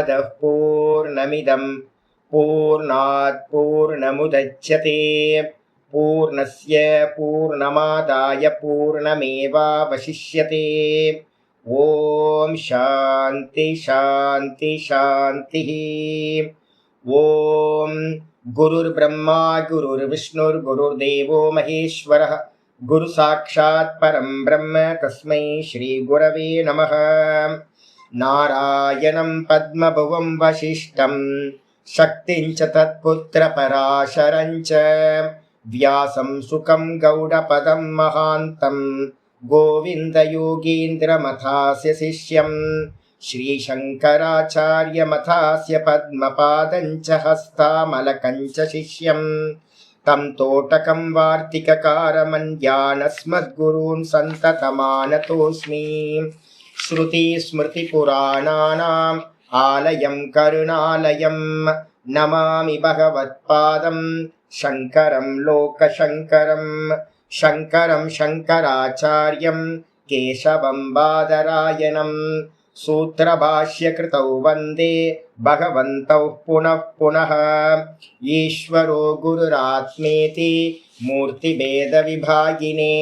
पूर्णमदः पूर्णमिदं पूर्णात् पूर्णमुदच्यते पूर्णस्य पूर्णमादाय पूर्णमेवावशिष्यते। ओम शांति शांति शांतिः। ओम गुरुर्ब्रह्मा गुरुर्विष्णुर्गुरुर्देवो महेश्वरः गुरु साक्षात् परं ब्रह्म तस्मै श्री गुरवे नमः। नारायणं पद्मभुवं वसिष्ठं शक्तिं च तत्पुत्र पराशरं च व्यासं सुकं गौडपदं महान्तं गोविन्द योगीन्द्रमथास्य शिष्यं श्रीशङ्कराचार्यमथास्य पद्मपादं च हस्तामलकं च शिष्यं तं तोटकं वार्तिककारमन्यानस्मद्गुरून् सन्ततमानतोऽस्मि। श्रुतिस्मृतिपुराणानाम् आलयं करुणालयं नमामि भगवत्पादं शङ्करं लोकशङ्करं शङ्करं शङ्कराचार्यं केशवं बादरायणं सूत्रभाष्यकृतौ वन्दे भगवन्तौ पुनः पुनः। ईश्वरो गुरुरात्मेति मूर्तिभेदविभागिने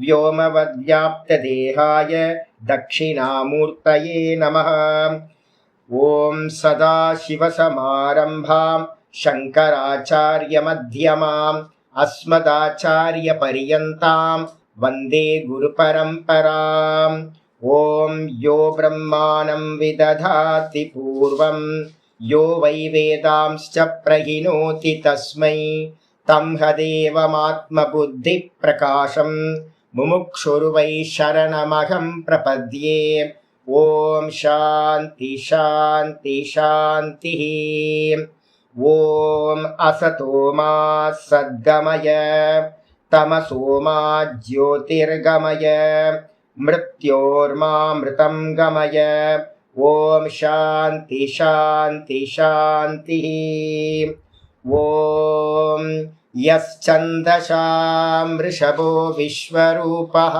व्योमवद्व्याप्तदेहाय दक्षिणामूर्तये नमः। ॐ सदाशिवसमारम्भां शङ्कराचार्यमध्यमाम् अस्मदाचार्यपर्यन्तां वन्दे गुरुपरम्पराम्। ॐ यो ब्रह्माणं विदधाति पूर्वं यो वै वेदांश्च प्रहिणोति तस्मै तं हदेवमात्मबुद्धिप्रकाशं मुमुक्षुर्वै शरणमहं प्रपद्ये। ॐ शान्ति शान्ति शान्तिः। ॐ असतो मा सद्गमय तमसो मा ज्योतिर्गमय मृत्योर्मामृतं गमय। ॐ शान्ति शान्ति शान्तिः। ॐ यश्चन्दसां वृषभो विश्वरूपः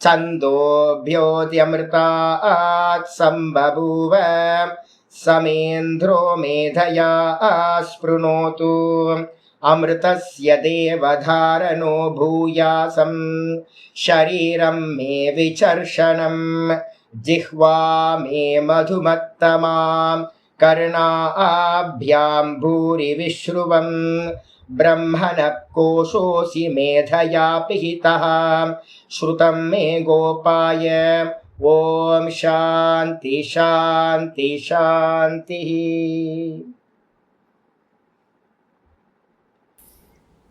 छन्दोभ्योऽध्यमृतात् सम्बभूव समेन्द्रो मेधया स्पृणोतु अमृतस्य देवधारणो भूयासं शरीरं मे विचर्षणं जिह्वा मे मधुमत्तमा कर्णाभ्यां भूरि विश्रुवं ब्रह्मणः कोशोऽसि मेधया पिहितः श्रुतं मे गोपाय। ॐ शान्ति शान्ति शान्तिः।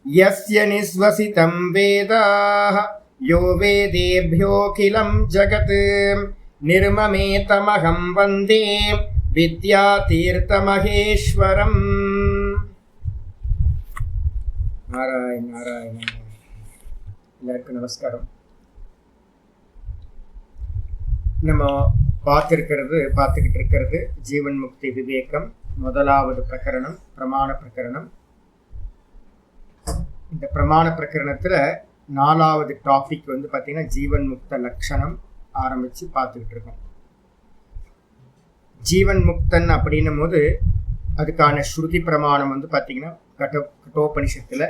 यस्य निःश्वसितं वेदाः यो वेदेभ्योऽखिलं जगत् निर्ममेतमहं वन्दे विद्यातीर्थमहेश्वरम्। नारायण नारायण। எல்லாருக்கும் நமஸ்காரம். நம்ம பார்த்துக்கிட்டு இருக்கிறது ஜீவன் முக்தி விவேகம் முதலாவது பிரகரணம், பிரமாண பிரகரணம். இந்த பிரமாண பிரகரணத்தில் 4வது டாபிக் வந்து பார்த்தீங்கன்னா ஜீவன் முக்த லட்சணம் ஆரம்பித்து பார்த்துக்கிட்டு இருக்கோம். ஜீவன் முக்தன் அப்படின்னும் போது அதுக்கான ஸ்ருதி பிரமாணம் வந்து பார்த்தீங்கன்னா கட்டோபனிஷத்தில்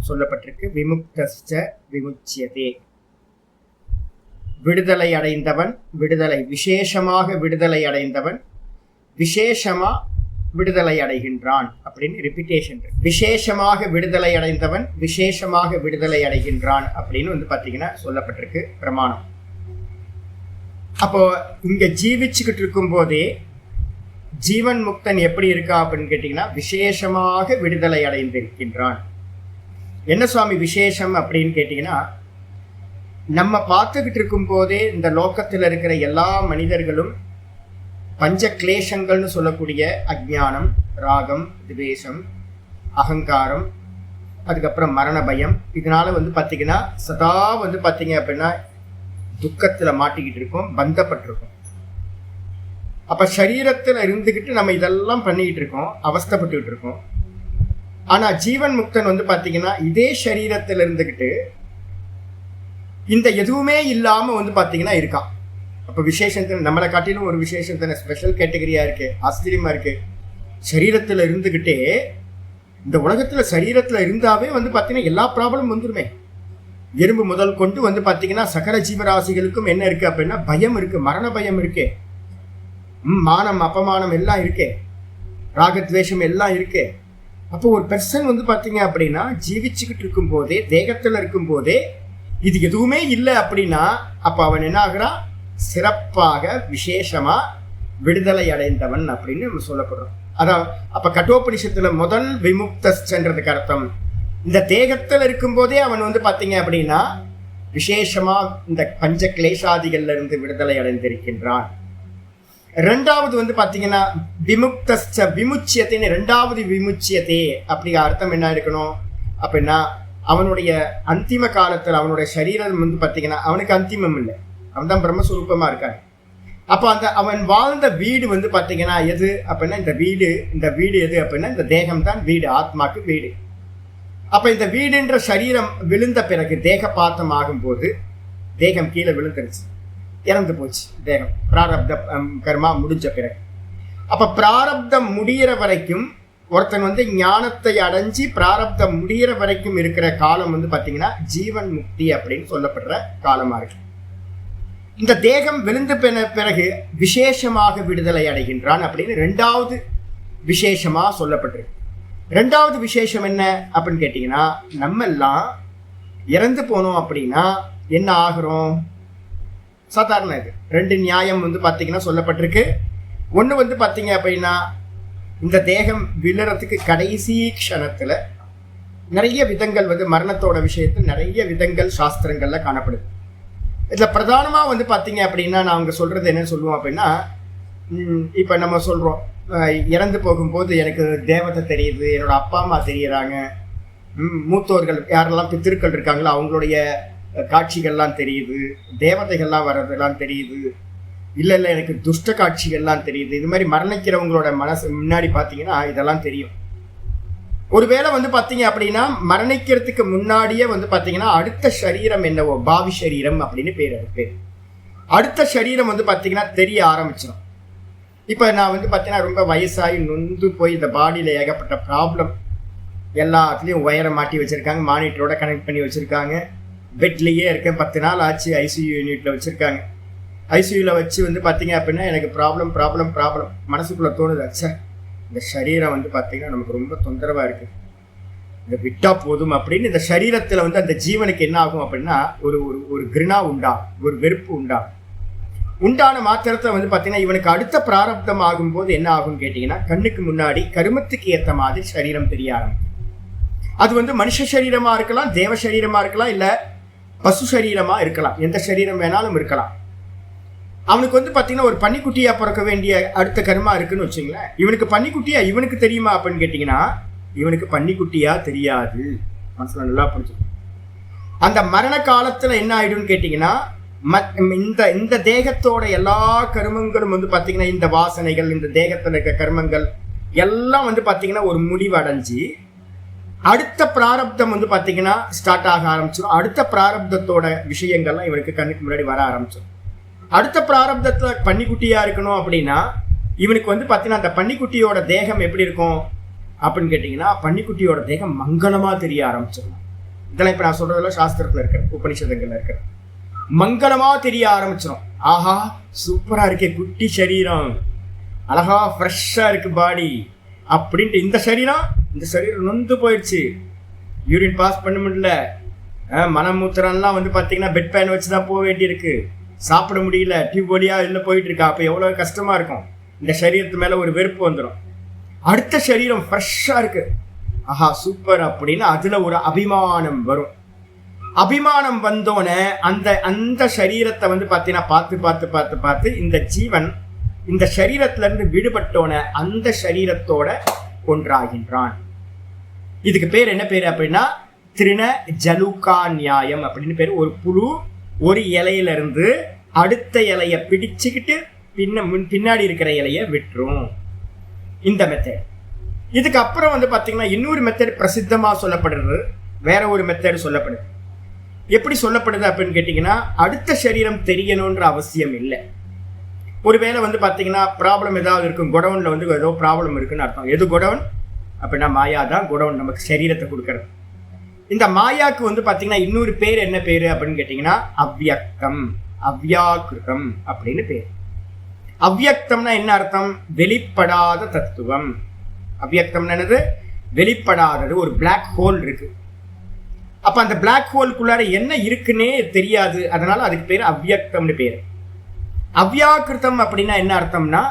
சொல்லப்பட்டிருக்கு. விமுக்தஸ்ச விமுச்சியதே, விடுதலை அடைந்தவன், விடுதலை விசேஷமாக விடுதலை அடைந்தவன் விசேஷமா விடுதலை அடைகின்றான் அப்படின்னு ரிப்பீட்டேஷன். விசேஷமாக விடுதலை அடைந்தவன் விசேஷமாக விடுதலை அடைகின்றான் அப்படின்னு வந்து பார்த்தீங்கன்னா சொல்லப்பட்டிருக்கு பிரமாணம். அப்போ இங்க ஜீவிச்சுக்கிட்டு இருக்கும் போதே ஜீவன் முக்தன் எப்படி இருக்கா அப்படின்னு கேட்டீங்கன்னா விசேஷமாக விடுதலை அடைந்திருக்கின்றான். என்ன சுவாமி விசேஷம் அப்படின்னு கேட்டீங்கன்னா, நம்ம பார்த்துக்கிட்டு இருக்கும் போதே இந்த லோகத்தில் இருக்கிற எல்லா மனிதர்களும் பஞ்ச கிளேஷங்கள்னு சொல்லக்கூடிய அஜ்ஞானம், ராகம், துவேஷம், அகங்காரம், அதுக்கப்புறம் மரண பயம், இதனால வந்து பார்த்தீங்கன்னா சதா வந்து பார்த்தீங்க அப்படின்னா துக்கத்தில் மாட்டிக்கிட்டு இருக்கோம், பந்தப்பட்டிருக்கோம். அப்போ சரீரத்தில் இருந்துக்கிட்டு நம்ம இதெல்லாம் பண்ணிக்கிட்டு இருக்கோம், அவஸ்தைப்பட்டுக்கிட்டு இருக்கோம். ஆனால் ஜீவன் முக்தன் வந்து பார்த்தீங்கன்னா இதே சரீரத்தில் இருந்துக்கிட்டு இந்த எதுவுமே இல்லாமல் வந்து பார்த்தீங்கன்னா இருக்கான். அப்போ விசேஷத்தின நம்மளை காட்டிலும் ஒரு விசேஷத்தின ஸ்பெஷல் கேட்டகரியாக இருக்குது. ஆச்சரியமாக இருக்குது. சரீரத்தில் இருந்துக்கிட்டே இந்த உலகத்தில் சரீரத்தில் இருந்தாவே வந்து பார்த்தீங்கன்னா எல்லா ப்ராப்ளமும் வந்துடுமே. எறும்பு முதல் கொண்டு வந்து பார்த்தீங்கன்னா சகல ஜீவராசிகளுக்கும் என்ன இருக்குது அப்படின்னா பயம் இருக்குது, மரண பயம் இருக்கே, மானம் அபமானம் எல்லாம் இருக்கே, ராகத்வேஷம் எல்லாம் இருக்கே. அப்போ ஒரு பெர்சன் வந்து பார்த்தீங்க அப்படின்னா ஜீவிச்சுக்கிட்டு இருக்கும் போதே, தேகத்தில் இருக்கும் போதே இது எதுவுமே இல்லை அப்படின்னா அப்போ அவன் என்ன ஆகுறான்? சிறப்பாக விசேஷமா விடுதலை அடைந்தவன் அப்படின்னு நம்ம சொல்லப்படுறோம். அதான் அப்ப கட்டோபனிஷத்துல முதல் விமுக்தன்றதுக்கு அர்த்தம் இந்த தேகத்தில் இருக்கும் போதே அவன் வந்து பார்த்தீங்க அப்படின்னா விசேஷமா இந்த பஞ்ச கிளேஷாதிகள்ல இருந்து விடுதலை அடைந்திருக்கின்றான். ரெண்டாவது வந்து பார்த்தீங்கன்னா விமுக்த விமுச்சியத்தின்னு ரெண்டாவது விமுச்சியத்தே அப்படி அர்த்தம் என்ன இருக்கணும் அப்படின்னா அவனுடைய அந்திம காலத்தில் அவனுடைய சரீரம் வந்து பார்த்தீங்கன்னா அவனுக்கு அந்திமம் இல்லை, அவன் தான் பிரம்மஸ்வரூபமா இருக்கான். அப்போ அந்த அவன் வாழ்ந்த வீடு வந்து பார்த்தீங்கன்னா எது அப்படின்னா இந்த வீடு எது அப்படின்னா இந்த தேகம் தான் வீடு, ஆத்மாக்கு வீடு. அப்போ இந்த வீடுன்ற சரீரம் விழுந்த பிறகு தேகபாத்தம் ஆகும்போது தேகம் கீழே விழுந்துருச்சு, இறந்து போச்சு தேகம், பிராரப்த கர்மா முடிஞ்ச பிறகு. அப்போ பிராரப்தம் முடிகிற வரைக்கும் ஒருத்தன் வந்து ஞானத்தை அடைஞ்சி பிராரப்தம் முடிகிற வரைக்கும் இருக்கிற காலம் வந்து பார்த்தீங்கன்னா ஜீவன் முக்தி அப்படின்னு சொல்லப்படுற காலமாக இருக்கு. இந்த தேகம் விழுந்து பிறகு விசேஷமாக விடுதலை அடைகின்றான் அப்படின்னு ரெண்டாவது விசேஷமா சொல்லப்பட்டிருக்கு. ரெண்டாவது விசேஷம் என்ன அப்படின்னு கேட்டீங்கன்னா நம்ம எல்லாம் இறந்து போனோம் அப்படின்னா என்ன ஆகிறோம்? சாதாரண இது ரெண்டு நியாயம் வந்து பார்த்தீங்கன்னா சொல்லப்பட்டிருக்கு. ஒன்று வந்து பார்த்தீங்க அப்படின்னா இந்த தேகம் விழுறதுக்கு கடைசி க்ஷணத்துல நிறைய விதங்கள் வந்து மரணத்தோட விஷயத்தில் நிறைய விதங்கள் சாஸ்திரங்கள்ல காணப்படுது. இதில் பிரதானமாக வந்து பார்த்தீங்க அப்படின்னா நான் அவங்க சொல்றது என்ன சொல்லுவோம் அப்படின்னா இப்போ நம்ம சொல்றோம் இறந்து போகும்போது எனக்கு தேவதை தெரியுது, என்னோட அப்பா அம்மா தெரியுறாங்க, மூத்தோர்கள் யாரெல்லாம் பித்திருக்கள் இருக்காங்களோ அவங்களுடைய காட்சிகள்லாம் தெரியுது, தேவதைகள்லாம் வர்றதெல்லாம் தெரியுது, இல்லை எனக்கு துஷ்ட காட்சிகள்லாம் தெரியுது. இது மாதிரி மரணிக்கிறவங்களோட மனசு முன்னாடி பார்த்தீங்கன்னா இதெல்லாம் தெரியும். ஒருவேளை வந்து பார்த்தீங்க அப்படின்னா மரணிக்கிறதுக்கு முன்னாடியே வந்து பார்த்தீங்கன்னா அடுத்த சரீரம் என்னவோ பாவி சரீரம் அப்படின்னு பேர் அடுத்த சரீரம் வந்து பார்த்தீங்கன்னா தெரிய ஆரம்பிச்சிடும். இப்போ நான் வந்து பார்த்தீங்கன்னா ரொம்ப வயசாகி நொந்து போய் இந்த பாடியில் ஏகப்பட்ட ப்ராப்ளம், எல்லாத்துலேயும் ஒயரை மாட்டி வச்சுருக்காங்க, மானிட்டரோட கனெக்ட் பண்ணி வச்சுருக்காங்க, பெட்லேயே இருக்கேன், 10 நாள் ஆச்சு, ஐசியூ யூனிட்டில் வச்சுருக்காங்க. ஐசியூவில் வச்சு வந்து பார்த்தீங்க அப்படின்னா எனக்கு ப்ராப்ளம் மனசுக்குள்ளே தோணுது, அச்சா இந்த சரீரம் வந்து பார்த்தீங்கன்னா நமக்கு ரொம்ப தொந்தரவாக இருக்குது, இதை விட்டா போதும் அப்படின்னு இந்த சரீரத்தில் வந்து அந்த ஜீவனுக்கு என்ன ஆகும் அப்படின்னா ஒரு கிருணா உண்டாகும், ஒரு வெறுப்பு உண்டான மாத்திரத்தை வந்து பார்த்தீங்கன்னா இவனுக்கு அடுத்த பிராரப்தம் ஆகும்போது என்ன ஆகும்னு கேட்டிங்கன்னா கண்ணுக்கு முன்னாடி கருமத்துக்கு ஏற்ற மாதிரி சரீரம் தெரிய ஆரம்பிக்கும். அது வந்து மனுஷ சரீரமாக இருக்கலாம், தேவ சரீரமாக இருக்கலாம், இல்லை பசு சரீரமாக இருக்கலாம், எந்த சரீரம் வேணாலும் இருக்கலாம். அவனுக்கு வந்து பார்த்தீங்கன்னா ஒரு பன்னிக்குட்டியா பிறக்க வேண்டிய அடுத்த கர்மா இருக்குன்னு வச்சுங்களேன். இவனுக்கு பன்னிக்குட்டியா இவனுக்கு தெரியுமா அப்படின்னு கேட்டிங்கன்னா இவனுக்கு பன்னிக்குட்டியா தெரியாது. மனசுல நல்லா புரிஞ்சுக்கணும். அந்த மரண காலத்தில் என்ன ஆயிடும்னு கேட்டிங்கன்னா இந்த தேகத்தோட எல்லா கர்மங்களும் வந்து பார்த்தீங்கன்னா இந்த வாசனைகள், இந்த தேகத்தில் இருக்க கர்மங்கள் எல்லாம் வந்து பார்த்தீங்கன்னா ஒரு முடிவு அடைஞ்சு அடுத்த பிராரப்தம் வந்து பார்த்தீங்கன்னா ஸ்டார்ட் ஆக ஆரம்பிச்சிடும். அடுத்த பிராரப்தத்தோட விஷயங்கள்லாம் இவனுக்கு கண்ணுக்கு முன்னாடி வர ஆரம்பிச்சிடும். அடுத்த பிராரப்தத்தில் பன்னிக்குட்டியா இருக்கணும் அப்படின்னா இவனுக்கு வந்து பார்த்தீங்கன்னா அந்த பன்னிக்குட்டியோட தேகம் எப்படி இருக்கும் அப்படின்னு கேட்டிங்கன்னா பன்னிக்குட்டியோட தேகம் மங்களமாக தெரிய ஆரம்பிச்சிடும். இதெல்லாம் இப்போ நான் சொல்றதெல்லாம் சாஸ்திரத்தில் இருக்கிற உபனிஷதங்கள்ல இருக்கிற மங்களமாக தெரிய ஆரம்பிச்சிடும். ஆஹா சூப்பராக இருக்கே குட்டி சரீரம், அழகா ஃப்ரெஷ்ஷாக இருக்கு பாடி அப்படின்ட்டு. இந்த சரீரம் நொந்து போயிடுச்சு, யூரின் பாஸ் பண்ண முடியல, மனமூத்திரம்லாம் வந்து பார்த்தீங்கன்னா பெட் பேன் வச்சு தான் போக வேண்டியிருக்கு, சாப்பிட முடியல, டியூப் வழியா இல்லை போயிட்டு இருக்கா. அப்போ எவ்வளோ கஷ்டமாக இருக்கும். இந்த சரீரத்து மேலே ஒரு வெறுப்பு வந்துடும். அடுத்த சரீரம் ஃப்ரெஷ்ஷாக இருக்கு, ஆஹா சூப்பர் அப்படின்னு அதில் ஒரு அபிமானம் வரும். அபிமானம் வந்தோடனே அந்த சரீரத்தை வந்து பார்த்தீங்கன்னா பார்த்து இந்த ஜீவன் இந்த சரீரத்திலிருந்து விடுபட்டோன அந்த சரீரத்தோட ஒன்றாகின்றான். இதுக்கு பேர் என்ன பேர் அப்படின்னா திருண ஜலுகா நியாயம் அப்படின்னு பேர். ஒரு புழு ஒரு இலையில இருந்து அடுத்த இலைய பிடிச்சுக்கிட்டு பின்னாடி இருக்கிற இலைய விட்டுரும். இந்த மெத்தட். இதுக்கு அப்புறம் வந்து பார்த்தீங்கன்னா இன்னொரு மெத்தட் பிரசித்தமாக சொல்லப்படுறது, வேற ஒரு மெத்தட் சொல்லப்படுது. எப்படி சொல்லப்படுது அப்படின்னு கேட்டிங்கன்னா அடுத்த சரீரம் தெரியணுன்ற அவசியம் இல்லை. ஒருவேளை வந்து பார்த்தீங்கன்னா ப்ராப்ளம் ஏதாவது இருக்கும், குடவுனில் வந்து ஏதோ ப்ராப்ளம் இருக்குன்னு அர்த்தம். எது குடவுன் அப்படின்னா மாயா தான் குடவுன், நமக்கு சரீரத்தை கொடுக்கறது. இந்த மாயாவுக்கு வந்து பார்த்தீங்கன்னா இன்னொரு பேர் என்ன பேர் அப்படின்னு கேட்டிங்கன்னா அவ்யக்தம், அவ்யாக்கிருதம் அப்படின்னு பேர். அவ்யக்தம்னா என்ன அர்த்தம்? வெளிப்படாத தத்துவம். அவ்யக்தம் என்னது? வெளிப்படாதது. ஒரு பிளாக் ஹோல் இருக்கு, அப்ப அந்த பிளாக் ஹோலுக்குள்ளார என்ன இருக்குன்னே தெரியாது, அதனால அதுக்கு பேர் அவ்யக்தம்னு பேர். அவ்யாக்கிருதம் அப்படின்னா என்ன அர்த்தம்னா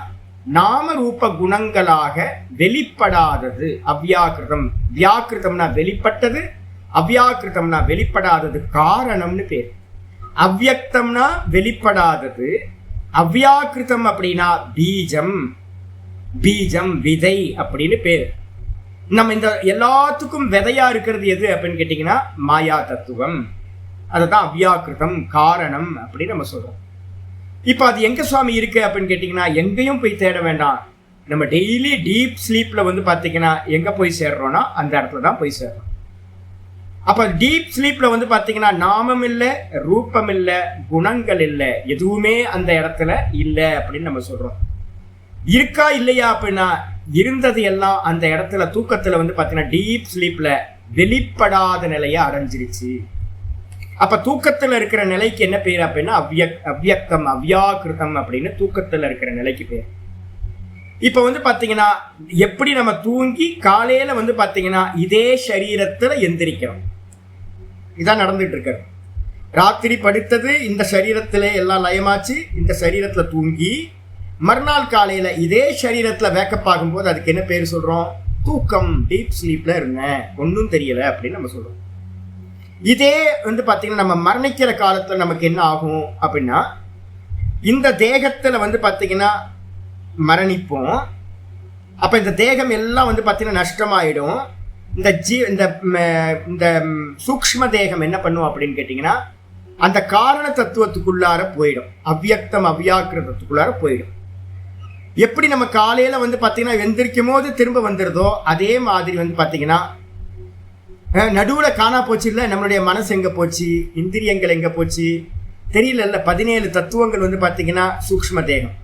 நாம ரூப குணங்களாக வெளிப்படாதது அவ்யாக்கிருதம். வியாக்கிருதம்னா வெளிப்பட்டது, அவ்யாக்கிருதம்னா வெளிப்படாதது, காரணம்னு பேர். அவ்யக்தம்னா வெளிப்படாதது, அவ்யாக்கிருதம் அப்படின்னா பீஜம், பீஜம் விதை அப்படின்னு பேர். நம்ம இந்த எல்லாத்துக்கும் விதையா இருக்கிறது எது அப்படின்னு கேட்டீங்கன்னா மாயா தத்துவம். அதுதான் அவ்யாக்கிருதம், காரணம் அப்படின்னு நம்ம சொல்றோம். இப்ப அது எங்க சுவாமி இருக்கு அப்படின்னு கேட்டீங்கன்னா எங்கேயும் போய் தேட வேண்டாம். நம்ம டெய்லி டீப் ஸ்லீப்ல வந்து பாத்தீங்கன்னா எங்க போய் சேர்றோம்னா அந்த இடத்துல தான் போய் சேர்றோம். அப்ப டீப் ஸ்லீப்ல வந்து பாத்தீங்கன்னா நாமம் இல்லை, ரூபம் இல்லை, குணங்கள் இல்லை, எதுவுமே அந்த இடத்துல இல்லை அப்படின்னு நம்ம சொல்றோம். இருக்கா இல்லையா அப்படின்னா இருந்தது எல்லாம் அந்த இடத்துல தூக்கத்துல வந்து பாத்தீங்கன்னா டீப் ஸ்லீப்ல வெளிப்படாத நிலையை அடைஞ்சிருச்சு. அப்ப தூக்கத்துல இருக்கிற நிலைக்கு என்ன பேர் அப்படின்னா அவ்யக்தம், அவ்யாக்கிருதம் அப்படின்னு தூக்கத்துல இருக்கிற நிலைக்கு பேர். இப்ப வந்து பாத்தீங்கன்னா எப்படி நம்ம தூங்கி காலையில வந்து பாத்தீங்கன்னா இதே சரீரத்துல எந்திரிக்கிறோம், இதான் நடந்துட்டு இருக்கிறது. ராத்திரி படுத்தது இந்த சரீரத்திலே எல்லாம் லயமாச்சு, இந்த சரீரத்துல தூங்கி மறுநாள் காலையில இதே சரீரத்துல வேக்கப் ஆகும்போது அதுக்கு என்ன பேர் சொல்றோம்? தூக்கம், டீப் ஸ்லீப்ல இருந்தேன், ஒன்றும் தெரியல அப்படின்னு நம்ம சொல்றோம். இதே வந்து பாத்தீங்கன்னா நம்ம மரணிக்கிற காலத்துல நமக்கு என்ன ஆகும் அப்படின்னா இந்த தேகத்துல வந்து பாத்தீங்கன்னா மரணிப்போம். அப்ப இந்த தேகம் எல்லாம் வந்து பாத்தீங்கன்னா நஷ்டமாயிடும். இந்த சூக்ஷ்ம தேகம் என்ன பண்ணும் அப்படின்னு கேட்டீங்கன்னா அந்த காரண தத்துவத்துக்குள்ளார போயிடும், அவ்யக்தம் அவ்யாக்கிருதத்துக்குள்ளார போயிடும். எப்படி நம்ம காலையில வந்து பாத்தீங்கன்னா எந்திரிக்கும் போது திரும்ப வந்துடுதோ அதே மாதிரி வந்து பாத்தீங்கன்னா நடுவுல காணா போச்சு இல்ல, நம்மளுடைய மனசு எங்க போச்சு, இந்திரியங்கள் எங்க போச்சு தெரியல. 17 தத்துவங்கள் வந்து பாத்தீங்கன்னா சூக்ஷ்ம தேகம்.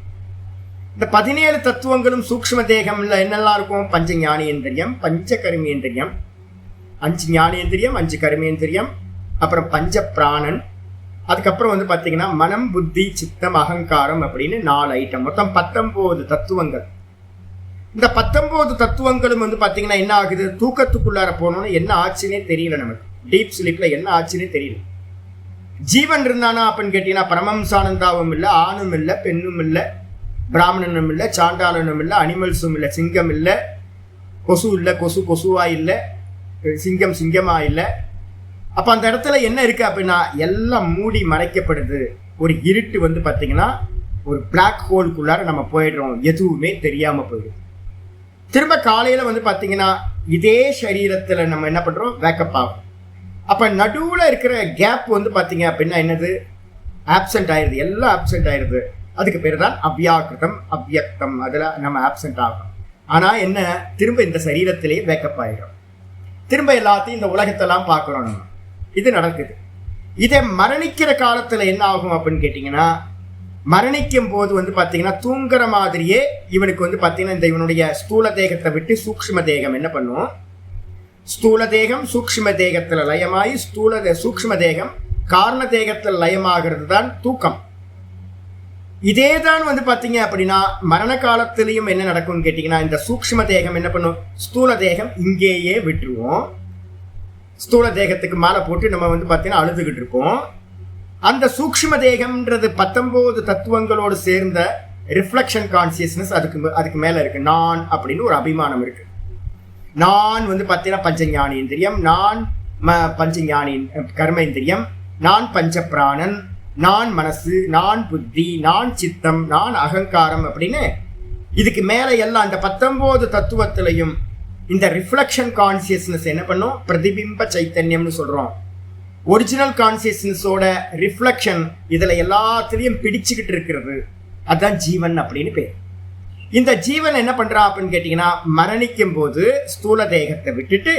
இந்த 17 தத்துவங்களும் சூக்ஷ்ம தேகம்ல என்னெல்லாம் இருக்கும்? பஞ்ச ஞானேந்திரியம், பஞ்ச கர்மேந்திரியம், 5 ஞானேந்திரியம், 5 கர்மேந்திரியம், அப்புறம் பஞ்ச பிராணன், அதுக்கப்புறம் வந்து பாத்தீங்கன்னா மனம், புத்தி, சித்தம், அகங்காரம் அப்படின்னு 4 ஐட்டம், மொத்தம் 19 தத்துவங்கள். இந்த 19 தத்துவங்களும் வந்து பாத்தீங்கன்னா என்ன ஆகுது? தூக்கத்துக்குள்ளார போனோம்னா என்ன ஆச்சுன்னே தெரியல. நமக்கு டீப் ஸ்லீப்ல என்ன ஆச்சுன்னே தெரியல. ஜீவன் இருந்தானா அப்படின்னு கேட்டீங்கன்னா பரமம்சானந்தாவும் இல்லை, ஆணும் இல்லை, பெண்ணும் இல்லை, பிராமணனும் இல்லை, சாண்டாளனும் இல்லை, அனிமல்ஸும் இல்லை, சிங்கம் இல்லை, கொசு இல்லை, கொசு கொசுவா இல்லை, சிங்கம் சிங்கமா இல்லை. அப்ப அந்த இடத்துல என்ன இருக்கு அப்படின்னா எல்லாம் மூடி மறைக்கப்படுது. ஒரு இருட்டு வந்து பாத்தீங்கன்னா ஒரு பிளாக் ஹோலுக்குள்ளார நம்ம போயிடுறோம், எதுவுமே தெரியாம போயிடும். திரும்ப காலையில வந்து பாத்தீங்கன்னா இதே சரீரத்துல நம்ம என்ன பண்றோம்? வேக்கப் ஆகும். அப்ப நடுவுல இருக்கிற கேப் வந்து பாத்தீங்க அப்படின்னா என்னது? ஆப்சென்ட் ஆயிருது, எல்லாம் ஆப்சென்ட் ஆயிருது. அதுக்கு பேர் தான் அவ்யாக்கிருதம், அவ்யக்தம். அதுல நம்ம ஆப்சென்ட் ஆகும். ஆனா என்ன, திரும்ப இந்த சரீரத்திலேயே வேக்கப் ஆயிடும். திரும்ப எல்லாத்தையும் இந்த உலகத்தெல்லாம் பார்க்கிறோம் நம்ம. இது நடக்குது. இதை மரணிக்கிற காலத்துல என்ன ஆகும் அப்படின்னு கேட்டீங்கன்னா மரணிக்கும் போது வந்து பாத்தீங்கன்னா தூங்குற மாதிரியே இவனுக்கு வந்து பாத்தீங்கன்னா இந்த இவனுடைய ஸ்தூல தேகத்தை விட்டு சூக்ஷ்ம தேகம் என்ன பண்ணும்? ஸ்தூல தேகம் சூக்ஷ்ம தேகத்துல லயமாயி சூக்ஷ்ம தேகம் காரண தேகத்துல லயமாகிறது தான் தூக்கம். இதே தான் வந்து பாத்தீங்க அப்படின்னா மரண காலத்திலையும் என்ன நடக்கும்னு கேட்டீங்கன்னா இந்த சூக்ஷ்ம தேகம் என்ன பண்ணும்? ஸ்தூல தேகம் இங்கேயே விட்டுருவோம். ஸ்தூல தேகத்துக்கு மேலே போட்டு நம்ம வந்து பாத்தீங்கன்னா அழுதுகிட்டு இருக்கோம். அந்த சூக்ஷ்ம தேகம்ன்றது 19 தத்துவங்களோடு சேர்ந்த ரிஃப்ளெக்ஷன் கான்சியஸ்னஸ் அதுக்கு மேல இருக்கு. நான் அப்படின்னு ஒரு அபிமானம் இருக்கு. நான் வந்து பார்த்தீங்கன்னா பஞ்சஞானேந்திரியம், நான் பஞ்சஞானி கர்மேந்திரியம், நான் பஞ்ச பிராணன், நான் மனசு, நான் புத்தி, நான் சித்தம், நான் அகங்காரம் அப்படின்னு இதுக்கு மேல எல்லாம் அந்த 19 தத்துவத்திலையும் இந்த ரிஃப்ளெக்ஷன் கான்சியஸ்னஸ் என்ன பண்ணும்? பிரதிபிம்ப சைத்தன்யம்னு சொல்றோம். ஒரிஜினல் கான்சியஸ்னஸோட ரிஃப்ளெக்ஷன் இதுல எல்லாத்திலையும் பிடிச்சுக்கிட்டு இருக்கிறது, அதுதான் ஜீவன் அப்படின்னு பேர். இந்த ஜீவன் என்ன பண்றான் அப்படின்னு கேட்டீங்கன்னா மரணிக்கும் போது ஸ்தூல தேகத்தை விட்டுட்டு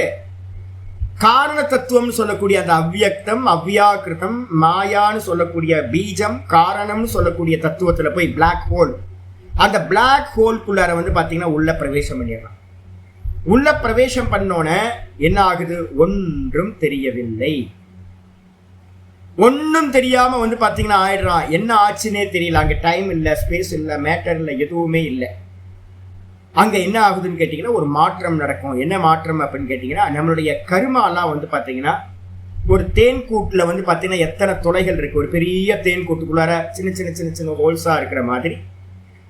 காரண தத்துவம்னு சொல்லக்கூடிய அந்த அவ்வியக்தம், அவ்வியாக்கிருதம், மாயான்னு சொல்லக்கூடிய பீஜம், காரணம்னு சொல்லக்கூடிய தத்துவத்துல போய் பிளாக் ஹோல், அந்த பிளாக் ஹோல்குள்ளார வந்து பாத்தீங்கன்னா உள்ள பிரவேசம் பண்ணிடலாம். உள்ள பிரவேசம் பண்ணோன என்ன ஆகுது? ஒன்றும் தெரியவில்லை. ஒன்றும் தெரியாம வந்து பாத்தீங்கன்னா ஆயிடுறான். என்ன ஆச்சுன்னே தெரியல. அங்க டைம் இல்லை, ஸ்பேஸ் இல்லை, மேட்டர் இல்லை, எதுவுமே இல்லை. அங்க என்ன ஆகுதுன்னு கேட்டீங்கன்னா ஒரு மாற்றம் நடக்கும். என்ன மாற்றம் அப்படின்னு கேட்டீங்கன்னா, நம்மளுடைய கருமாலாம் வந்து பாத்தீங்கன்னா ஒரு தேன் கூட்டுல வந்து பாத்தீங்கன்னா எத்தனை துளைகள் இருக்கு, ஒரு பெரிய தேன் கூட்டுக்குள்ளார சின்ன சின்ன சின்ன சின்ன ஹோல்ஸா இருக்கிற மாதிரி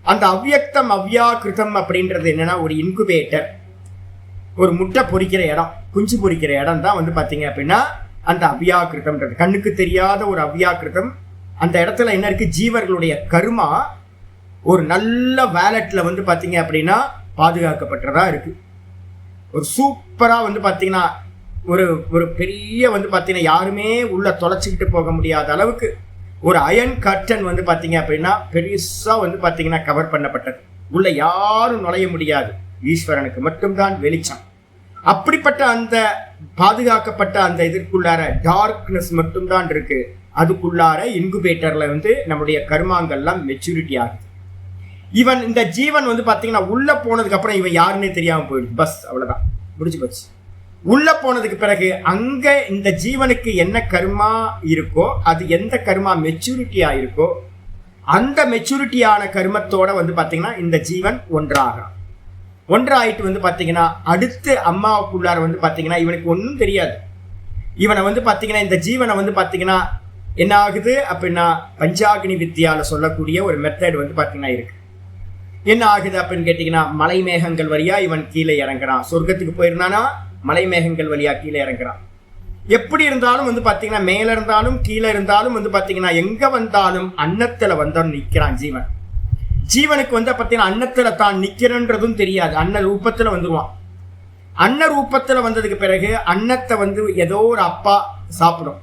அந்த அவ்வியக்தம் அவ்வியாக்கிருதம் அப்படின்றது என்னன்னா ஒரு இன்குபேட்டர், ஒரு முட்டை பொறிக்கிற இடம், குஞ்சு பொறிக்கிற இடம் தான் வந்து பாத்தீங்க அப்படின்னா அந்த அவ்வியாக்கிருதம்ன்றது. கண்ணுக்கு தெரியாத ஒரு அவ்வியாக்கிருதம். அந்த இடத்துல என்ன இருக்கு? ஜீவர்களுடைய கருமா ஒரு நல்ல வேலட்ல வந்து பாத்தீங்க அப்படின்னா பாதுகாக்கப்பட்டதா இருக்கு. ஒரு சூப்பரா வந்து பாத்தீங்கன்னா ஒரு ஒரு பெரிய வந்து பாத்தீங்கன்னா யாருமே உள்ள தொலைச்சிக்கிட்டு போக முடியாத அளவுக்கு ஒரு அயன் கர்டன் வந்து பாத்தீங்க அப்படின்னா பெருசா வந்து பாத்தீங்கன்னா கவர் பண்ணப்பட்டது. உள்ள யாரும் நுழைய முடியாது, ஈஸ்வரனுக்கு மட்டும்தான் வெளிச்சம். அப்படிப்பட்ட அந்த பாதுகாக்கப்பட்ட அந்த இதற்குள்ளார டார்க்னஸ் மட்டும்தான் இருக்கு. அதுக்குள்ளார இன்குபேட்டர்ல வந்து நம்முடைய கர்மாங்கள்லாம் மெச்சூரிட்டி ஆகுது. இவன் இந்த ஜீவன் வந்து பாத்தீங்கன்னா உள்ள போனதுக்கு அப்புறம் இவன் யாருன்னே தெரியாம போயிடுது. பஸ் அவ்வளவுதான், முடிஞ்சு போச்சு. உள்ள போனதுக்கு பிறகு அங்க இந்த ஜீவனுக்கு என்ன கர்மா இருக்கோ, அது எந்த கர்மா மெச்சூரிட்டியா இருக்கோ, அந்த மெச்சூரிட்டியான கர்மத்தோட வந்து பாத்தீங்கன்னா இந்த ஜீவன் ஒன்றாயிட்டு வந்து பாத்தீங்கன்னா அடுத்து அம்மாவுக்குள்ளார வந்து பாத்தீங்கன்னா இவனுக்கு ஒன்றும் தெரியாது. இவனை வந்து பாத்தீங்கன்னா இந்த ஜீவனை வந்து பாத்தீங்கன்னா என்ன ஆகுது அப்படின்னா பஞ்சாகினி வித்தியால சொல்லக்கூடிய ஒரு மெத்தட் வந்து பாத்தீங்கன்னா இருக்கு. என்ன ஆகுது அப்படின்னு கேட்டீங்கன்னா மலை மேகங்கள் வழியா இவன் கீழே இறங்குறான். சொர்க்கத்துக்கு போயிருந்தானா மலை மேகங்கள் வழியா கீழே இறங்குறான். எப்படி இருந்தாலும் வந்து பாத்தீங்கன்னா மேல இருந்தாலும் கீழே இருந்தாலும் வந்து பாத்தீங்கன்னா எங்க வந்தாலும் அன்னத்துல வந்தாலும் நிக்கிறான் ஜீவன். ஜீவனுக்கு வந்து பாத்தீங்கன்னா அன்னத்துல தான் நிக்கிறன்றதும் தெரியாது. அன்ன ரூபத்துல வந்துருவான். அன்ன ரூபத்துல வந்ததுக்கு பிறகு அன்னத்தை வந்து ஏதோ ஒரு அப்பா சாப்பிடும்.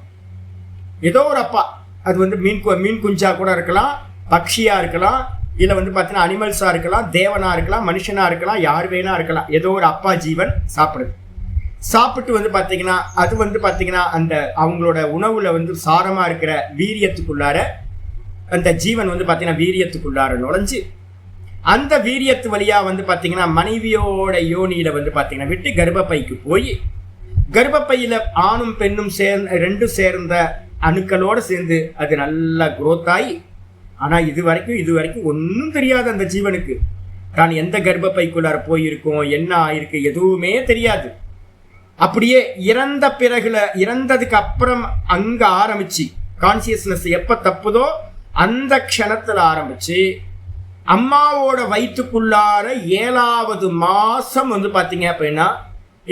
ஏதோ ஒரு அப்பா, அது வந்து மீன் குஞ்சா கூட இருக்கலாம், பக்ஷியா இருக்கலாம், இல்ல வந்து பாத்தீங்கன்னா அனிமல்ஸா இருக்கலாம், தேவனா இருக்கலாம், மனுஷனா இருக்கலாம், யார் வேணா இருக்கலாம். ஏதோ ஒரு அப்பா ஜீவன் சாப்பிடுது. சாப்பிட்டு வந்து பாத்தீங்கன்னா அது வந்து பாத்தீங்கன்னா அந்த அவங்களோட உணவுல வந்து சாரமா இருக்கிற வீரியத்துக்குள்ளார அந்த ஜீவன் வந்து பாத்தீங்கன்னா வீரியத்துக்குள்ளார நுழைஞ்சு அந்த வீரியத்து வழியா வந்து பாத்தீங்கன்னா மனைவியோட யோனியில வந்து பாத்தீங்கன்னா விட்டு கர்ப்பப்பைக்கு போய் கர்ப்பப்பையில ஆணும் பெண்ணும் ரெண்டும் சேர்ந்த அணுக்களோட சேர்ந்து அது நல்லா குரோத் ஆகி, ஆனா இது வரைக்கும் ஒன்றும் தெரியாது அந்த ஜீவனுக்கு. தான் எந்த கர்ப்பப்பைக்குள்ளார போயிருக்கோம், என்ன ஆயிருக்கு, எதுவுமே தெரியாது. அப்படியே இறந்ததுக்கு அப்புறம் அங்க ஆரம்பிச்சு கான்சியஸ்னஸ் எப்ப தப்புதோ அந்த க்ஷணத்துல ஆரம்பிச்சு அம்மாவோட வயிற்றுக்குள்ளார 7வது மாசம் வந்து பாத்தீங்க அப்படின்னா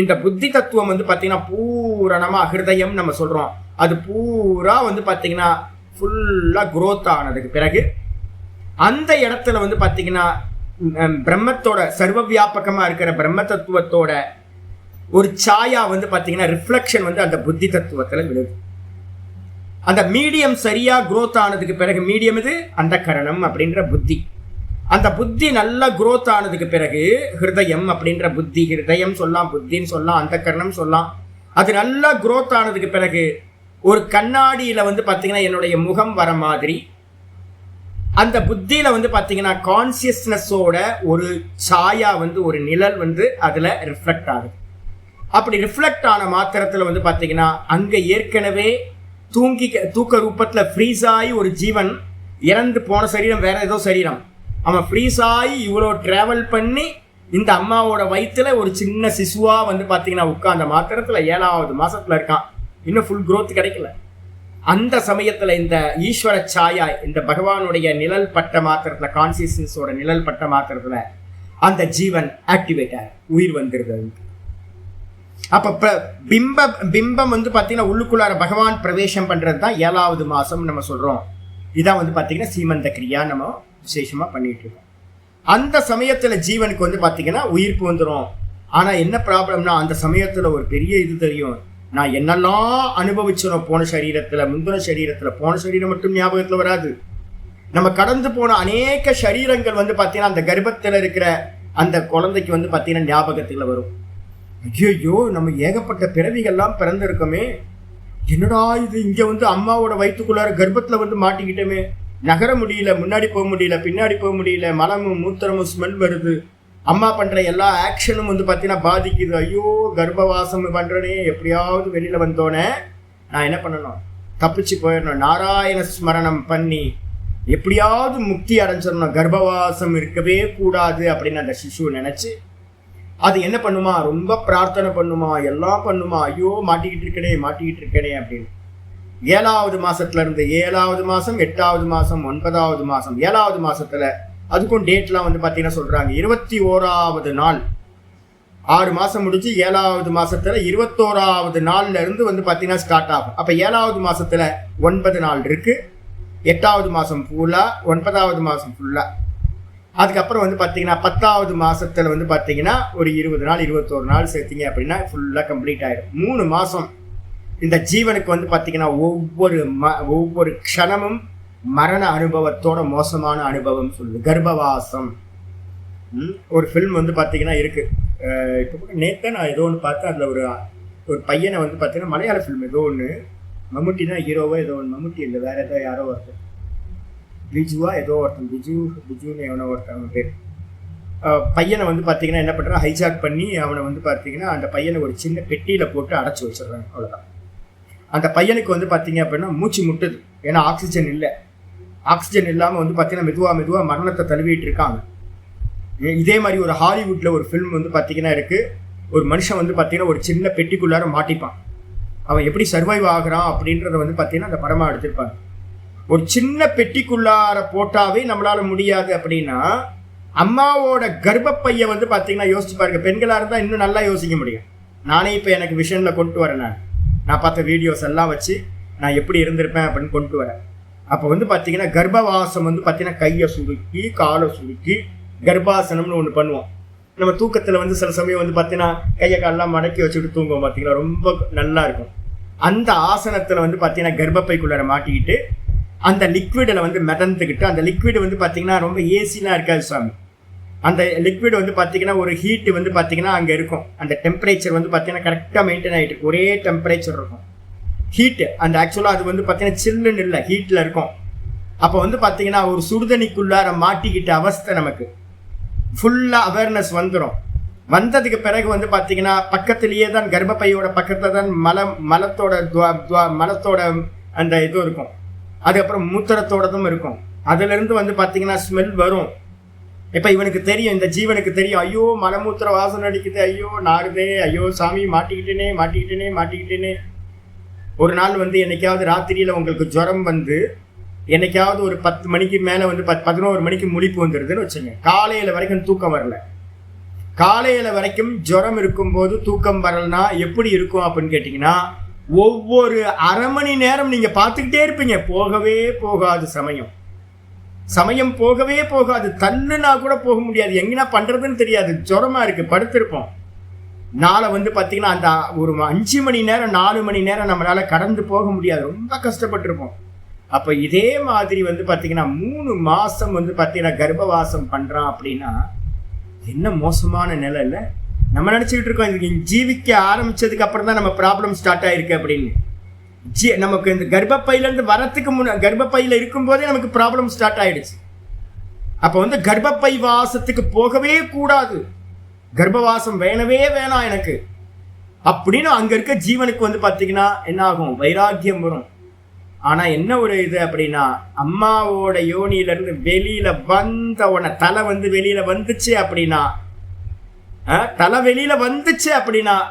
இந்த புத்தி தத்துவம் வந்து பாத்தீங்கன்னா பூரணமா ஹிருதயம் நம்ம சொல்றோம், அது பூரா வந்து பாத்தீங்கன்னா ஃபுல்லா குரோத் ஆனதுக்கு பிறகு அந்த இடத்துல வந்து பாத்தீங்கன்னா பிரம்மத்தோட சர்வ வியாபகமா இருக்கிற பிரம்ம தத்துவத்தோட ஒரு சாயா வந்து பாத்தீங்கன்னா ரிஃப்ளெக்ஷன் வந்து அந்த புத்தி தத்துவத்துல விழுது. அந்த மீடியம் சரியா குரோத் ஆனதுக்கு பிறகு, மீடியம் இது அந்த கரணம் அப்படின்ற புத்தி, அந்த புத்தி நல்லா குரோத் ஆனதுக்கு பிறகு ஹிருதயம் அப்படின்ற புத்தி, ஹிருதயம் சொல்லலாம், புத்தின்னு சொல்லலாம், அந்த கரணம் சொல்லலாம், அது நல்லா குரோத் ஆனதுக்கு பிறகு ஒரு கண்ணாடியில வந்து பாத்தீங்கன்னா என்னுடைய முகம் வர மாதிரி அந்த புத்தியில வந்து பாத்தீங்கன்னா கான்சியஸ்னஸோட ஒரு சாயா வந்து ஒரு நிழல் வந்து அதுல ரிஃப்ளெக்ட் ஆகுது. அப்படி ரிஃப்ளெக்ட் ஆன மாத்திரத்துல வந்து பாத்தீங்கன்னா அங்க ஏற்கனவே தூக்க ரூபத்துல ஃப்ரீஸ் ஆகி ஒரு ஜீவன் இறந்து போன சரீரம் வேற ஏதோ சரீரம், அவன் ஃப்ரீஸ் ஆகி இவ்வளோ டிராவல் பண்ணி இந்த அம்மாவோட வயிற்றுல ஒரு சின்ன சிசுவா வந்து பாத்தீங்கன்னா உட்கார்ந்த மாத்திரத்துல 7வது மாசத்துல இருக்கான். இன்னும் ஃபுல் growth கிடைக்கல. அந்த சமயத்துல இந்த ஈஸ்வர சாயா, இந்த பகவானுடைய நிழல் பட்ட மாத்திரத்துல, கான்சியஸ்னஸோட நிழல் பட்ட மாத்திரத்துல அந்த ஜீவன் ஆக்டிவேட் ஆக உயிர் வந்துருது. அப்ப பிம்பம் வந்து பாத்தீங்கன்னா உள்ளுக்குள்ளார பகவான் பிரவேசம் பண்றது தான் 7வது மாசம் நம்ம சொல்றோம். இதான் வந்து பாத்தீங்கன்னா சீமந்த கிரியா நம்ம விசேஷமா பண்ணிட்டு இருக்கோம். அந்த சமயத்துல ஜீவனுக்கு வந்து பாத்தீங்கன்னா உயிர்ப்பு வந்துடும். ஆனா என்ன ப்ராப்ளம்னா அந்த சமயத்துல ஒரு பெரிய இது தெரியும், நான் என்னெல்லாம் அனுபவிச்சோம் போன சரீரத்துல, முந்தின சரீரத்துல. போன சரீரம் மட்டும் ஞாபகத்துல வராது, நம்ம கடந்து போன அநேக சரீரங்கள் வந்து பாத்தீங்கன்னா அந்த கர்ப்பத்துல இருக்கிற அந்த குழந்தைக்கு வந்து பாத்தீங்கன்னா ஞாபகத்துல வரும். ஐயோ நம்ம ஏகப்பட்ட பிறவிகள்லாம் பிறந்திருக்கோமே, என்னடா இது, இங்க வந்து அம்மாவோட வயிற்றுக்குள்ளார கர்ப்பத்துல வந்து மாட்டிக்கிட்டோமே, நகர முடியல, முன்னாடி போக முடியல, பின்னாடி போக முடியல, மலமும் மூத்திரமும் ஸ்மெல் வருது, அம்மா பண்ற எல்லா ஆக்ஷனும் வந்து பார்த்தீங்கன்னா பாதிக்குது, ஐயோ கர்ப்பவாசம் பண்றனே, எப்படியாவது வெளியில வந்தோன்னே நான் என்ன பண்ணணும், தப்பிச்சு போயிடணும், நாராயண ஸ்மரணம் பண்ணி எப்படியாவது முக்தி அடைஞ்சிடணும், கர்ப்பவாசம் இருக்கவே கூடாது அப்படின்னு அந்த சிசு நினைச்சு அது என்ன பண்ணுமா, ரொம்ப பிரார்த்தனை பண்ணுமா, எல்லாம் பண்ணுமா, ஐயோ மாட்டிக்கிட்டு இருக்கனே அப்படின்னு. 7வது மாசத்துல இருந்து 7வது மாசம், 8வது மாசம், 9வது மாசம், 7வது மாசத்துல அதுக்கும் டேட்லாம் வந்து பார்த்தீங்கன்னா சொல்றாங்க 21வது நாள், 6 மாசம் முடிஞ்சு 7வது மாசத்துல 21வது நாள்ல இருந்து வந்து பார்த்தீங்கன்னா ஸ்டார்ட் ஆகும். அப்ப 7வது மாசத்துல 9 நாள் இருக்கு, 8வது மாசம் ஃபுல்லா, 9வது மாசம் ஃபுல்லா. அதுக்கப்புறம் வந்து பார்த்தீங்கன்னா 10வது மாசத்துல வந்து பார்த்தீங்கன்னா ஒரு 20 நாள் 21 நாள் சேர்த்திங்க அப்படின்னா ஃபுல்லாக கம்ப்ளீட் ஆயிடும். 3 மாசம் இந்த ஜீவனுக்கு வந்து பார்த்தீங்கன்னா ஒவ்வொரு க்ஷணமும் மரண அனுபவத்தோட மோசமான அனுபவம் சொல்லுது, கர்ப்பவாசம். ஒரு ஃபில்ம் வந்து பார்த்தீங்கன்னா இருக்கு, இப்போ கூட நேற்று நான் ஏதோ ஒன்று பார்த்தேன், அதில் ஒரு பையனை வந்து பார்த்தீங்கன்னா மலையாள ஃபில்ம் ஏதோ ஒன்று, மம்முட்டி தான் ஹீரோவோ ஏதோ ஒன்று, மம்முட்டி இல்லை வேற ஏதோ யாரோ ஒருத்தர், பிஜுவா ஏதோ ஒருத்தன், பிஜுன்னு எவனோ ஒருத்தன் பேர், பையனை வந்து பார்த்தீங்கன்னா என்ன பண்ணுறான், ஹைஜாக் பண்ணி அவனை வந்து பார்த்தீங்கன்னா அந்த பையனை ஒரு சின்ன பெட்டியில் போட்டு அடைச்சி வச்சிடுறாங்க, அவ்வளோதான். அந்த பையனுக்கு வந்து பார்த்தீங்க அப்படின்னா மூச்சு முட்டுது, ஏன்னா ஆக்சிஜன் இல்லை, ஆக்சிஜன் இல்லாமல் வந்து பார்த்தீங்கன்னா மெதுவாக மரணத்தை தழுவிட்டு இருக்காங்க. இதே மாதிரி ஒரு ஹாலிவுட்டில் ஒரு ஃபில்ம் வந்து பார்த்தீங்கன்னா இருக்குது, ஒரு மனுஷன் வந்து பார்த்தீங்கன்னா ஒரு சின்ன பெட்டிக்குள்ளார மாட்டிப்பான், அவன் எப்படி சர்வைவ் ஆகுறான் அப்படின்றத வந்து பார்த்தீங்கன்னா அந்த படமாக எடுத்திருப்பாங்க. ஒரு சின்ன பெட்டிக்குள்ளார போட்டாவே நம்மளால முடியாது அப்படின்னா அம்மாவோட கர்ப்பப்பையை வந்து பார்த்தீங்கன்னா யோசிச்சு பாருங்க. பெண்களாக இருந்தால் இன்னும் நல்லா யோசிக்க முடியும். நானே இப்போ எனக்கு விஷனில் கொண்டு வரேன், நான் பார்த்த வீடியோஸ் எல்லாம் வச்சு நான் எப்படி இருந்திருப்பேன் அப்படின்னு கொண்டு வரேன். அப்போ வந்து பார்த்தீங்கன்னா கர்ப்பவாசம் வந்து பார்த்தீங்கன்னா கையை சுருக்கி காலை சுருக்கி கர்ப்பாசனம்னு ஒன்று பண்ணுவோம். நம்ம தூக்கத்தில் வந்து சில சமயம் வந்து பார்த்தீங்கன்னா கையை காலெல்லாம் மடக்கி வச்சுட்டு தூங்குவோம், பார்த்தீங்கன்னா ரொம்ப நல்லா இருக்கும். அந்த ஆசனத்தில் வந்து பார்த்தீங்கன்னா கர்ப்பப்பைக்குள்ளார மாட்டிக்கிட்டு அந்த லிக்விடில் வந்து மிதந்துக்கிட்டு, அந்த லிக்விட் வந்து பார்த்தீங்கன்னா ரொம்ப ஏசிலாம் இருக்காது சாமி, அந்த லிக்விட் வந்து பார்த்தீங்கன்னா ஒரு ஹீட்டு வந்து பார்த்தீங்கன்னா அங்கே இருக்கும், அந்த டெம்பரேச்சர் வந்து பார்த்தீங்கன்னா கரெக்டாக மெயின்டைன் ஆகிட்டு ஒரே டெம்பரேச்சர் இருக்கும். ஹீட்டு அந்த ஆக்சுவலாக அது வந்து பார்த்தீங்கன்னா சில்லுன்னு இல்லை, ஹீட்டில் இருக்கும். அப்போ வந்து பார்த்தீங்கன்னா ஒரு சுடுதண்ணிக்குள்ளார மாட்டிக்கிட்ட அவஸ்தை நமக்கு ஃபுல்லாக அவேர்னஸ் வந்துடும். வந்ததுக்கு பிறகு வந்து பார்த்தீங்கன்னா பக்கத்துலேயே தான் கர்ப்பப்பையோட பக்கத்தில் தான் மலத்தோட அந்த இது இருக்கும், அதுக்கப்புறம் மூத்திரத்தோடதும் இருக்கும். அதுலேருந்து வந்து பார்த்தீங்கன்னா ஸ்மெல் வரும். இப்போ இவனுக்கு தெரியும், இந்த ஜீவனுக்கு தெரியும், ஐயோ மலமூத்திர வாசனை அடிக்குது, ஐயோ நாடுதே, ஐயோ சாமி மாட்டிக்கிட்டேனே. ஒரு நாள் வந்து என்னைக்காவது ராத்திரியில் உங்களுக்கு ஜுரம் வந்து என்னைக்காவது ஒரு 10 மணிக்கு மேலே வந்து 11 மணிக்கு முழிப்பு வந்துடுதுன்னு வச்சுங்க, காலையில் வரைக்கும் தூக்கம் வரல, காலையில் வரைக்கும் ஜுரம் இருக்கும்போது தூக்கம் வரலன்னா எப்படி இருக்கும் அப்படின்னு கேட்டிங்கன்னா ஒவ்வொரு அரை மணி நேரம் நீங்கள் பார்த்துக்கிட்டே இருப்பீங்க, போகவே போகாது சமயம் போகவே போகாது, தள்ளுனா கூட போக முடியாது, எங்கன்னா பண்ணுறதுன்னு தெரியாது, ஜுரமாக இருக்குது, படுத்திருப்போம். நாளை வந்து பார்த்தீங்கன்னா அந்த ஒரு 5 மணி நேரம் 4 மணி நேரம் நம்மளால் கடந்து போக முடியாது, ரொம்ப கஷ்டப்பட்டுருப்போம். அப்போ இதே மாதிரி வந்து பார்த்தீங்கன்னா 3 மாதம் வந்து பார்த்தீங்கன்னா கர்ப்பவாசம் பண்ணுறான் அப்படின்னா என்ன மோசமான நிலை இல்லை. நம்ம நினச்சிக்கிட்டு இருக்கோம் ஜீவிக்க ஆரம்பித்ததுக்கு அப்புறம் தான் நம்ம ப்ராப்ளம் ஸ்டார்ட் ஆகிருக்கு அப்படின்னு. நமக்கு இந்த கர்ப்பப்பையிலேருந்து வரத்துக்கு கர்ப்பப்பையில் இருக்கும்போதே நமக்கு ப்ராப்ளம் ஸ்டார்ட் ஆகிடுச்சு. அப்போ வந்து கர்ப்பப்பை வாசத்துக்கு போகவே கூடாது, கர்ப்பவாசம் வேணவே வேணாம் எனக்கு அப்படின்னு அங்கே இருக்க ஜீவனுக்கு வந்து பார்த்தீங்கன்னா என்ன ஆகும், வைராக்கியம் வரும். ஆனால் என்ன ஒரு இது அப்படின்னா அம்மாவோட யோனியிலேருந்து வெளியில் வந்தவன தலை வந்து வெளியில் வந்துச்சு அப்படின்னா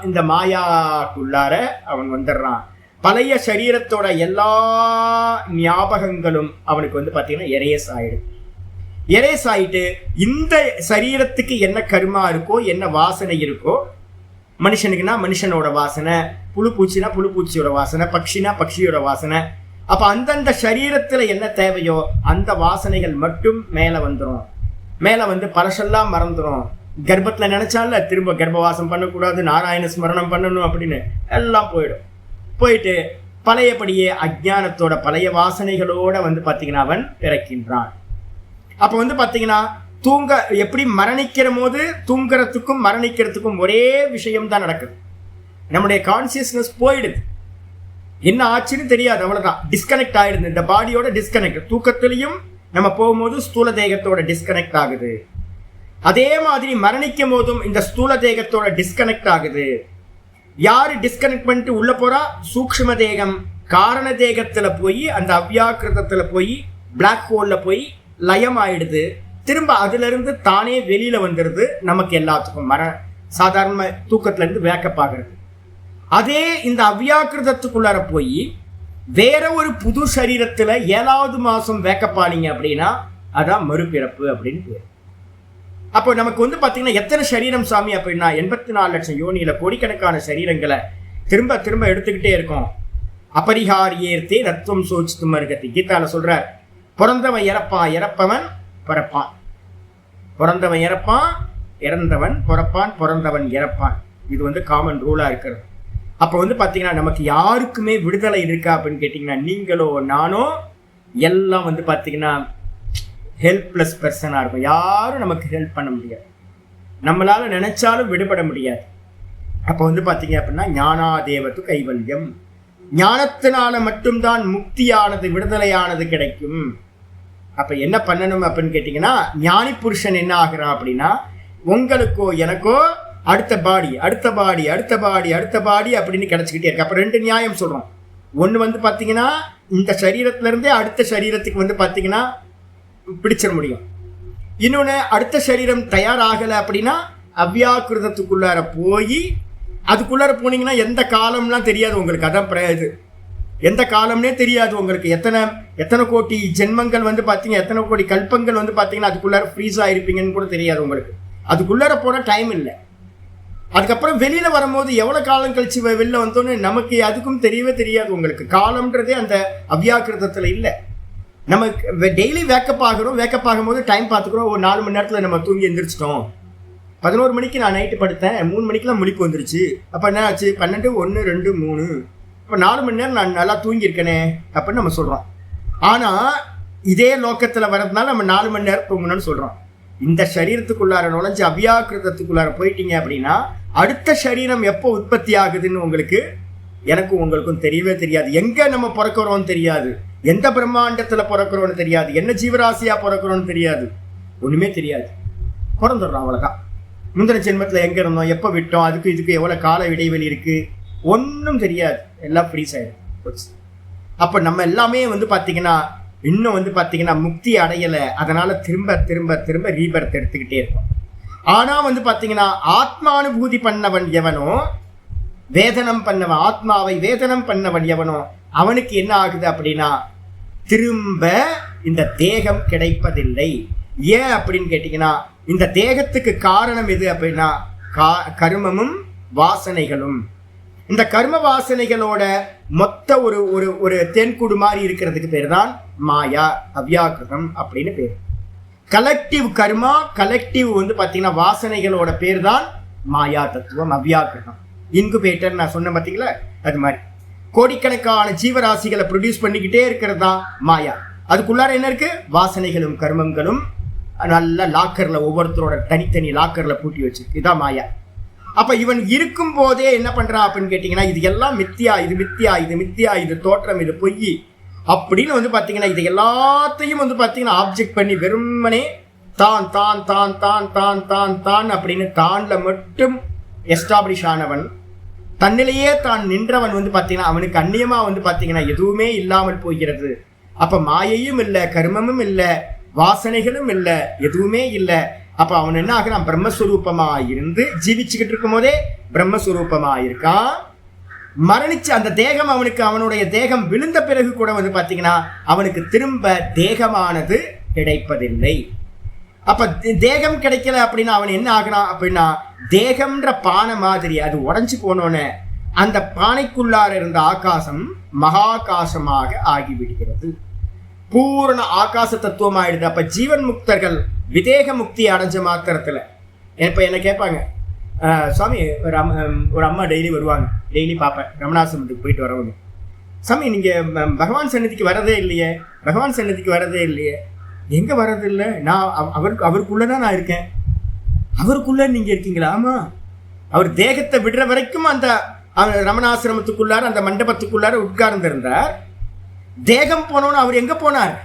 இந்த மாயாக்குள்ளார அவன் வந்துடுறான். பழைய சரீரத்தோட எல்லா ஞாபகங்களும் அவனுக்கு வந்து பார்த்தீங்கன்னா எரேஸ் ஆயிட்டு இந்த சரீரத்துக்கு என்ன கர்மா இருக்கோ, என்ன வாசனை இருக்கோ, மனுஷனுக்குன்னா மனுஷனோட வாசனை, புழுப்பூச்சினா புழுப்பூச்சியோட வாசனை, பக்ஷினா பக்ஷியோட வாசனை. அப்போ அந்தந்த சரீரத்தில் என்ன தேவையோ அந்த வாசனைகள் மட்டும் மேலே வந்துடும். மேலே வந்து பழசெல்லாம் மறந்துடும். கர்ப்பத்தில் நினைச்சால திரும்ப கர்ப்பவாசம் பண்ணக்கூடாது, நாராயண ஸ்மரணம் பண்ணணும் அப்படின்னு எல்லாம் போயிட்டு பழையபடியே அஜ்ஞானத்தோட பழைய வாசனைகளோட வந்து பார்த்தீங்கன்னா அவன் பிறக்கின்றான். அப்போ வந்து பார்த்தீங்கன்னா எப்படி மரணிக்கிற போது தூங்குறதுக்கும் மரணிக்கிறதுக்கும் ஒரே விஷயம் தான் நடக்குது. நம்முடைய கான்சியஸ்னஸ் போயிடுது, என்ன ஆச்சுன்னு தெரியாது, அவ்வளவுதான், டிஸ்கனெக்ட் ஆயிடுது. இந்த பாடியோட டிஸ்கனெக்ட். தூக்கத்திலையும் நம்ம போகும்போது ஸ்தூல தேகத்தோட டிஸ்கனெக்ட் ஆகுது. அதே மாதிரி மரணிக்கும் போதும் இந்த ஸ்தூல தேகத்தோட டிஸ்கனெக்ட் ஆகுது. யாரு டிஸ்கனெக்ட் பண்ணிட்டு உள்ள போறா? சூக்ஷ்ம தேகம் காரண தேகத்துல போய் அந்த அவ்யாக்கிருதத்துல போய் பிளாக் ஹோல்ல போய் லயம் ஆயிடுது. திரும்ப அதுல இருந்து தானே வெளியில வந்துடுது. நமக்கு எல்லாத்துக்கும் சாதாரண தூக்கத்துல இருந்து வேக்கப் ஆகிறது. அதே இந்த அவ்யாக்கிருதத்துக்குள்ளார போய் வேற ஒரு புது சரீரத்துல 7வது மாசம் வேக்கப் ஆனீங்க அப்படின்னா அதான் மறுபிறப்பு அப்படின்னு பேர். அப்போ நமக்கு வந்து பாத்தீங்கன்னா எத்தனை சரீரம் சாமி அப்படின்னா 84 லட்சம் யோனியில கோடிக்கணக்கான சரீரங்களை திரும்ப திரும்ப எடுத்துக்கிட்டே இருக்கோம். அபரிஹாரியேர்த்தே ரத்வம் சோச்சித்து மருகத்தி கீதால சொல்ற, பிறந்தவன் இறப்பான், இறப்பவன் பிறப்பான். பிறந்தவன் இறப்பான், இறந்தவன் பிறப்பான், பிறந்தவன் இறப்பான். இது வந்து காமன் ரூலா இருக்கிறது. அப்போ வந்து பாத்தீங்கன்னா நமக்கு யாருக்குமே விடுதலை இருக்கா அப்படின்னு கேட்டீங்கன்னா, நீங்களோ நானோ எல்லாம் வந்து பாத்தீங்கன்னா ஹெல்ப்லெஸ் பர்சனாக இருக்கும். யாரும் நமக்கு ஹெல்ப் பண்ண முடியாது, நம்மளால நினைச்சாலும் விடுபட முடியாது. அப்போ வந்து பார்த்தீங்க அப்படின்னா ஞானாதேவத்து கைவல்யம், ஞானத்தினால மட்டும்தான் முக்தியானது விடுதலையானது கிடைக்கும். அப்போ என்ன பண்ணணும் அப்படின்னு கேட்டிங்கன்னா, ஞானி புருஷன் என்ன ஆகிறான் அப்படின்னா, உங்களுக்கோ எனக்கோ அடுத்த பாடி அடுத்த பாடி அடுத்த பாடி அடுத்த பாடி அப்படின்னு கிடைச்சிக்கிட்டே இருக்கு. அப்போ 2 நியாயம் சொல்கிறோம். ஒன்று வந்து பார்த்தீங்கன்னா இந்த சரீரத்திலேருந்தே அடுத்த சரீரத்துக்கு வந்து பார்த்தீங்கன்னா பிடிச்சிட முடியும். இன்னொன்று, அடுத்த சரீரம் தயாராகலை அப்படின்னா அவ்யாக்கிருதத்துக்குள்ளார போய் அதுக்குள்ளார போனீங்கன்னா எந்த காலம்லாம் தெரியாது உங்களுக்கு. அதான் இது எந்த காலம்னே தெரியாது உங்களுக்கு. எத்தனை கோடி ஜென்மங்கள் வந்து பார்த்தீங்க, எத்தனை கோடி கல்பங்கள் வந்து பார்த்தீங்கன்னா அதுக்குள்ளார ஃப்ரீஸ் ஆகிருப்பீங்கன்னு கூட தெரியாது உங்களுக்கு. அதுக்குள்ளார போன டைம் இல்லை. அதுக்கப்புறம் வெளியில் வரும்போது எவ்வளோ காலம் கழிச்சு வெளில வந்தோன்னு நமக்கு அதுக்கும் தெரியவே தெரியாது உங்களுக்கு. காலம்ன்றதே அந்த அவ்யாக்கிருதத்தில் இல்லை. நமக்கு டெய்லி வேக்கப் ஆகிறோம். வேக்கப் ஆகும்போது டைம் பார்த்துக்கிறோம். ஒரு 4 மணி நேரத்தில் நம்ம தூங்கி எந்திரிச்சிட்டோம். 11 மணிக்கு நான் நைட்டு படுத்தேன், 3 மணிக்கெலாம் முழிப்பு வந்துருச்சு. அப்போ என்ன ஆச்சு? 12, 1, 2, 3. இப்போ 4 மணி நேரம் நான் நல்லா தூங்கியிருக்கேனே அப்படின்னு நம்ம சொல்கிறோம். ஆனால் இதே லோக்கத்தில் வர்றதுனால நம்ம 4 மணி நேரம் தூங்கணும்னு சொல்கிறோம். இந்த சரீரத்துக்குள்ளார நுழைஞ்சு அவ்யாக்கிருதத்துக்குள்ளார போயிட்டீங்க அப்படின்னா அடுத்த சரீரம் எப்போ உற்பத்தி ஆகுதுன்னு எனக்கும் உங்களுக்கும் தெரியவே தெரியாது. எங்கே நம்ம பிறக்கிறோம்னு தெரியாது, எந்த பிரம்மாண்டத்தில் பிறக்கிறோன்னு தெரியாது, என்ன ஜீவராசியாக பிறக்கிறோன்னு தெரியாது, ஒன்றுமே தெரியாது. பிறந்துடுறோம், அவ்வளோதான். முந்தின ஜென்மத்தில் எங்கே இருந்தோம், எப்போ விட்டோம், இதுக்கு எவ்வளோ கால இடைவெளி இருக்குது, ஒன்றும் தெரியாது. எல்லாம் ஃப்ரீஸ் ஆகிடும். அப்போ நம்ம எல்லாமே வந்து பார்த்திங்கன்னா இன்னும் வந்து பார்த்திங்கன்னா முக்தி அடையலை. அதனால் திரும்ப திரும்ப திரும்ப ரீபர்த் எடுத்துக்கிட்டே இருக்கும். ஆனால் வந்து பார்த்திங்கன்னா ஆத்மானுபூதி பண்ணவன் எவனோ, வேதனம் பண்ணவன், ஆத்மாவை வேதனம் பண்ணவன் எவனோ, அவனுக்கு என்ன ஆகுது அப்படின்னா திரும்ப இந்த தேகம் கிடைப்பதில்லை. ஏன் அப்படின்னு கேட்டிங்கன்னா, இந்த தேகத்துக்கு காரணம் எது அப்படின்னா கர்மமும் வாசனைகளும். இந்த கர்ம வாசனைகளோட மொத்த ஒரு ஒரு ஒரு தேன்கூடு மாதிரி இருக்கிறதுக்கு பேர் தான் மாயா, அவ்யாக்கிருதம் அப்படின்னு பேர். கலெக்டிவ் கர்மா, கலெக்டிவ் வந்து பார்த்தீங்கன்னா வாசனைகளோட பேர் தான் மாயா தத்துவம், அவ்யாக்கிருதம். இன்குபேட்டர் நான் சொன்ன பார்த்தீங்களா, அது மாதிரி கோடிக்கணக்கான ஜீவராசிகளை ப்ரொடியூஸ் பண்ணிக்கிட்டே இருக்கிறது தான் மாயா. அதுக்குள்ளார என்ன இருக்கு? வாசனைகளும் கர்மங்களும் நல்ல லாக்கர்ல, ஒவ்வொருத்தரோட தனித்தனி லாக்கர்ல பூட்டி வச்சிருக்கு. இதான் மாயா. அப்ப இவன் இருக்கும் போதே என்ன பண்றான் அப்படின்னு கேட்டீங்கன்னா, இது எல்லாம் மித்தியா, இது மித்தியா, இது மித்தியா, இது தோற்றம், இது பொய் அப்படின்னு வந்து பாத்தீங்கன்னா இது எல்லாத்தையும் வந்து பாத்தீங்கன்னா ஆப்ஜெக்ட் பண்ணி வெறுமனே தான் தான் தான் தான் தான் தான் தான் அப்படின்னு தான்ல மட்டும் எஸ்டாப்ளிஷ் ஆனவன், தன்னிலேயே தான் நின்றவன் வந்து பாத்தீங்கன்னா அவனுக்கு அந்நியமா வந்து பாத்தீங்கன்னா எதுவுமே இல்லாமல் போகிறது. அப்ப மாயையும் இல்லை, கர்மமும் இல்லை, வாசனைகளும் இல்லை, எதுவுமே இல்லை. அப்ப அவன் என்ன ஆகிறான்? பிரம்மஸ்வரூபமா இருந்து ஜீவிச்சுக்கிட்டு இருக்கும் போதே பிரம்மஸ்வரூபமா இருக்கான். மரணிச்சு அந்த தேகம் அவனுக்கு, அவனுடைய தேகம் விழுந்த பிறகு கூட வந்து பாத்தீங்கன்னா அவனுக்கு திரும்ப தேகமானது கிடைப்பதில்லை. அப்ப தேகம் கிடைக்கல அப்படின்னா அவன் என்ன ஆகிறான் அப்படின்னா, தேகம்ன்ற பானை மாதிரி அது உடஞ்சி போனோன்னு அந்த பானைக்குள்ளார இருந்த ஆகாசம் மகாகாசமாக ஆகிவிடுகிறது. பூரண ஆகாச தத்துவம் ஆயிடுது. அப்ப ஜீவன் முக்தர்கள் விதேக முக்தி அடைஞ்ச மாத்திரத்துல இப்ப என்ன கேட்பாங்க, சுவாமி ஒரு அம்மா டெய்லி வருவாங்க, டெய்லி பார்ப்பேன், ரமணாசிரமத்துக்கு போயிட்டு வரவங்க. சாமி நீங்க பகவான் சன்னதிக்கு வரதே இல்லையே, பகவான் சன்னதிக்கு வரதே இல்லையே, எங்கே வர்றதில்லை, நான் அவருக்குள்ளதான் நான் இருக்கேன். அவருக்குள்ள நீங்க இருக்கீங்களா? ஆமா. அவர் தேகத்தை விடுற வரைக்கும் அந்த ரமணாசிரமத்துக்குள்ளார அந்த மண்டபத்துக்குள்ளார உட்கார்ந்திருந்தார். தேகம் போனோன்னு அவர் எங்க போனார்?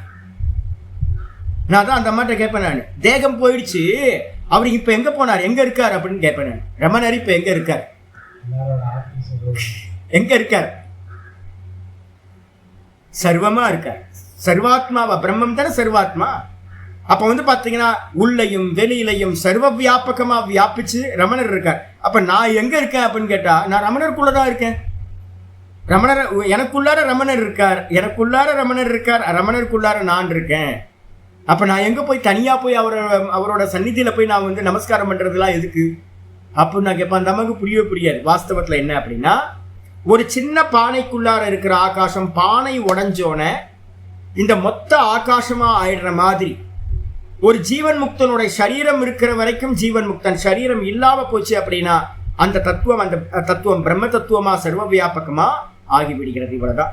நான் தான் அந்த அம்மாட்ட கேட்பேன். நான் தேகம் போயிடுச்சு, அவர் இப்ப எங்க போனார், எங்க இருக்கார் அப்படின்னு கேட்பேன். நான் ரமணர் இப்ப எங்க இருக்கார், எங்க இருக்கார்? சர்வமா இருக்கார். சர்வாத்மாவா? பிரம்மம் தானே சர்வாத்மா. அப்ப பாத்தீங்கன்னா உள்ளையும் வெளியிலையும் சர்வ வியாபகமா வியாபிச்சு ரமணர் இருக்கார். அப்ப நான் எங்க இருக்கேன் அப்படின்னு கேட்டா, நான் ரமணருக்குள்ளதான் இருக்கேன். ரமணர் எனக்குள்ளார ரமணர் இருக்கார், எனக்குள்ளார ரமணர் இருக்கார், ரமணருக்குள்ளார நான் இருக்கேன். அப்ப நான் எங்க போய் தனியா போய் அவரோட சந்நிதியில போய் நான் நமஸ்காரம் பண்றதுலாம் எதுக்கு அப்படின்னு நான் கேட்பேன். அந்த அம்மாவுக்கு புரியவே புரியாது. வாஸ்தவத்துல என்ன அப்படின்னா, ஒரு சின்ன பானைக்குள்ளார இருக்கிற ஆகாசம் பானை உடஞ்சோன இந்த மொத்த ஆகாசமா ஆயிடுற மாதிரி ஒரு ஜீவன் முக்தனுடைய சரீரம் இருக்கிற வரைக்கும் ஜீவன் முக்தன், சரீரம் இல்லாம போச்சு அப்படின்னா அந்த தத்துவம் பிரம்ம தத்துவமா சர்வ வியாபகமா ஆகிவிடுகிறது. இவ்வளவுதான்.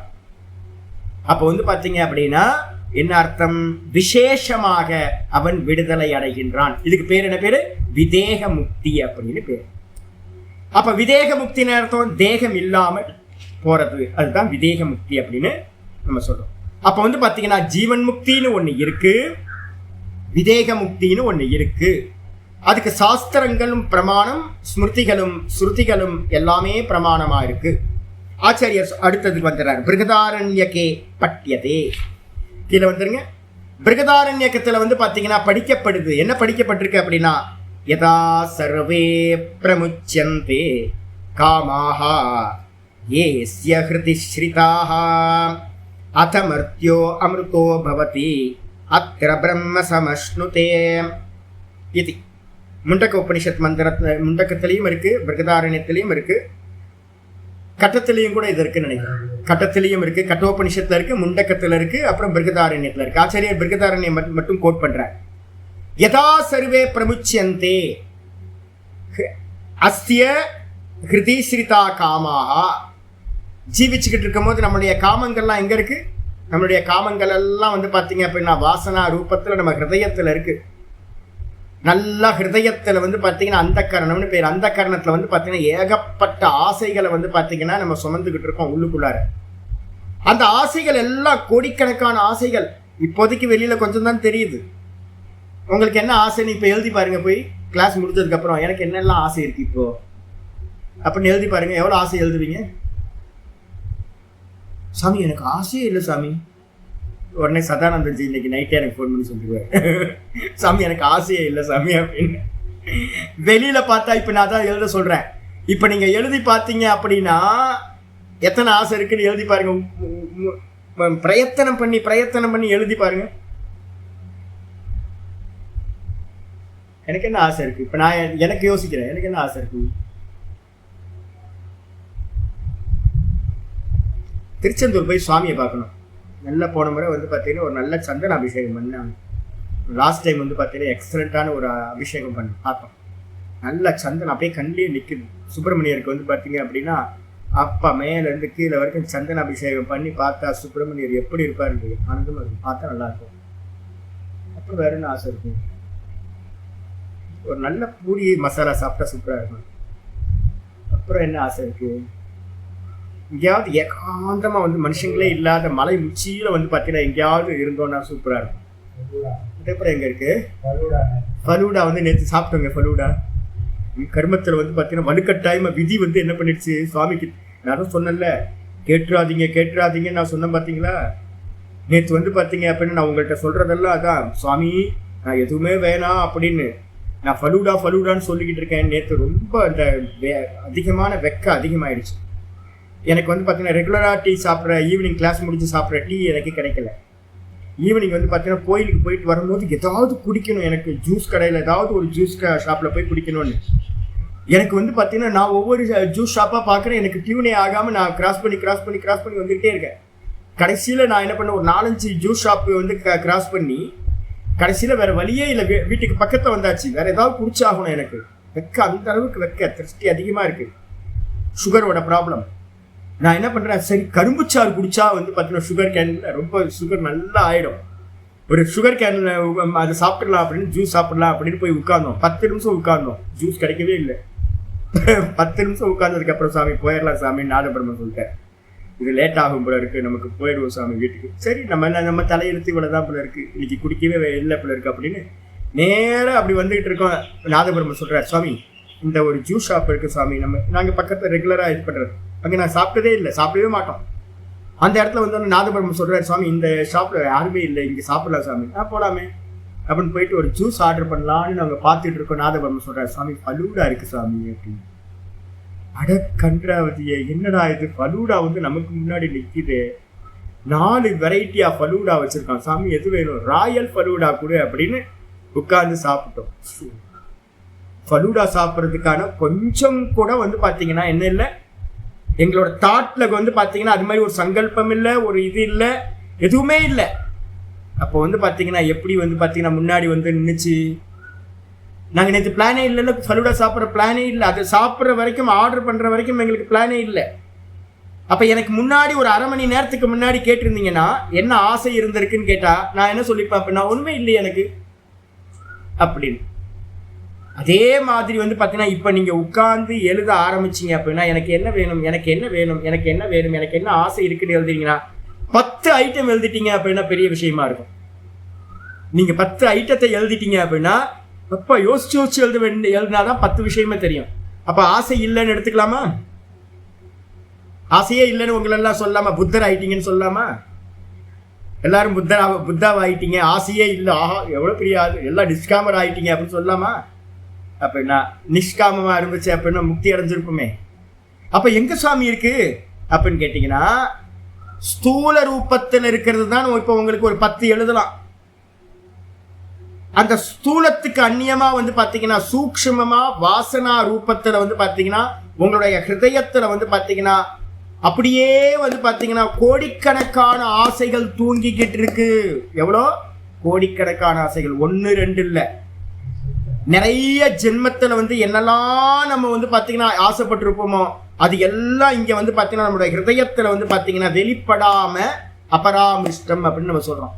அப்ப பாத்தீங்க அப்படின்னா என்ன அர்த்தம்? விசேஷமாக அவன் விடுதலை அடைகின்றான். இதுக்கு பேர் என்ன பேரு? விதேக முக்தி அப்படின்னு பேர். அப்ப விதேக முக்தின்னு அர்த்தம் தேகம் இல்லாமல் போறது, அதுதான் விதேக முக்தி அப்படின்னு நம்ம சொல்றோம். அப்ப பாத்தீங்கன்னா ஜீவன் முக்தின்னு ஒண்ணு இருக்கு, விதேக முக்தின்னு ஒண்ணு இருக்கு. அதுக்கு சாஸ்திரங்களும் பிரமாணம், ஸ்மிருதிகளும் ஸ்ருதிகளும் எல்லாமே பிரமாணமா இருக்கு. ஆச்சாரியர் அடுத்ததுக்கு வந்துடுறாரு. பிருகதாரண்யகே பட்யதே. கீழே வந்துருங்க. பிருகதாரண்யகத்துல பாத்தீங்கன்னா படிக்கப்படுது. என்ன படிக்கப்பட்டிருக்கு அப்படின்னா, யதா சர்வே பிரமுச்யந்தே காமாஹா ஏஸ்ய ஹ்ருதி ஸ்ரிதாஹ அதமர்த்யோ அமிர்தோ பவதி அத்ர பிரம்ம சமஷ்ணுதே இது முண்டக்க உபனிஷத் முண்டக்கத்திலையும் இருக்கு, பிருகதாரண்யத்திலையும் இருக்கு, கட்டத்திலையும் கூட இது இருக்குன்னு நினைக்கிறேன். கட்டத்திலையும் இருக்கு, கட்டோபனிஷத்துல இருக்கு, முண்டக்கத்துல இருக்கு, அப்புறம் பிருகதாரண்யத்துல இருக்கு. ஆச்சாரியர் பிருகதாரண்யம் மட்டும் கோட் பண்றார். யதா சர்வே பிரமுச்யந்தே அஸ்ய ஹிருதி ஸ்ரிதா காமாஹா. ஜீவிச்சுக்கிட்டு இருக்கும் போது நம்மளுடைய காமங்கள்லாம் எங்க இருக்கு? நம்மளுடைய காமங்கள் எல்லாம் பாத்தீங்க அப்படின்னா வாசனா ரூபத்துல நம்ம ஹிருதயத்துல இருக்கு. நல்லா ஹிருதயத்துல பாத்தீங்கன்னா அந்த கரணம்னு பேர். அந்த கரணத்துல பாத்தீங்கன்னா ஏகப்பட்ட ஆசைகளை பாத்தீங்கன்னா நம்ம சுமந்துகிட்டு இருக்கோம் உள்ளுக்குள்ளார. அந்த ஆசைகள் எல்லாம் கோடிக்கணக்கான ஆசைகள். இப்போதைக்கு வெளியில கொஞ்சம் தான் தெரியுது. உங்களுக்கு என்ன ஆசைன்னு இப்ப எழுதி பாருங்க. போய் கிளாஸ் முடிச்சதுக்கு அப்புறம் எனக்கு என்னெல்லாம் ஆசை இருக்கு இப்போ அப்படின்னு எழுதி பாருங்க. எவ்வளவு ஆசை எழுதுவீங்க? சாமி எனக்கு ஆசையே இல்லை சாமி. உடனே சதானந்தஜி இன்னைக்கு நைட்டே எனக்கு ஃபோன் பண்ணி சொல்லிடுவார், சாமி எனக்கு ஆசையே இல்லை சாமி அப்படின்னு. வெளியில பார்த்தா இப்ப நான் தான் எழுத சொல்றேன். இப்ப நீங்க எழுதி பார்த்தீங்க அப்படின்னா எத்தனை ஆசை இருக்குன்னு எழுதி பாருங்க. பிரயத்தனம் பண்ணி எழுதி பாருங்க. எனக்கு என்ன ஆசை இருக்கு இப்ப நான் எனக்கு யோசிக்கிறேன். எனக்கு என்ன ஆசை இருக்கு? திருச்செந்தூர் போய் சுவாமியை பார்க்கணும். நல்லா போன முறை பார்த்தீங்கன்னா ஒரு நல்ல சந்தன அபிஷேகம் பண்ணாங்க. லாஸ்ட் டைம் பார்த்தீங்கன்னா எக்ஸலண்ட்டான ஒரு அபிஷேகம் பண்ணி பார்த்தோம். நல்ல சந்தனம் அப்படியே கண்ணிலேயே நிற்குது. சுப்பிரமணியருக்கு பார்த்தீங்க அப்படின்னா அப்பா மேலேருந்து கீழே வரைக்கும் சந்தன அபிஷேகம் பண்ணி பார்த்தா சுப்பிரமணியர் எப்படி இருப்பாருன்றது ஆனந்தமாக இருக்கும். பார்த்தா நல்லா இருக்கும். அப்புறம் வேற என்ன ஆசை இருக்கும்? ஒரு நல்ல பூரி மசாலா சாப்பிட்டா சூப்பராக இருக்கும். அப்புறம் என்ன ஆசை இருக்கு? எங்கேயாவது ஏகாந்தமா மனுஷங்களே இல்லாத மலை உச்சியில பார்த்தீங்கன்னா எங்கேயாவது இருந்தோம்னா சூப்பரா இருக்கும். அப்புறம் எங்க இருக்கு ஃபலூடா? நேற்று சாப்பிட்டோங்க ஃபலூடா. கர்மத்துல பார்த்தீங்கன்னா வலுக்கட்டாயமா விதி என்ன பண்ணிடுச்சு சுவாமிக்கு. நானும் சொன்னேன்ல, கேட்டுறாதீங்க நான் சொன்னேன் பார்த்தீங்களா. நேற்று பார்த்தீங்க அப்படின்னு நான் உங்கள்கிட்ட சொல்றதெல்லாம் அதான், சுவாமி நான் எதுவுமே வேணாம் அப்படின்னு நான் ஃபலூடான்னு சொல்லிக்கிட்டு இருக்கேன். நேற்று ரொம்ப அந்த அதிகமான வெக்க அதிகமாயிடுச்சு எனக்கு. பார்த்தீங்கன்னா ரெகுலராக டீ சாப்பிட்ற, ஈவினிங் கிளாஸ் முடிஞ்சு சாப்பிட்ற டீ எனக்கு கிடைக்கல. ஈவினிங் பார்த்தீங்கன்னா கோயிலுக்கு போயிட்டு வரும்போது ஏதாவது குடிக்கணும். எனக்கு ஜூஸ் கடையில் ஏதாவது ஒரு ஜூஸ் ஷாப்பில் போய் குடிக்கணும்னு எனக்கு பார்த்தீங்கன்னா நான் ஒவ்வொரு ஜூஸ் ஷாப்பாக பார்க்குறேன். எனக்கு டியூனே ஆகாமல் நான் கிராஸ் பண்ணி வந்துகிட்டே இருக்கேன். கடைசியில் நான் என்ன பண்ணேன், ஒரு 4-5 ஜூஸ் ஷாப்பு கிராஸ் பண்ணி கடைசியில் வேறு வழியே இல்லை, வீட்டுக்கு பக்கத்தில் வந்தாச்சு. வேறு ஏதாவது குடிச்சாகணும். எனக்கு அந்த அளவுக்கு திருஷ்டி அதிகமாக இருக்குது. சுகரோட ப்ராப்ளம். நான் என்ன பண்ணுறேன், சரி கரும்புச்சாறு குடிச்சா பார்த்தீங்கன்னா சுகர் கேன் ரொம்ப சுகர் நல்லா ஆகிடும். ஒரு சுகர் கேனில் அதை சாப்பிடலாம் அப்படின்னு ஜூஸ் சாப்பிடலாம் அப்படின்னு போய் உட்கார்ந்தோம். 10 நிமிஷம் உட்கார்ந்தோம், ஜூஸ் கிடைக்கவே இல்லை. 10 நிமிஷம் உட்கார்ந்ததுக்கப்புறம் சாமி போயிடலாம் சாமி, நாதபிரம்மன் சொல்லிட்டேன், இது லேட் ஆகும் போல இருக்கு, நமக்கு போயிடுவோம் சாமி வீட்டுக்கு. சரி, நம்ம தலையெழுத்து இவ்வளோதான் போல இருக்கு, இன்னைக்கு குடிக்கவே இல்லை போல இருக்கு அப்படின்னு நேராக அப்படி வந்துகிட்டு இருக்கோம். நாதபிரம்மன் சொல்கிறார், சுவாமி இந்த ஒரு ஜூஸ் ஷாப் இருக்குது சாமி, நாங்கள் பக்கத்தில் ரெகுலராக இது பண்ணுறது, அங்கே நான் சாப்பிட்டதே இல்லை, சாப்பிடவே மாட்டோம். அந்த இடத்துல வந்து நாதபிரம்மன் சொல்கிறார், சுவாமி இந்த ஷாப்பில் யாருமே இல்லை, இங்கே சாப்பிடலாம் சாமி. போகலாமே அப்படின்னு போயிட்டு ஒரு ஜூஸ் ஆர்டர் பண்ணலான்னு நாங்கள் பார்த்துட்டு இருக்கோம். நாதபிரம்மன் சொல்கிறார், சாமி ஃபலூடா இருக்குது சாமி அப்படின்னு. அட கன்றாவதியே, என்னடா இது, ஃபலூடா வந்து நமக்கு முன்னாடி நிற்கிது, 4 வெரைட்டி ஆஃப் ஃபலூடா வச்சுருக்கான் சாமி, எது வேணும், ராயல் ஃபலூடா கூட அப்படின்னு உட்கார்ந்து சாப்பிட்டோம். ஃபலூடா சாப்பிட்றதுக்கான கொஞ்சம் கூட வந்து பார்த்தீங்கன்னா என்ன இல்லை, எங்களோட தாட்டில் வந்து பார்த்தீங்கன்னா அது மாதிரி ஒரு சங்கல்பம் இல்லை, ஒரு இது இல்லை, எதுவுமே இல்லை. அப்போ வந்து பார்த்தீங்கன்னா எப்படி வந்து பார்த்தீங்கன்னா முன்னாடி வந்து நின்றுச்சு, நாங்கள் நேற்று பிளானே இல்லைல்ல, ஃபலூடா சாப்பிட்ற பிளானே இல்லை, அது சாப்பிட்ற வரைக்கும் ஆர்டர் பண்ணுற வரைக்கும் எங்களுக்கு பிளானே இல்லை. அப்போ எனக்கு முன்னாடி ஒரு அரை மணி நேரத்துக்கு முன்னாடி கேட்டிருந்தீங்கன்னா என்ன ஆசை இருந்திருக்குன்னு கேட்டால் நான் என்ன சொல்லிப்பேன், அப்போ நான் ஒன்றுமே இல்லை எனக்கு அப்படின்னு. அதே மாதிரி வந்து பார்த்தீங்கன்னா இப்போ நீங்கள் உட்கார்ந்து எழுத ஆரம்பிச்சிங்க அப்படின்னா எனக்கு என்ன வேணும், எனக்கு என்ன வேணும், எனக்கு என்ன வேணும், எனக்கு என்ன ஆசை இருக்குன்னு எழுதுறீங்கன்னா 10 ஐட்டம் எழுதிட்டீங்க அப்படின்னா பெரிய விஷயமா இருக்கும். நீங்கள் 10 ஐட்டத்தை எழுதிட்டீங்க அப்படின்னா அப்போ யோசிச்சு எழுதினாதான் 10 விஷயமே தெரியும். அப்போ ஆசை இல்லைன்னு எடுத்துக்கலாமா? ஆசையே இல்லைன்னு உங்களெல்லாம் சொல்லாமா? புத்தர் ஆயிட்டீங்கன்னு சொல்லாமா? எல்லாரும் புத்தாவை ஆயிட்டீங்க, ஆசையே இல்லை, ஆஹா எவ்வளோ பெரிய எல்லாம் நிஷ்காமர் ஆயிட்டீங்க அப்படின்னு சொல்லாமா? அப்படின்னா நிஷ்காமமாக இருந்துச்சு அப்படின்னா முக்தி அடைஞ்சிருக்குமே. அப்போ எங்க சாமி இருக்கு அப்படின்னு கேட்டிங்கன்னா ஸ்தூல ரூபத்தில் இருக்கிறது தான். இப்போ உங்களுக்கு ஒரு 10 எழுதலாம். அந்த ஸ்தூலத்துக்கு அந்நியமாக வந்து பார்த்தீங்கன்னா சூக்ஷ்மமாக வாசனா ரூபத்தில் வந்து பார்த்தீங்கன்னா உங்களுடைய ஹிருதயத்தில் வந்து பார்த்தீங்கன்னா அப்படியே வந்து பார்த்தீங்கன்னா கோடிக்கணக்கான ஆசைகள் தூங்கிக்கிட்டு இருக்கு. எவ்வளோ கோடிக்கணக்கான ஆசைகள், 1 2 இல்லை, நிறைய ஜென்மத்தில் வந்து என்னெல்லாம் நம்ம வந்து பார்த்தீங்கன்னா ஆசைப்பட்டிருப்போமோ அது எல்லாம் இங்கே வந்து பார்த்தீங்கன்னா நம்மளுடைய ஹிருதயத்தில் வந்து பார்த்தீங்கன்னா வெளிப்படாம அபராமிஷ்டம் அப்படின்னு நம்ம சொல்றோம்.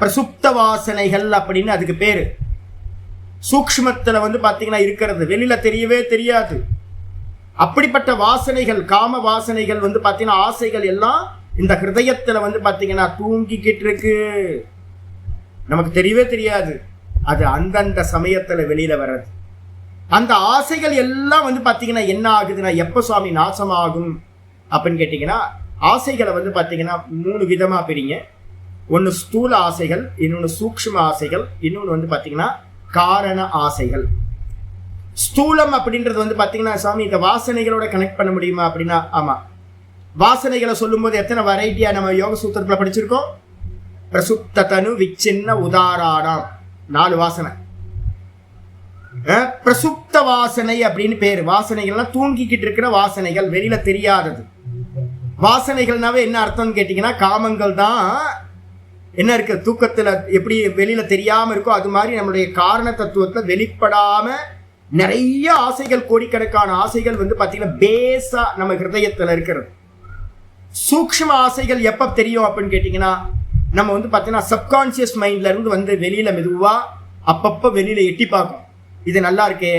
பிரசுப்த வாசனைகள் அப்படின்னு அதுக்கு பேரு. சூக்ஷ்மத்தில் வந்து பார்த்தீங்கன்னா இருக்கிறது, வெளியில தெரியவே தெரியாது. அப்படிப்பட்ட வாசனைகள், காம வாசனைகள் வந்து பார்த்தீங்கன்னா ஆசைகள் எல்லாம் இந்த ஹிருதயத்தில் வந்து பார்த்தீங்கன்னா தூங்கிக்கிட்டு இருக்கு, நமக்கு தெரியவே தெரியாது. அது அந்தந்த சமயத்தில் வெளியில வர்றது. அந்த ஆசைகள் எல்லாம் வந்து பார்த்தீங்கன்னா என்ன ஆகுதுன்னா எப்போ சுவாமி நாசமாகும் அப்படின்னு கேட்டிங்கன்னா ஆசைகளை வந்து பார்த்தீங்கன்னா 3 விதமாக பிரிங்க. ஒன்று ஸ்தூல ஆசைகள், இன்னொன்று சூக்ஷ்ம ஆசைகள், இன்னொன்று வந்து பார்த்தீங்கன்னா காரண ஆசைகள். ஸ்தூலம் அப்படின்றது வந்து பார்த்தீங்கன்னா சாமி இந்த வாசனைகளோட கனெக்ட் பண்ண முடியுமா அப்படின்னா ஆமாம். வாசனைகளை சொல்லும்போது எத்தனை வெரைட்டியாக நம்ம யோக சூத்திரத்தில் படிச்சிருக்கோம். பிரசுப்த தனு விச்சின்ன உதாராணம் 4 வாசனை. பிரசுப்த வாசனை அப்படின்னு பேரு. வாசனைகள்லாம் தூங்கிக்கிட்டு இருக்கிற வாசனைகள், வெளியில தெரியாதது. வாசனைகள்னாவே என்ன அர்த்தம்னு கேட்டீங்கன்னா காமங்கள் தான். என்ன இருக்கு, தூக்கத்துல எப்படி வெளியில தெரியாம இருக்கோ அது மாதிரி நம்மளுடைய காரண தத்துவத்துல வெளிப்படாம நிறைய ஆசைகள், கோடிக்கணக்கான ஆசைகள் வந்து பாத்தீங்கன்னா பேஸா நம்ம ஹிருதயத்துல இருக்கிறது. சூக்ஷ்ம ஆசைகள் எப்ப தெரியும் அப்படின்னு கேட்டீங்கன்னா நம்ம வந்து பார்த்தீங்கன்னா சப்கான்சியஸ் மைண்ட்ல இருந்து வந்து வெளியில மெதுவா அப்பப்போ வெளியில எட்டி பார்க்கும், இது நல்லா இருக்கே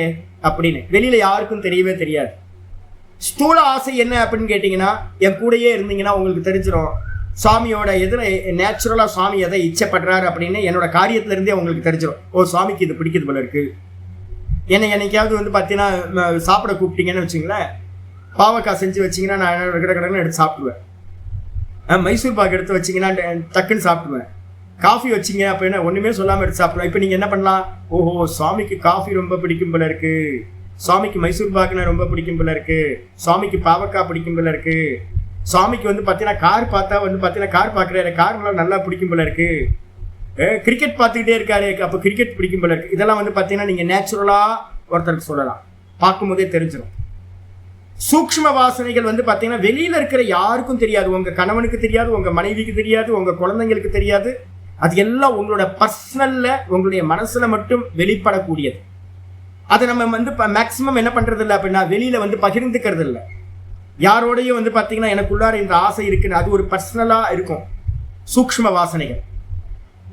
அப்படின்னு. வெளியில யாருக்கும் தெரியவே தெரியாது. ஸ்தூல ஆசை என்ன அப்படின்னு கேட்டீங்கன்னா என் கூடயே இருந்தீங்கன்னா உங்களுக்கு தெரிஞ்சிடும் சுவாமியோட எதிர நேச்சுரலா சுவாமி எதை இச்சப்படுறாரு அப்படின்னு என்னோட காரியத்துல இருந்தே உங்களுக்கு தெரிஞ்சிடும். ஓ சுவாமிக்கு இது பிடிக்கிறது போல இருக்கு. என்னைக்காவது வந்து பார்த்தீங்கன்னா சாப்பிட கூப்பிட்டீங்கன்னு வச்சுங்களேன், பாவக்காய் செஞ்சு வச்சிங்கன்னா நான் கடற்கடன்னு எடுத்து சாப்பிடுவேன். மைசூர் பாக்கு எடுத்து வச்சிங்கன்னா டக்குன்னு சாப்பிடுவேன். காஃபி வச்சிங்க அப்படின்னா ஒன்றுமே சொல்லாமல் எடுத்து சாப்பிடுவேன். இப்போ நீங்கள் என்ன பண்ணலாம், ஓஹோ சுவாமிக்கு காஃபி ரொம்ப பிடிக்கும் போல இருக்கு, சுவாமிக்கு மைசூர் பாக்குனா ரொம்ப பிடிக்கும் போல இருக்கு, சுவாமிக்கு பாவக்காய் பிடிக்கும் போல இருக்கு, சுவாமிக்கு வந்து பார்த்தீங்கன்னா கார் பார்த்தா வந்து பார்த்தீங்கன்னா கார் பார்க்குறாரு, கார்லாம் நல்லா பிடிக்கும் போல இருக்கு, கிரிக்கெட் பார்த்துக்கிட்டே இருக்காரு அப்போ கிரிக்கெட் பிடிக்கும் போல இருக்கு. இதெல்லாம் வந்து பார்த்தீங்கன்னா நீங்கள் நேச்சுரலாக ஒருத்தருக்கு சொல்லலாம், பார்க்கும்போதே தெரிஞ்சிடும். சூக்ஷ்ம வாசனைகள் வந்து பார்த்தீங்கன்னா வெளியில இருக்கிற யாருக்கும் தெரியாது. உங்க கணவனுக்கு தெரியாது, உங்க மனைவிக்கு தெரியாது, உங்க குழந்தைங்களுக்கு தெரியாது. அது எல்லாம் உங்களோட பர்சனல்ல உங்களுடைய மனசுல மட்டும் வெளிப்படக்கூடியது. அதை நம்ம வந்து மேக்சிமம் என்ன பண்றது இல்லை அப்படின்னா வெளியில வந்து பகிர்ந்துக்கிறது இல்லை. யாரோடையும் வந்து பார்த்தீங்கன்னா எனக்குள்ளார இந்த ஆசை இருக்குன்னு அது ஒரு பர்சனலா இருக்கும். சூக்ஷ்ம வாசனைகள்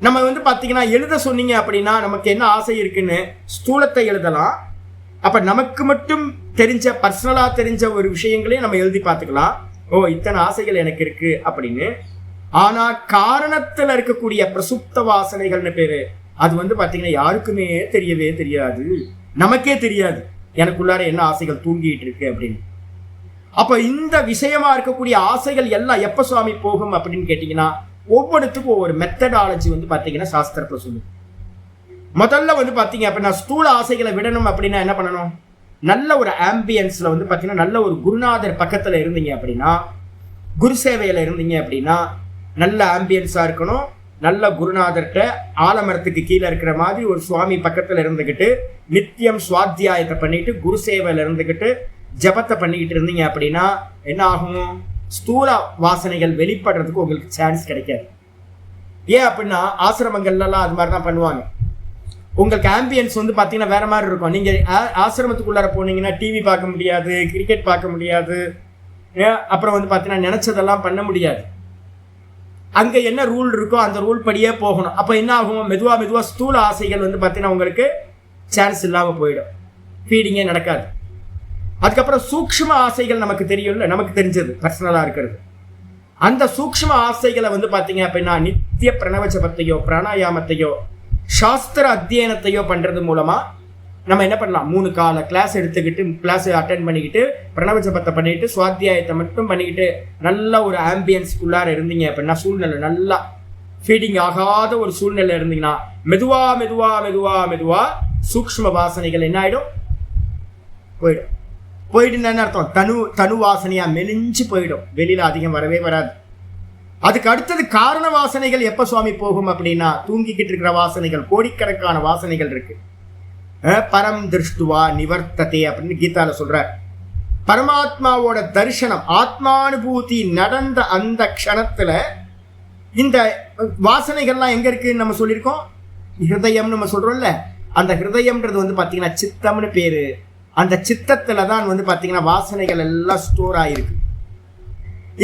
நம்ம வந்து பார்த்தீங்கன்னா எழுத சொன்னீங்க அப்படின்னா நமக்கு என்ன ஆசை இருக்குன்னு ஸ்தூலத்தை எழுதலாம். அப்போ நமக்கு மட்டும் தெரிஞ்ச பர்சனலாக தெரிஞ்ச ஒரு விஷயங்களையும் நம்ம எழுதி பார்த்துக்கலாம். ஓ, இத்தனை ஆசைகள் எனக்கு இருக்கு அப்படின்னு. ஆனால் காரணத்தில் இருக்கக்கூடிய பிரசுப்த வாசனைகள்னு பேரு, அது வந்து பார்த்தீங்கன்னா யாருக்குமே தெரியவே தெரியாது. நமக்கே தெரியாது எனக்குள்ளார என்ன ஆசைகள் தூங்கிட்டு இருக்கு அப்படின்னு. அப்போ இந்த விஷயமா இருக்கக்கூடிய ஆசைகள் எல்லாம் எப்போ சுவாமி போகும் அப்படின்னு கேட்டிங்கன்னா, ஒவ்வொருத்துக்கும் ஒவ்வொரு மெத்தடாலஜி வந்து பார்த்தீங்கன்னா சாஸ்திரத்தில் சொல்லுது. முதல்ல வந்து பார்த்தீங்க அப்படின்னா ஸ்தூல ஆசைகளை விடணும் அப்படின்னா என்ன பண்ணணும்? நல்ல ஒரு ஆம்பியன்ஸில் வந்து பார்த்தீங்கன்னா நல்ல ஒரு குருநாதர் பக்கத்தில் இருந்தீங்க அப்படின்னா, குரு சேவையில் இருந்தீங்க அப்படின்னா நல்ல ஆம்பியன்ஸாக இருக்கணும். நல்ல குருநாதர்கிட்ட ஆலமரத்துக்கு கீழே இருக்கிற மாதிரி ஒரு சுவாமி பக்கத்தில் இருந்துக்கிட்டு நித்தியம் சுவாத்தியாயத்தை பண்ணிட்டு குரு சேவையில் இருந்துக்கிட்டு ஜபத்தை பண்ணிக்கிட்டு இருந்தீங்க அப்படின்னா என்ன ஆகும்? ஸ்தூல வாசனைகள் வெளிப்படுறதுக்கு உங்களுக்கு சான்ஸ் கிடைக்காது. ஏன் அப்படின்னா ஆசிரமங்கள்லாம் அது மாதிரி தான் பண்ணுவாங்க. உங்களுக்கு ஆம்பியன்ஸ் வந்து பார்த்தீங்கன்னா வேற மாதிரி இருக்கும். நீங்கள் ஆசிரமத்துக்குள்ளார போனீங்கன்னா டிவி பார்க்க முடியாது, கிரிக்கெட் பார்க்க முடியாது, அப்புறம் வந்து பார்த்தீங்கன்னா நினைச்சதெல்லாம் பண்ண முடியாது. அங்கே என்ன ரூல் இருக்கோ அந்த ரூல் படியே போகணும். அப்போ என்ன ஆகும்? மெதுவாக ஸ்தூல ஆசைகள் வந்து பார்த்தீங்கன்னா உங்களுக்கு சான்ஸ் இல்லாமல் போயிடும், ஃபீடிங்கே நடக்காது. அதுக்கப்புறம் சூக்ஷ்ம ஆசைகள் நமக்கு தெரியும்ல, நமக்கு தெரிஞ்சது பர்சனலாக இருக்கிறது. அந்த சூக்ஷ்ம ஆசைகளை வந்து பார்த்தீங்க அப்படின்னா நித்திய பிரணவ ஜபத்தையோ பிராணாயாமத்தையோ சாஸ்திர அத்தியனத்தையோ பண்ணுறது மூலமாக நம்ம என்ன பண்ணலாம்? 3 கால கிளாஸ் எடுத்துக்கிட்டு கிளாஸ் அட்டென்ட் பண்ணிக்கிட்டு பிரணவ ஜபத்தை பண்ணிக்கிட்டு சுவாத்தியாயத்தை மட்டும் பண்ணிக்கிட்டு நல்ல ஒரு ஆம்பியன்ஸ்குள்ளார இருந்தீங்க அப்படின்னா, சூழ்நிலை நல்லா ஃபீடிங் ஆகாத ஒரு சூழ்நிலை இருந்தீங்கன்னா மெதுவா சூக்ஷ்ம வாசனைகள் என்ன ஆகிடும்? போயிடுன்னு அர்த்தம். தனு வாசனையா மெலிஞ்சு போயிடும், வெளியில அதிகம் வரவே வராது. அதுக்கு அடுத்தது காரண வாசனைகள் எப்ப சுவாமி போகும் அப்படின்னா, தூங்கிக்கிட்டு இருக்கிற வாசனைகள், கோடிக்கணக்கான வாசனைகள் இருக்கு. பரம் திருஷ்டுவா நிவர்த்ததே அப்படின்னு கீதால சொல்றார். பரமாத்மாவோட தரிசனம், ஆத்மானுபூதி நடந்த அந்த க்ஷணத்துல இந்த வாசனைகள்லாம் எங்க இருக்குன்னு நம்ம சொல்லியிருக்கோம். ஹிருதயம் நம்ம சொல்றோம்ல, அந்த ஹிருதயம்ன்றது வந்து பாத்தீங்கன்னா சித்தம்னு பேரு. அந்த சித்தத்துல தான் வந்து பாத்தீங்கன்னா வாசனைகள் எல்லாம் ஸ்டோர் ஆயிருக்கு.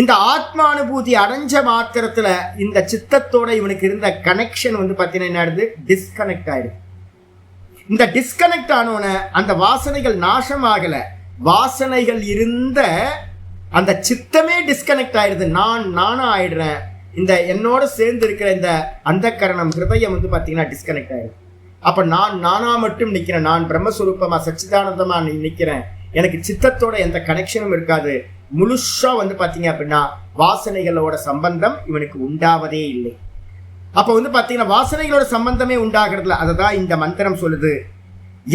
இந்த ஆத்மானுபூதி அடைஞ்ச மாத்திரத்துல இந்த சித்தத்தோட இவனுக்கு இருந்த கனெக்ஷன் வந்து பாத்தீங்கன்னா என்ன ஆயிடுது? டிஸ்கனெக்ட் ஆயிடுது. இந்த டிஸ்கனெக்ட் ஆனோன அந்த வாசனைகள் நாசம் ஆகல, வாசனைகள் இருந்த அந்த சித்தமே டிஸ்கனெக்ட் ஆயிடுது. நானா ஆயிடுறேன். இந்த என்னோட சேர்ந்து இருக்கிற இந்த அந்த கரணம் ஹிருதயம் வந்து பாத்தீங்கன்னா டிஸ்கனெக்ட் ஆயிடுது. அப்ப நானா மட்டும் நிக்கிறேன், நான் பிரம்மஸ்வரூபமா சச்சிதானந்தமா நிக்கிறேன், எனக்கு சித்தத்தோட எந்த கனெக்ஷனும் இருக்காது. முழுசா வந்து பாத்தீங்க அப்படின்னா வாசனைகளோட சம்பந்தம் இவனுக்கு உண்டாவதே இல்லை. அப்ப வந்து பாத்தீங்கன்னா வாசனைகளோட சம்பந்தமே உண்டாகிறதுல, அததான் இந்த மந்திரம் சொல்லுது.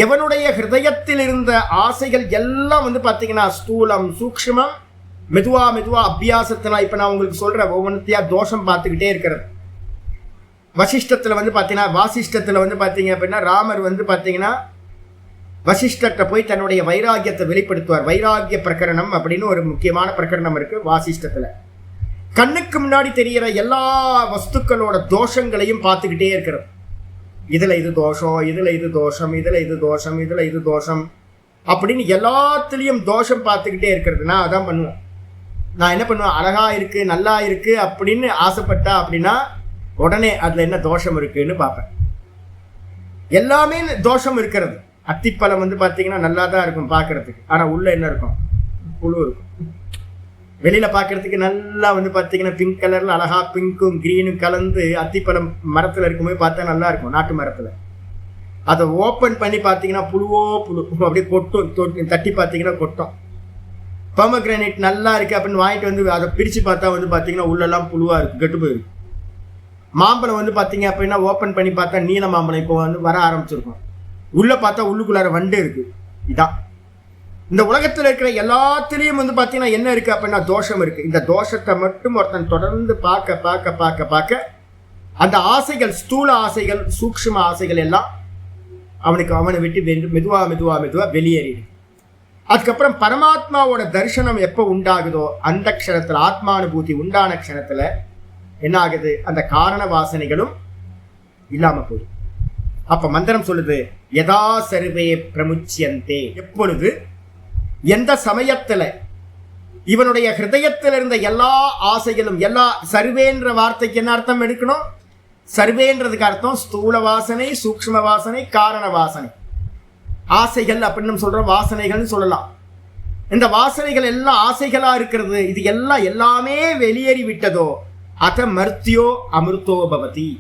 எவனுடைய ஹிருதயத்தில் இருந்த ஆசைகள் எல்லாம் வந்து பாத்தீங்கன்னா ஸ்தூலம் சூக்ஷ்மம் மெதுவா அபியாசத்தினா, இப்ப நான் உங்களுக்கு சொல்றேன், ஒவ்வொன்றையா தோஷம் பார்த்துக்கிட்டே இருக்கிறது. வசிஷ்டத்துல வந்து பாத்தீங்கன்னா வாசிஷ்டத்துல வந்து பாத்தீங்க அப்படின்னா ராமர் வந்து பாத்தீங்கன்னா வசிஷ்டத்தை போய் தன்னுடைய வைராகியத்தை வெளிப்படுத்துவார். வைராகிய பிரகரணம் அப்படின்னு ஒரு முக்கியமான பிரகரணம் இருக்கு வாசிஷ்டத்துல. கண்ணுக்கு முன்னாடி தெரிகிற எல்லா வஸ்துக்களோட தோஷங்களையும் பார்த்துக்கிட்டே இருக்கிறது. இதுல இது தோஷம், இதுல இது தோஷம், இதுல இது தோஷம், இதுல இது தோஷம் அப்படின்னு எல்லாத்துலேயும் தோஷம் பார்த்துக்கிட்டே இருக்கிறது. நான் அதான் பண்ணுவேன். நான் என்ன பண்ணுவேன்? அழகா இருக்கு, நல்லா இருக்கு அப்படின்னு ஆசைப்பட்டா அப்படின்னா உடனே அதுல என்ன தோஷம் இருக்குன்னு பார்ப்பேன். எல்லாமே தோஷம் இருக்கிறது. அத்திப்பழம் வந்து பார்த்தீங்கன்னா நல்லா தான் இருக்கும் பார்க்கறதுக்கு, ஆனா உள்ள என்ன இருக்கும்? புழு இருக்கும். வெளியில பார்க்கறதுக்கு நல்லா வந்து பார்த்தீங்கன்னா பிங்க் கலர்ல அழகா பிங்க்கும் கிரீனும் கலந்து அத்திப்பழம் மரத்துல இருக்கும்போது பார்த்தா நல்லா இருக்கும். நாட்டு மரத்துல அதை ஓப்பன் பண்ணி பார்த்தீங்கன்னா புழு அப்படியே கொட்டும், தட்டி பார்த்தீங்கன்னா கொட்டும். பொமக்ரானேட் நல்லா இருக்கு அப்படின்னு வாங்கிட்டு வந்து அதை பிரிச்சு பார்த்தா வந்து பார்த்தீங்கன்னா உள்ளெல்லாம் புழுவா இருக்கு, கெட்டு போயிருக்கு. மாம்பழம் வந்து பார்த்தீங்க அப்படின்னா ஓப்பன் பண்ணி பார்த்தா நீல மாம்பழம் இப்போ வந்து வர ஆரம்பிச்சிருக்கும், உள்ள பார்த்தா உள்ளுக்குள்ளார வண்டு இருக்கு. இதான் இந்த உலகத்தில் இருக்கிற எல்லாத்திலையும் வந்து பார்த்தீங்கன்னா என்ன இருக்கு அப்படின்னா தோஷம் இருக்கு. இந்த தோஷத்தை மட்டும் ஒருத்தன் தொடர்ந்து பார்க்க அந்த ஆசைகள், ஸ்தூல ஆசைகள் சூக்ஷ்ம ஆசைகள் எல்லாம் அவனை விட்டு மெதுவா வெளியேறிடு. அதுக்கப்புறம் பரமாத்மாவோட தரிசனம் எப்போ உண்டாகுதோ அந்த க்ஷணத்துல, ஆத்மானுபூதி உண்டான க்ஷணத்துல என்ன ஆகுது? அந்த காரண வாசனைகளும் இல்லாம போகுது. அப்ப மந்திரம் சொல்லுது, யதா சர்வே பிரமுச்சியந்தே, எப்பொழுது எந்த சமயத்துல இவனுடைய ஹிருதயத்தில் இருந்த எல்லா ஆசைகளும், எல்லா சர்வேன்ற வார்த்தைக்கு என்ன அர்த்தம் எடுக்கணும்? சர்வேன்றதுக்கு அர்த்தம் ஸ்தூல வாசனை, சூக்ஷ்ம வாசனை, காரண வாசனை. ஆசைகள் அப்படின்னு நம்ம சொல்றோம், வாசனைகள்னு சொல்லலாம். இந்த வாசனைகள் எல்லாம் ஆசைகளா இருக்கிறது. இது எல்லாமே வெளியேறி விட்டதோ அத மர்த்தியோ அமிர்தோ பவதி.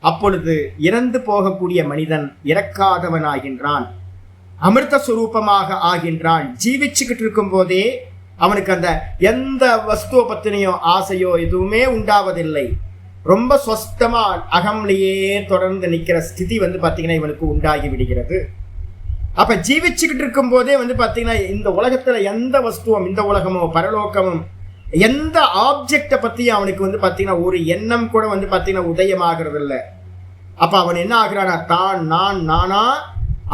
அப்பொழுது இறந்து போகக்கூடிய மனிதன் இறக்காதவன் ஆகின்றான், அமிர்த சுரூபமாக ஆகின்றான். ஜீவிச்சுக்கிட்டு இருக்கும் போதே அவனுக்கு அந்த எந்த வஸ்துவை பத்தினையோ ஆசையோ எதுவுமே உண்டாவதில்லை. ரொம்ப சொஸ்தமா அகம்லேயே தொடர்ந்து நிற்கிற ஸ்திதி பார்த்தீங்கன்னா இவனுக்கு உண்டாகி விடுகிறது. அப்ப ஜீவிச்சுக்கிட்டு இருக்கும் போதே பார்த்தீங்கன்னா இந்த உலகத்துல எந்த வஸ்துவும், இந்த உலகமோ பரலோகமும், எந்த ஆப்ஜெக்டை பத்தியும் அவனுக்கு பார்த்தீங்கன்னா ஒரு எண்ணம் கூட பார்த்தீங்கன்னா உதயமாகிறது இல்லை. அப்ப அவன் என்ன ஆகுறானா, தான் நான் நானா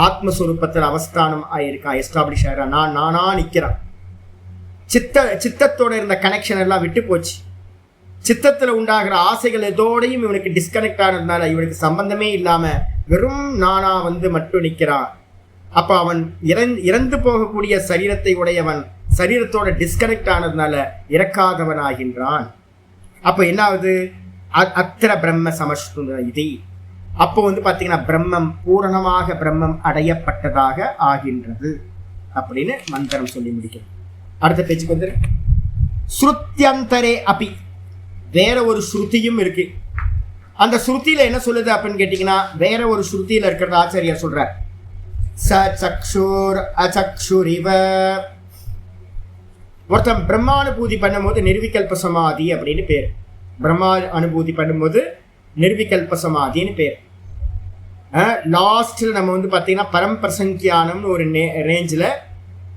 ஆத்மஸ்வரூபத்தில் அவஸ்தானம் ஆயிருக்கான், எஸ்டாப்ளிஷ் ஆகிறான், நான் நானா நிற்கிறான். சித்தத்தோட இருந்த கனெக்ஷன் எல்லாம் விட்டு போச்சு. சித்தத்துல உண்டாகிற ஆசைகள் எதோடையும் இவனுக்கு டிஸ்கனெக்ட் ஆனதுனால இவனுக்கு சம்பந்தமே இல்லாம வெறும் நானா மட்டும் நிற்கிறான். அப்ப அவன் இறந்து போகக்கூடிய சரீரத்தை உடையவன், சரீரத்தோட டிஸ்கனெக்ட் ஆனதுனால இறக்காதவன் ஆகின்றான். அப்ப என்ன ஆகுது, அத்திர பிரம்ம சமஷ்டு இது. அப்போ பாத்தீங்கன்னா பிரம்மம் பூரணமாக பிரம்மம் அடையப்பட்டதாக ஆகின்றது அப்படின்னு மந்திரம் சொல்லி முடிக்கிறது. அடுத்த பேச்சுக்கு வந்து ஸ்ருத்தியந்தரே அபி, வேற ஒரு ஸ்ருதியும் இருக்கு. அந்த ஸ்ருதியில என்ன சொல்லுது அப்படின்னு கேட்டீங்கன்னா, வேற ஒரு ஸ்ருதியில இருக்கிறது ஆச்சாரியார் சொல்றார். ச சக்ஷுர் அசக்ஷுரிவ. ஒருத்தன் பிரம்மா அனுபூதி பண்ணும்போது நிர்விகல்ப சமாதி அப்படின்னு பேர். பிரம்மா அனுபூதி பண்ணும்போது நிர்விகல்ப சமாதின்னு பேர். லாஸ்ட்ல நம்ம பார்த்தீங்கன்னா பரம்பிரசங்கியானம்னு ஒரு ரேஞ்சில்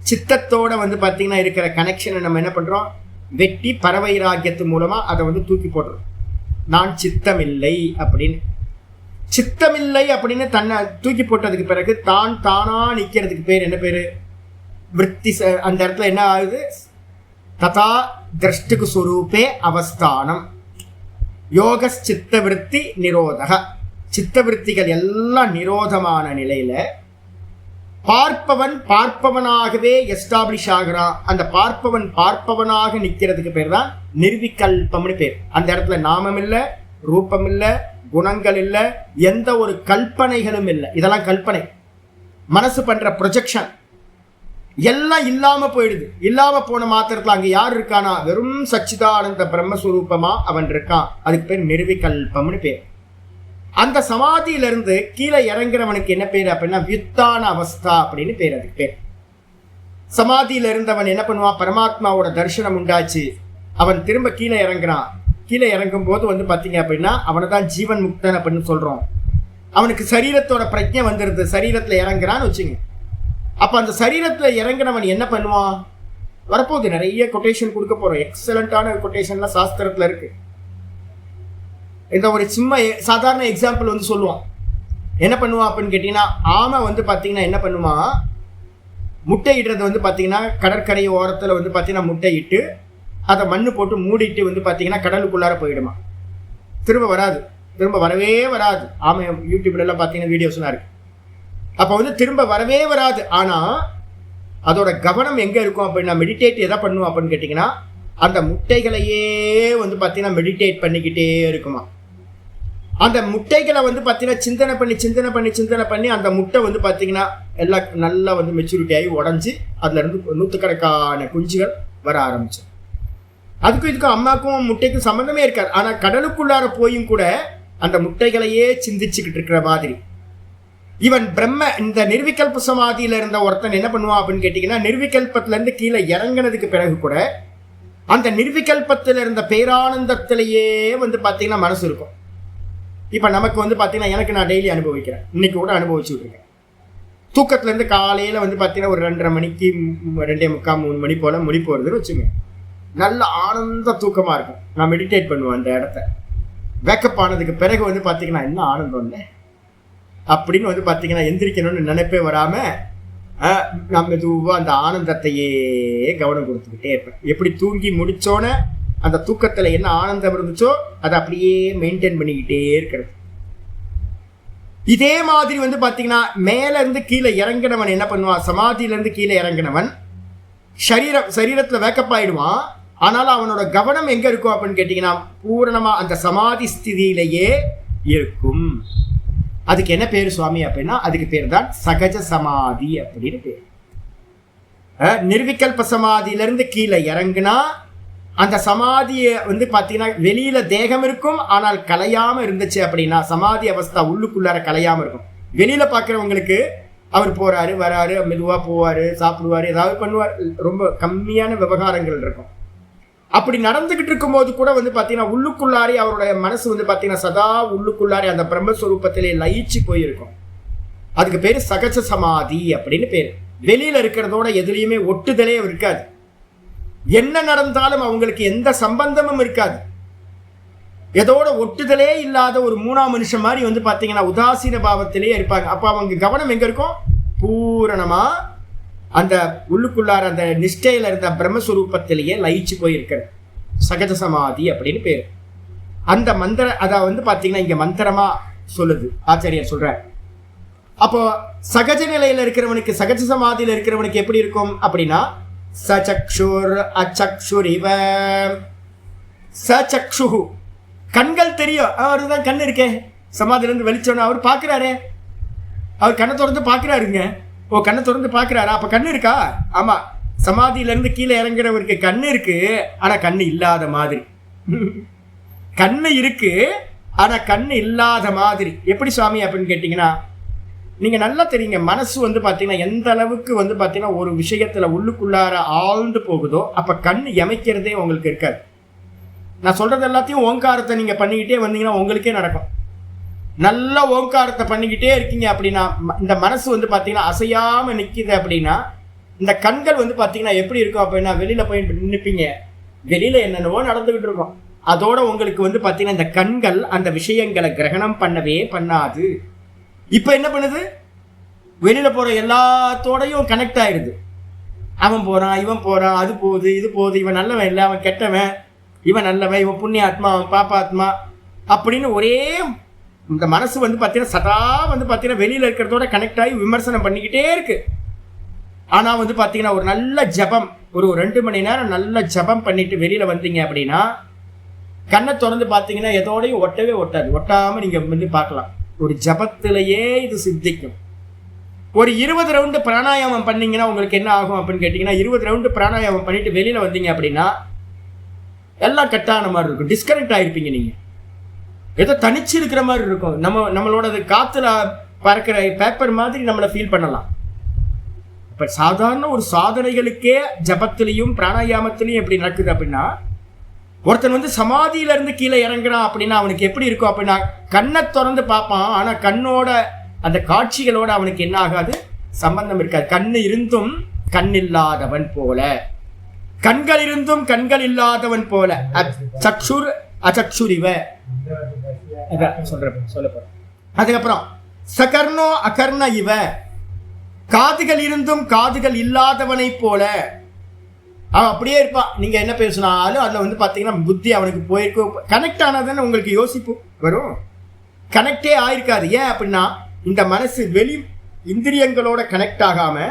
சித்தத்தோட பார்த்தீங்கன்னா இருக்கிற கனெக்ஷனை நம்ம என்ன பண்றோம், வெட்டி பரவைராக்கியத்து மூலமா அதை தூக்கி போடுறோம். நான் சித்தமில்லை அப்படின்னு. சித்தமில்லை அப்படின்னு தன்னை தூக்கி போட்டதுக்கு பிறகு தான் தானா நிற்கிறதுக்கு பேர் என்ன பேரு, விற்பி. அந்த இடத்துல என்ன ஆகுது, ததா திரஷ்டுக்கு சுரூபே அவஸ்தானம். யோக சித்த விற்பி நிரோதக. சித்த விற்த்திகள் எல்லாம் நிரோதமான நிலையில பார்ப்பவன் பார்ப்பவனாகவே எஸ்டாப்ளிஷ் ஆகிறான். அந்த பார்ப்பவன் பார்ப்பவனாக நிற்கிறதுக்கு பேர் தான் நிர்விகல்பம்னு பேர். அந்த இடத்துல நாமம் இல்லை, ரூபம் இல்லை, குணங்கள் இல்லை, எந்த ஒரு கல்பனைகளும் இல்லை. இதெல்லாம் கல்பனை, மனசு பண்ற ப்ரொஜெக்ஷன் எல்லாம் இல்லாம போயிடுது. இல்லாம போன மாத்திரத்துல அங்க யார் இருக்கானா, வெறும் சச்சிதானந்த பிரம்மஸ்வரூபமா அவன் இருக்கான். அதுக்கு பேர் நிர்விகல்பம்னு பேர். அந்த சமாதியிலிருந்து கீழே இறங்குறவனுக்கு என்ன பேர் அப்படின்னா வியுத்தான அவஸ்தா அப்படின்னு பேர். அதுக்கு பேர். சமாதியில இருந்தவன் என்ன பண்ணுவான், பரமாத்மாவோட தரிசனம் உண்டாச்சு, அவன் திரும்ப கீழே இறங்குறான். கீழே இறங்கும் போது பாத்தீங்க அப்படின்னா அவனை தான் ஜீவன் முக்தன் அப்படின்னு சொல்றோம். அவனுக்கு சரீரத்தோட பிரஜை வந்துருது, சரீரத்துல இறங்குறான்னு வச்சுங்க. அப்ப அந்த சரீரத்துல இறங்குறவன் என்ன பண்ணுவான், வரப்போகுது நிறைய கொட்டேஷன் கொடுக்க போறோம். எக்ஸலண்டான கொட்டேஷன்லாம் சாஸ்திரத்துல இருக்கு. இந்த ஒரு சும்மா சாதாரண எக்ஸாம்பிள் சொல்லுவான். என்ன பண்ணுவான் அப்படின்னு கேட்டீங்கன்னா, ஆமை பாத்தீங்கன்னா என்ன பண்ணுவான், முட்டை இடுறது பாத்தீங்கன்னா கடற்கரை ஓரத்துல பாத்தீங்கன்னா முட்டை இட்டு அதை மண்ணு போட்டு மூடிட்டு பாத்தீங்கன்னா கடலுக்குள்ளார போயிடுமா, திரும்ப வராது, திரும்ப வரவே வராது. ஆமை யூடியூப்ல எல்லாம் பாத்தீங்கன்னா வீடியோஸ்லாம் இருக்கு. அப்ப திரும்ப வரவே வராது. ஆனா அதோட கவனம் எங்க இருக்கும் அப்படின்னா, மெடிடேட் எதை பண்ணுவோம் அப்படின்னு கேட்டீங்கன்னா, அந்த முட்டைகளையே பாத்தீங்கன்னா மெடிடேட் பண்ணிக்கிட்டே இருக்குமா. அந்த முட்டைகளை பார்த்தீங்கன்னா சிந்தனை பண்ணி அந்த முட்டை பார்த்தீங்கன்னா எல்லாம் நல்லா மெச்சூரிட்டி ஆகி உடஞ்சி அதுல இருந்து நூற்றுக்கணக்கான குஞ்சுகள் வர ஆரம்பிச்சு. அதுக்கும் இதுக்கும் அம்மாக்கும் முட்டைக்கும் சம்மந்தமே இருக்காது. ஆனா கடலுக்குள்ளார போயும் கூட அந்த முட்டைகளையே சிந்திச்சுக்கிட்டு இருக்கிற மாதிரி இவன் பிரம்ம இந்த நிர்விகல்ப சமாதியில இருந்த ஒருத்தன் என்ன பண்ணுவான் அப்படின்னு கேட்டீங்கன்னா, நிர்விகல்பத்துல இருந்து கீழே இறங்கினதுக்கு பிறகு கூட அந்த நிர்விகல்பத்தில் இருந்த பேரானந்தத்திலேயே பார்த்தீங்கன்னா மனசு இருக்கும். இப்போ நமக்கு பார்த்தீங்கன்னா எனக்கு நான் டெய்லி அனுபவிக்கிறேன், இன்னைக்கு கூட அனுபவிச்சுட்டு இருக்கேன். தூக்கத்துலேருந்து காலையில் பார்த்தீங்கன்னா ஒரு 2:30 மணிக்கு 2:45 3 மணி போல் முடி போகிறதுன்னு வச்சுங்க, நல்ல ஆனந்த தூக்கமாக இருக்கும். நான் மெடிடேட் பண்ணுவேன் அந்த இடத்த. வேக்கப் ஆனதுக்கு பிறகு பார்த்தீங்கன்னா என்ன ஆனந்தம் இல்லை அப்படின்னு பார்த்தீங்கன்னா எந்திரிக்கணும்னு நினைப்பே வராமல் நான் மெதுவாக அந்த ஆனந்தத்தையே கவனம் கொடுத்துக்கிட்டே இருப்பேன். எப்படி தூங்கி முடிச்சோன்னே அந்த தூக்கத்தில் என்ன ஆனந்தம் இருந்துச்சோ அதை அப்படியே மெயின்டைன் பண்ணிக்கிட்டே இருக்கிறது. இதே மாதிரி பார்த்தீங்கன்னா மேல இருந்து கீழே இறங்கினவன் என்ன பண்ணுவான், சமாதியிலேருந்து கீழே இறங்கினவன் சரீரத்தில் வேக்கப் ஆயிடுவான். ஆனாலும் அவனோட கவனம் எங்க இருக்கும் அப்படின்னு கேட்டீங்கன்னா, பூரணமா அந்த சமாதி ஸ்திதியிலேயே இருக்கும். அதுக்கு என்ன பேரு சுவாமி அப்படின்னா, அதுக்கு பேர் தான் சகஜ சமாதி அப்படின்னு பேர். நிர்விகல்ப சமாதியிலிருந்து கீழே இறங்குனா அந்த சமாதியை வந்து பார்த்தீங்கன்னா வெளியில தேகம் இருக்கும், ஆனால் கலையாம இருந்துச்சு அப்படின்னா சமாதி அவஸ்தா உள்ளுக்குள்ளார கலையாம இருக்கும். வெளியில பார்க்குறவங்களுக்கு அவர் போறாரு வராரு, மெதுவா போவாரு, சாப்பிடுவாரு, ஏதாவது பண்ணுவார், ரொம்ப கம்மியான விவகாரங்கள் இருக்கும். அப்படி நடந்துகிட்டு இருக்கும்போது கூட வந்து பார்த்தீங்கன்னா உள்ளுக்குள்ளாரே அவருடைய மனசு வந்து பார்த்தீங்கன்னா சதா உள்ளுக்குள்ளாரே அந்த பிரம்மஸ்வரூபத்திலே லயிச்சு போயிருக்கும். அதுக்கு பேர் சகஜ சமாதி அப்படின்னு பேர். வெளியில இருக்கிறதோட எதுலையுமே ஒட்டுதலே இருக்காது. என்ன நடந்தாலும் அவங்களுக்கு எந்த சம்பந்தமும் இருக்காது. எதோட ஒட்டுதலே இல்லாத ஒரு மூணாம் மனுஷன் மாதிரி வந்து பார்த்தீங்கன்னா உதாசீன பாவத்திலேயே இருப்பாங்க. அப்போ அவங்க கவனம் எங்க இருக்கும்? பூரணமா அந்த உள்ளுக்குள்ளார அந்த நிஷ்டையில இருந்த பிரம்மஸ்வரூபத்திலேயே லயிச்சு போயிருக்கிறது. சகஜ சமாதி அப்படின்னு பேரு. அந்த மந்திர அதை வந்து பார்த்தீங்கன்னா இங்க மந்திரமா சொல்லுது ஆச்சாரியர் சொல்ற. அப்போ சகஜ நிலையில இருக்கிறவனுக்கு, சகஜ சமாதியில இருக்கிறவனுக்கு எப்படி இருக்கும் அப்படின்னா, சச்சக்ஷுர் அச்சக்ஷுர் இவ. சச்சக்ஷு கண்கள் தெரியும், அவருதான் கண் இருக்கே, சமாதியிலிருந்து வெளிச்சோன்னு அவர் பார்க்கிறாரே, அவர் கண்ணை திறந்து பார்க்கிறாருங்க. ஓ, கண்ணை திறந்து பார்க்கிறாரா? அப்ப கண்ணு இருக்கா? ஆமா, சமாதியிலிருந்து கீழே இறங்குறவருக்கு கண்ணு இருக்கு, ஆனா கண்ணு இல்லாத மாதிரி. கண்ணு இருக்கு ஆனா கண்ணு இல்லாத மாதிரி. எப்படி சுவாமி அப்படின்னு கேட்டீங்கன்னா, நீங்க நல்லா தெரியுங்க, மனசு வந்து பாத்தீங்கன்னா எந்த அளவுக்கு வந்து பாத்தீங்கன்னா ஒரு விஷயத்துல உள்ளுக்குள்ளார ஆழ்ந்து போகுதோ அப்ப கண் எமைக்கிறதே உங்களுக்கு இருக்காது. நான் சொல்றது எல்லாத்தையும் ஓங்காரத்தை நீங்க பண்ணிக்கிட்டே வந்தீங்கன்னா உங்களுக்கே நடக்கும். நல்ல ஓங்காரத்தை பண்ணிக்கிட்டே இருக்கீங்க அப்படின்னா இந்த மனசு வந்து பாத்தீங்கன்னா அசையாம நிக்குது அப்படின்னா இந்த கண்கள் வந்து பாத்தீங்கன்னா எப்படி இருக்கும் அப்படின்னா, வெளியில போய் நின்னுப்பீங்க, வெளியில என்னென்னவோ நடந்துகிட்டு இருக்கும். அதோட உங்களுக்கு வந்து பாத்தீங்கன்னா இந்த கண்கள் அந்த விஷயங்களை கிரகணம் பண்ணவே பண்ணாது. இப்ப என்ன பண்ணுது? வெளியில போற எல்லாத்தோடையும் கனெக்ட் ஆயிடுது. அவன் போறான், இவன் போறான், அது போகுது, இது போகுது, இவன் நல்லவன் இல்லை, அவன் கெட்டவன், இவன் நல்லவன், இவன் புண்ணிய ஆத்மா, அவன் பாப்பாத்மா அப்படின்னு ஒரே இந்த மனசு வந்து பார்த்தீங்கன்னா சதா வந்து பார்த்தீங்கன்னா வெளியில இருக்கிறதோட கனெக்ட் ஆகி விமர்சனம் பண்ணிக்கிட்டே இருக்கு. ஆனா வந்து பார்த்தீங்கன்னா ஒரு நல்ல ஜபம், ஒரு 2 மணி நேரம் நல்ல ஜபம் பண்ணிட்டு வெளியில வந்தீங்க அப்படின்னா கண்ணை திறந்து பார்த்தீங்கன்னா எதோடையும் ஒட்டவே ஒட்டாது. ஒட்டாம நீங்க வந்து பார்க்கலாம். ஒரு ஜபத்திலேயே இது சித்திக்கும். ஒரு 20 ரவுண்டு பிராணாயாமம் பண்ணீங்கன்னா உங்களுக்கு என்ன ஆகும் அப்படின்னு கேட்டீங்கன்னா, 20 ரவுண்டு பிராணாயாமம் பண்ணிட்டு வெளியில வந்தீங்க அப்படின்னா எல்லாம் கட்டான மாதிரி இருக்கும். டிஸ்கனெக்ட் ஆயிருப்பீங்க. நீங்க ஏதோ தனிச்சு இருக்கிற மாதிரி இருக்கும். நம்மளோட காத்துல பறக்கிற பேப்பர் மாதிரி நம்மளை ஃபீல் பண்ணலாம். இப்ப சாதாரண ஒரு சாதனைகளுக்கே ஜபத்திலையும் பிராணாயாமத்திலையும் எப்படி நடக்குது அப்படின்னா, ஒருத்தன் வந்து சமாதியில இருந்து கீழே இறங்குறான் அப்படின்னா அவனுக்கு எப்படி இருக்கும் அப்படின்னா, கண்ணை திறந்து பார்ப்பான், ஆனா கண்ணோட அந்த காட்சிகளோட அவனுக்கு என்ன ஆகாது? சம்பந்தம் இருக்காது. கண்ணு இருந்தும் கண் இல்லாதவன் போல, கண்கள் இருந்தும் கண்கள் இல்லாதவன் போல. சக்ஷுர் அச்சக்ஷுரிவ சொல்ல போறேன். அதுக்கப்புறம் சகர்ணோ அகர்ண இவ, காதுகள் இருந்தும் காதுகள் இல்லாதவனை போல அவன் அப்படியே இருப்பான். நீங்க என்ன பேசினாலும் அதுல வந்து பாத்தீங்கன்னா புத்தி அவனுக்கு போயிருக்கும். கனெக்ட் ஆனதுன்னு உங்களுக்கு யோசிப்பு வரும். கனெக்டே ஆயிருக்காது. ஏன் அப்படின்னா இந்த மனசு வெளி இந்திரியங்களோட கனெக்ட் ஆகாம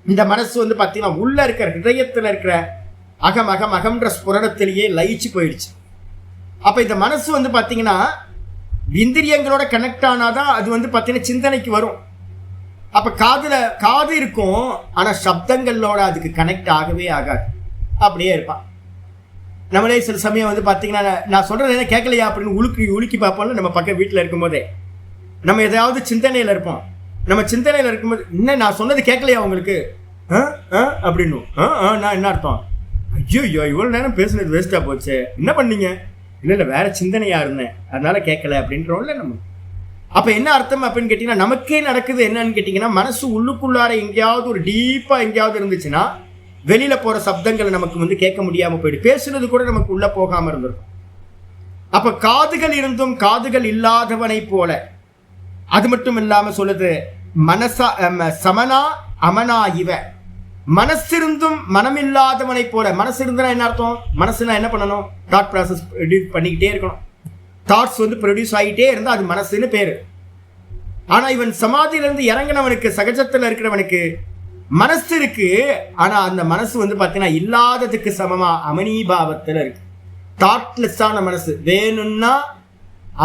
இந்த மனசு வந்து பாத்தீங்கன்னா உள்ள இருக்கிற ஹிருதயத்துல இருக்கிற அகம்ன்ற ஸ்புரணத்திலேயே லயிச்சு போயிடுச்சு. அப்ப இந்த மனசு வந்து பாத்தீங்கன்னா இந்திரியங்களோட கனெக்ட் ஆனாதான் அது வந்து பாத்தீங்கன்னா சிந்தனைக்கு வரும். அப்ப காது இருக்கும், ஆனா சப்தங்களோட அதுக்கு கனெக்ட் ஆகவே ஆகாது. அப்படியே இருப்பான். நம்மளே சில சமயம் வந்து பாத்தீங்கன்னா நான் சொல்றது என்ன கேட்கலையா அப்படின்னு உலுக்கி பார்ப்போம்ல. நம்ம பக்கம் வீட்டுல இருக்கும் போதே நம்ம ஏதாவது சிந்தனையில இருப்போம். நம்ம சிந்தனையில இருக்கும்போது என்ன நான் சொன்னது கேட்கலையா உங்களுக்கு அப்படின்னு, நான் என்ன அர்த்தம்? ஐயோ இவ்வளவு நேரம் பேசுனது வேஸ்டா போச்சு, என்ன பண்ணீங்க? இல்ல வேற சிந்தனையா இருந்தேன் அதனால கேட்கல அப்படின்றோம்ல நம்ம. அப்ப என்ன அர்த்தம் அப்படின்னு கேட்டீங்கன்னா, நமக்கே நடக்குது என்னன்னு கேட்டீங்கன்னா, மனசு உள்ளுக்குள்ளார எங்கேயாவது ஒரு டீப்பா எங்கேயாவது இருந்துச்சுன்னா வெளியில போற சப்தங்களை நமக்கு வந்து கேட்க முடியாம போயிடும். பேசுறது கூட நமக்கு உள்ள போகாம இருந்திருக்கும். அப்ப காதுகள் இருந்தும் காதுகள் இல்லாதவனை போல. அது மட்டும் இல்லாம சொல்லுது மனசா சமனா அமனா இவ, மனசிருந்தும் மனமில்லாதவனை போல. மனசு இருந்தா என்ன அர்த்தம்? மனசுனா என்ன பண்ணணும்? தாட் ப்ராசஸ் பண்ணிக்கிட்டே இருக்கணும். தாட்ஸ் வந்து ப்ரொடியூஸ் ஆகிட்டே இருந்தா அது மனசுன்னு பேரு. ஆனா இவன் சமாதியிலிருந்து இறங்கினவனுக்கு, சகஜத்துல இருக்கிறவனுக்கு மனசு இருக்கு, ஆனா அந்த மனசு வந்து பாத்தீங்கன்னா இல்லாததுக்கு சமமா அமனீபாவத்துல இருக்கு. தாட்லெஸ்ஸான மனசு. வேணும்னா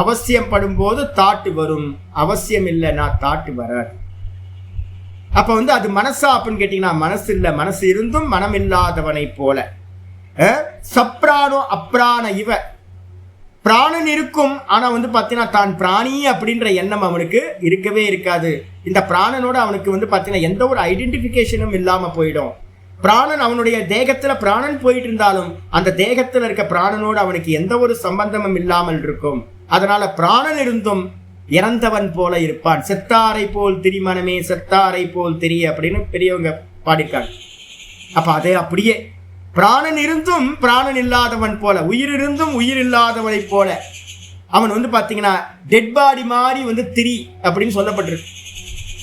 அவசியம் படும்போது தாட்டு வரும், அவசியம் இல்லைன்னா தாட்டு வராது. அப்ப அது மனசா அப்படின்னு கேட்டீங்கன்னா மனசு இல்லை. மனசு இருந்தும் மனம் இல்லாதவனை போல. சப்ரானோ அப்ராண இவ, பிராணன் இருக்கும் ஆனா பாத்தீங்கன்னா தான் பிராணி அப்படின்ற எண்ணம் அவனுக்கு இருக்கவே இருக்காது. இந்த பிராணனோட அவனுக்கு பாத்தீங்கன்னா எந்த ஒரு ஐடென்டிபிகேஷனும் இல்லாம போயிடும். பிராணன் அவனுடைய தேகத்துல பிராணன் போயிட்டு இருந்தாலும் அந்த தேகத்துல இருக்க பிராணனோடு அவனுக்கு எந்த ஒரு சம்பந்தமும் இல்லாமல் இருக்கும். அதனால பிராணன் இருந்தும் இறந்தவன் போல இருப்பான். செத்தாரை போல் திரிமனமே செத்தாரை போல் திரி அப்படின்னு பெரியவங்க பாடியிருக்காங்க. அப்ப அதே அப்படியே பிராணன் இருந்தும் பிராணன் இல்லாதவன் போல, உயிர் இருந்தும் உயிர் இல்லாதவனை போல அவன் பாத்தீங்கன்னா டெட் பாடி மாதிரி திரி அப்படின்னு சொல்லப்பட்டிருக்கு.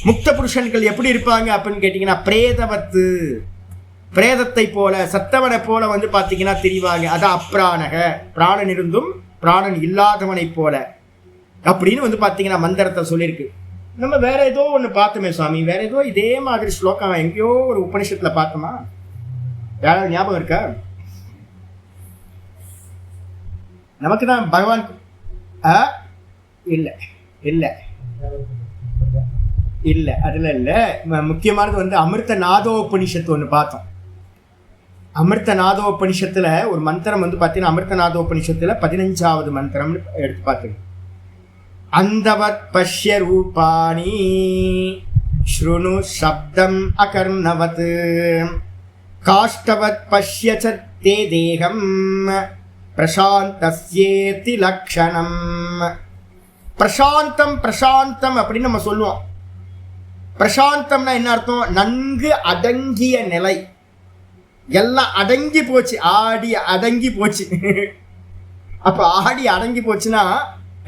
முக்த புருஷன்கள் எப்படி இருப்பாங்க அப்படின்னு கேட்டீங்கன்னா பிரேதவத்து, பிரேதத்தை போல சத்தவனை போல பாத்தீங்கன்னா திரிவாங்க. அதான் அப்ராணக, பிராணன் இருந்தும் பிராணன் இல்லாதவனை போல அப்படின்னு பாத்தீங்கன்னா மந்திரத்தை சொல்லியிருக்கு. நம்ம வேற ஏதோ ஒன்று பார்த்தோமே சுவாமி, வேற ஏதோ இதே மாதிரி ஸ்லோகம் எங்கேயோ ஒரு உபனிஷத்துல பார்த்தோமா? யாராவது ஞாபகம் இருக்கா? நமக்கு தான் பகவான் இல்ல இல்ல இல்ல அதுல இல்ல. முக்கியமானது அமிர்த நாதோபனிஷத்து ஒன்று பார்த்தோம். அமிர்த நாதோபனிஷத்துல ஒரு மந்திரம் பார்த்தீங்கன்னா அமிர்த நாதோபனிஷத்துல 15வது மந்திரம் எடுத்து பார்த்துங்க. அந்தவத் பஷ்ய ரூபாணி ஸ்ருணு சப்தம் அகர்ணவத் காஷ்டவத் பஷ்ய தே தேகம் பிரசாந்தஸ்யேதி லக்ஷணம். பிரசாந்தம் பிரசாந்தம் அப்படின்னு நம்ம சொல்லுவோம். பிரசாந்தம்னா என்ன அர்த்தம்? நன்கு அடங்கிய நிலை. எல்லாம் அடங்கி போச்சு, ஆடி அடங்கி போச்சு. அப்ப ஆடி அடங்கி போச்சுன்னா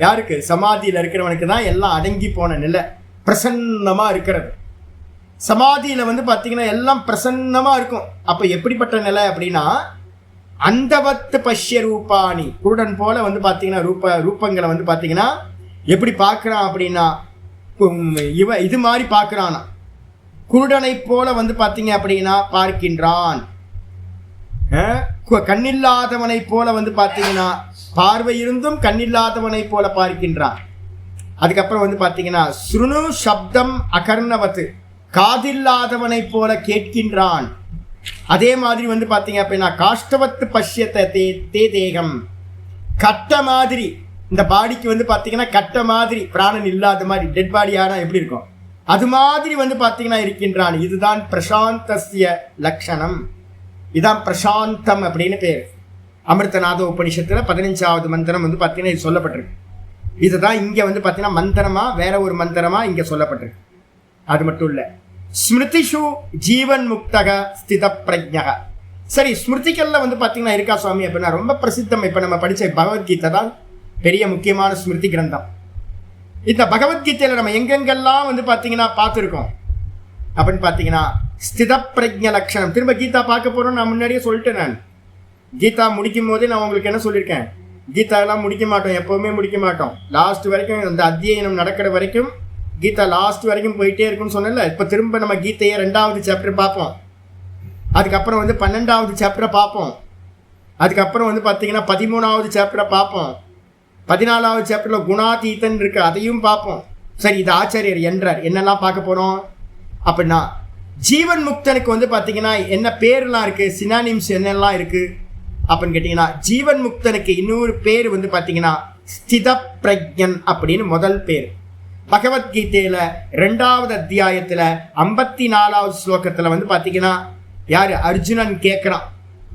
யாருக்கு? சமாதியில இருக்கிறவனுக்கு தான் எல்லாம் அடங்கி போன நிலை, பிரசன்னமா இருக்கிறது. சமாதியில பாத்தீங்கன்னா எல்லாம் பிரசன்னமா இருக்கும். அப்ப எப்படிப்பட்ட நிலை அப்படின்னா அந்தவத்து பஷ்ய ரூபாணி, குருடன் போல பாத்தீங்கன்னா ரூபங்களை பாத்தீங்கன்னா எப்படி பார்க்கறான் அப்படின்னா இது மாதிரி பார்க்கறானா, குருடனை போல பாத்தீங்க அப்படின்னா பார்க்கின்றான். கண்ணில்லாதவனை போல பாத்தீங்கன்னா பார்வை இருந்தும் கண்ணில்லாதவனை போல பார்க்கின்றான். அதுக்கப்புறம் பாத்தீங்கன்னா ஸ்ருணு சப்தம் அகர்ணவத்து, காதில்லாதவனை போல கேட்கின்றான். அதே மாதிரி பாத்தீங்க அப்படின்னா காஷ்டவத்து பஷ்யத்தை தே தேகம், கட்ட மாதிரி இந்த பாடிக்கு பாத்தீங்கன்னா கட்ட மாதிரி, பிராணன் இல்லாத மாதிரி டெட் பாடியானா எப்படி இருக்கும் அது மாதிரி பாத்தீங்கன்னா இருக்கின்றான். இதுதான் பிரசாந்தஸ்ய லக்ஷணம், இதான் பிரசாந்தம் அப்படின்னு பேர். அமிர்தநாத உபனிஷத்துல 15வது மந்திரம் பாத்தீங்கன்னா இது சொல்லப்பட்டிருக்கு. இதுதான் இங்க பாத்தீங்கன்னா மந்திரமா வேற ஒரு மந்திரமா இங்க சொல்லப்பட்டிருக்கு. அது மட்டும் இல்ல, ஸ்மிருதிஷு ஜீவன் முக்தக ஸ்தித பிரஜ்ஞக. சரி, ஸ்மிருதிகள்ல பாத்தீங்கன்னா இருக்கா சுவாமி அப்படின்னா ரொம்ப பிரசித்தம். இப்ப நம்ம படிச்ச பகவத்கீதை தான் பெரிய முக்கியமான ஸ்மிருதி கிரந்தம். இந்த பகவத்கீதையில நம்ம எங்கெங்கெல்லாம் பாத்தீங்கன்னா பார்த்துருக்கோம் அப்படின்னு பாத்தீங்கன்னா ஸ்தித பிரஜ்ஞ லட்சணம். திரும்ப கீதா பார்க்க போறோம். நான் முன்னாடியே சொல்லிட்டேன். நான் கீதா முடிக்கும் போதே நான் உங்களுக்கு என்ன சொல்லியிருக்கேன், கீதா எல்லாம் முடிக்க மாட்டோம், எப்பவுமே முடிக்க மாட்டோம். லாஸ்ட் வரைக்கும் அந்த அத்தியனம் நடக்கிற வரைக்கும் கீதா லாஸ்ட் வரைக்கும் போயிட்டே இருக்குன்னு சொன்னல. இப்ப திரும்ப நம்ம கீதையை 2வது சாப்டர் பார்ப்போம். அதுக்கப்புறம் 12வது சாப்டரை பார்ப்போம். அதுக்கப்புறம் பாத்தீங்கன்னா 13வது சாப்டரை பார்ப்போம். 14வது சாப்டர்ல குணாதீதன் இருக்கு, அதையும் பார்ப்போம். சரி, இது ஆச்சாரியர் என்றார். என்னெல்லாம் பார்க்க போறோம் அப்படின்னா ஜீவன் முக்தனுக்கு பாத்தீங்கன்னா என்ன பேர்லாம் இருக்கு, சினானிம்ஸ் என்னெல்லாம் இருக்கு அப்படின்னு கேட்டீங்கன்னா ஜீவன் முக்தனுக்கு இன்னொரு பேர் பாத்தீங்கன்னா ஸ்தித பிரஜன் அப்படின்னு முதல் பேர். பகவத்கீதையில 2வது அத்தியாயத்துல 54வது ஸ்லோகத்துல பாத்தீங்கன்னா யாரு? அர்ஜுனன் கேட்கிறான்.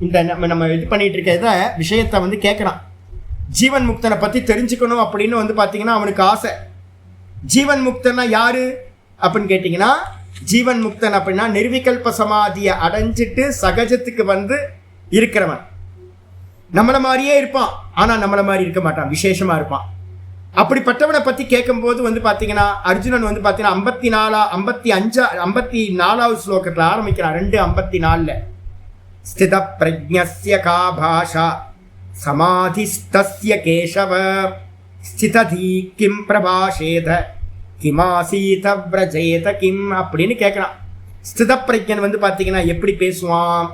இந்த நம்ம இது பண்ணிட்டு இருக்க விஷயத்த கேட்கிறான். ஜீவன் முக்தனை பத்தி தெரிஞ்சுக்கணும் அப்படின்னு பாத்தீங்கன்னா அவனுக்கு ஆசை. ஜீவன் முக்தனா யாரு அப்படின்னு கேட்டீங்கன்னா ஜீவன் முக்தன் அப்படின்னா நிர்விகல்ப சமாதியை அடைஞ்சிட்டு சகஜத்துக்கு இருக்கிறவன். நம்மள மாதிரியே இருப்பான், ஆனா நம்மள மாதிரி இருக்க மாட்டான், விசேஷமா இருப்பான். அப்படிப்பட்டவனை பத்தி கேட்கும் போது பாத்தீங்கன்னா அர்ஜுனன் பாத்தீங்கன்னா 54வது ஸ்லோகத்துல ஆரம்பிக்கிறான். 2:54 ஸ்தித பிரஜ்ஞஸ்ய கா பாஷா சமாதிஸ்தஸ்ய கேசவ ஸ்திததி கிம் பிரபாஷேத கிமாசீத விரஜேத கிம் அப்படின்னு கேட்கிறான். ஸ்தித பிரஜன் பாத்தீங்கன்னா எப்படி பேசுவான்,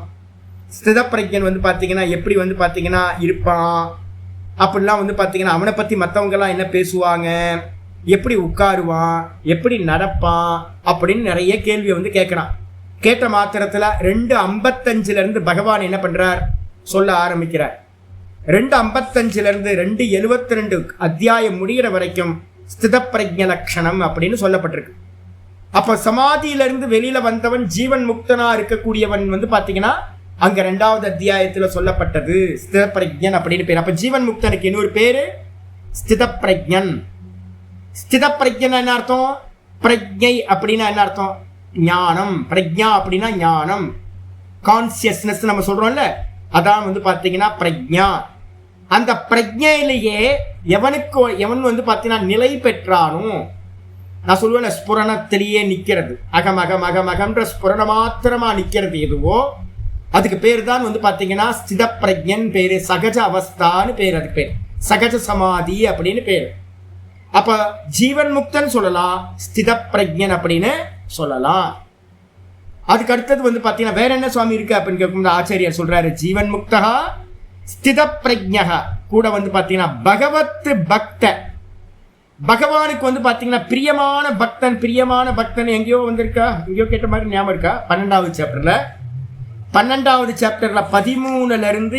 ஸ்தித பிரஜன் பாத்தீங்கன்னா எப்படி பாத்தீங்கன்னா இருப்பான் அப்படிலாம் வந்து பார்த்தீங்கன்னா அவனை பற்றி மற்றவங்கெல்லாம் என்ன பேசுவாங்க, எப்படி உட்காருவான், எப்படி நடப்பான் அப்படின்னு நிறைய கேள்வியை வந்து கேட்குறான். கேட்ட மாத்திரத்தில் 2:55 பகவான் என்ன பண்ணுறார் சொல்ல ஆரம்பிக்கிறார். 2:55 2:72 அத்தியாயம் முடிகிற வரைக்கும் ஸ்தித பிரஜ்ஞ லட்சணம் அப்படின்னு சொல்லப்பட்டிருக்கு. அப்போ சமாதியிலிருந்து வெளியில வந்தவன் ஜீவன் முக்தனா இருக்கக்கூடியவன் வந்து பார்த்தீங்கன்னா அங்க 2வது அத்தியாயத்தில் சொல்லப்பட்டது ஸ்தித பிரஜ்ஞன் அப்படின்னு பேர். அப்ப ஜீவன் முக்தனுக்கு இன்னொரு பேரு ஸ்தித பிரஜ்ஞன். ஸ்தித பிரஜ்ஞன் என்ன அர்த்தம்? பிரஜை அப்படின்னா என்ன அர்த்தம்? ஞானம். பிரஜா அப்படின்னா ஞானம், கான்சியஸ்னஸ் நம்ம சொல்றோம்ல, அதான் வந்து பார்த்தீங்கன்னா பிரஜா. அந்த பிரஜையிலேயே எவன் வந்து பார்த்தீங்கன்னா நிலை பெற்றானோ, நான் சொல்லுவேன் ஸ்புரணத்திலேயே நிற்கிறது, அகம் அகம் அகம் அகம்ன்ற ஸ்புரண மாத்திரமா நிற்கிறது எதுவோ அதுக்கு பேர் தான் வந்து பார்த்தீங்கன்னா ஸ்தித பிரஜன் பேரு. சகஜ அவஸ்தான்னு பேர், அதுக்கு பேர் சகஜ சமாதி அப்படின்னு பேர். அப்ப ஜீவன் முக்தன் சொல்லலாம், ஸ்தித பிரஜன் அப்படின்னு சொல்லலாம். அதுக்கு அடுத்தது வந்து பார்த்தீங்கன்னா வேற என்ன சுவாமி இருக்கு அப்படின்னு கேட்கும் ஆச்சாரியர் சொல்றாரு, ஜீவன் முக்தகா ஸ்தித பிரஜ்ஞா கூட வந்து பார்த்தீங்கன்னா பகவத் பக்த. பகவானுக்கு வந்து பார்த்தீங்கன்னா பிரியமான பக்தன் எங்கேயோ வந்திருக்கா, எங்கேயோ கேட்ட மாதிரி ஞாபகம் இருக்கா? 12வது சாப்டர்ல 13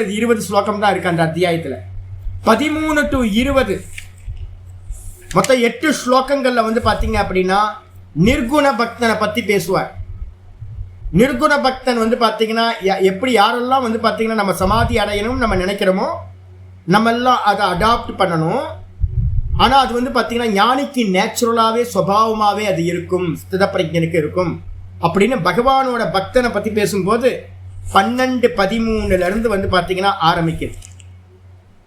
20 ஸ்லோகம் தான் இருக்கு அந்த அத்தியாயத்தில். 13 to 20 மொத்தம் 8 ஸ்லோகங்கள்ல வந்து பார்த்தீங்க அப்படின்னா நிர்குண பக்தனை பத்தி பேசுவார். நிர்குண பக்தன் வந்து பார்த்தீங்கன்னா எப்படி யாரெல்லாம் வந்து பார்த்தீங்கன்னா நம்ம சமாதி அடையணும் நம்ம நினைக்கிறோமோ நம்ம எல்லாம் அதை அடாப்ட் பண்ணணும். ஆனால் அது வந்து பார்த்தீங்கன்னா ஞானிக்கு நேச்சுரலாகவே சுபாவமாகவே அது இருக்கும், ஸ்தித பிரஜனுக்கு இருக்கும் அப்படின்னு பகவானோட பக்தனை பற்றி பேசும்போது 12:13 வந்து பார்த்தீங்கன்னா ஆரம்பிக்குது.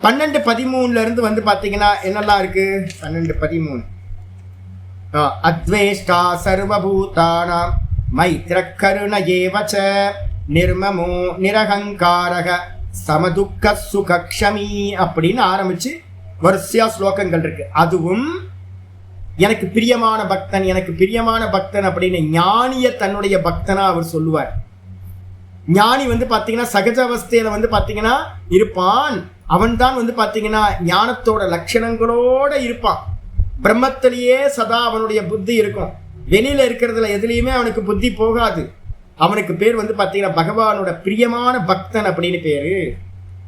12:13 வந்து பார்த்தீங்கன்னா என்னெல்லாம் இருக்கு? 12:13 அத்வேஷ்டா சர்வபூதானாம் மைத்ர கருண ஏவச நிர்மமோ நிரகங்காரக சமதுக்க சுகக்ஷமி அப்படின்னு ஆரம்பிச்சு வரிசையா ஸ்லோகங்கள் இருக்கு. அதுவும் எனக்கு பிரியமான பக்தன் அப்படின்னு ஞானிய தன்னுடைய பக்தனா அவர் சொல்லுவார். ஞானி வந்து பாத்தீங்கன்னா சகஜ அவஸ்தையில வந்து பாத்தீங்கன்னா இருப்பான். அவன் தான் வந்து பாத்தீங்கன்னா ஞானத்தோட லட்சணங்களோட இருப்பான். பிரம்மத்திலேயே சதா அவனுடைய புத்தி இருக்கும். வெளியில இருக்கிறதுல எதுலையுமே அவனுக்கு புத்தி போகாது. அவனுக்கு பேர் வந்து பாத்தீங்கன்னா பகவானோட பிரியமான பக்தன் அப்படின்னு பேரு.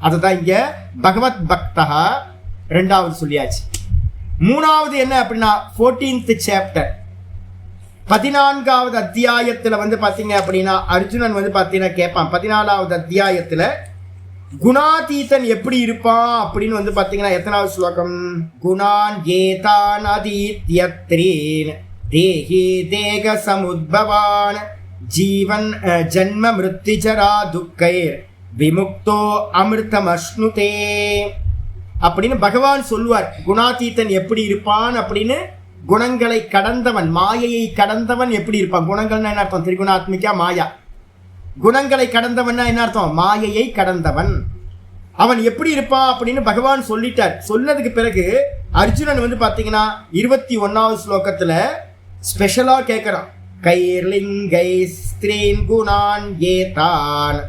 அதுதான் இங்க பகவத் பக்தா 2வது சொல்லியாச்சு. 3வது என்ன அப்படின்னா 14th சாப்டர் 14வது அத்தியாயத்துல வந்து பாத்தீங்க அப்படின்னா அர்ஜுனன் வந்து பாத்தீங்கன்னா கேட்பான். 14வது அத்தியாயத்துல குணாதீதன் எப்படி இருப்பான் அப்படின்னு வந்து பாத்தீங்கன்னா எத்தனாவது ஸ்லோகம்? குணான் ஏதான் அதீத்யத்ரீன் தேஹி தேக சமுத்பவான் ஜீவன் ஜன்ம மிருத்யுஜரா துக்கைர் விமுக்தோ அமிர்தமஷ்ணுதே அப்படின்னு பகவான் சொல்லுவார். குணாதீதன் எப்படி இருப்பான் அப்படின்னு, குணங்களை கடந்தவன் மாயையை கடந்தவன் எப்படி இருப்பான். குணங்கள்னா என்ன அர்த்தம்? திரிகுணாத்மிகா மாயா. குணங்களை கடந்தவன்னா என்ன அர்த்தம்? மாயையை கடந்தவன். அவன் எப்படி இருப்பான் அப்படின்னு பகவான் சொல்லிட்டார். சொன்னதுக்கு பிறகு அர்ஜுனன் வந்து பாத்தீங்கன்னா 21வது ஸ்லோகத்துல ஸ்பெஷலா கேட்கிறான். கைர்லிங்கை ஸ்திரீன் குணான் ஏதான்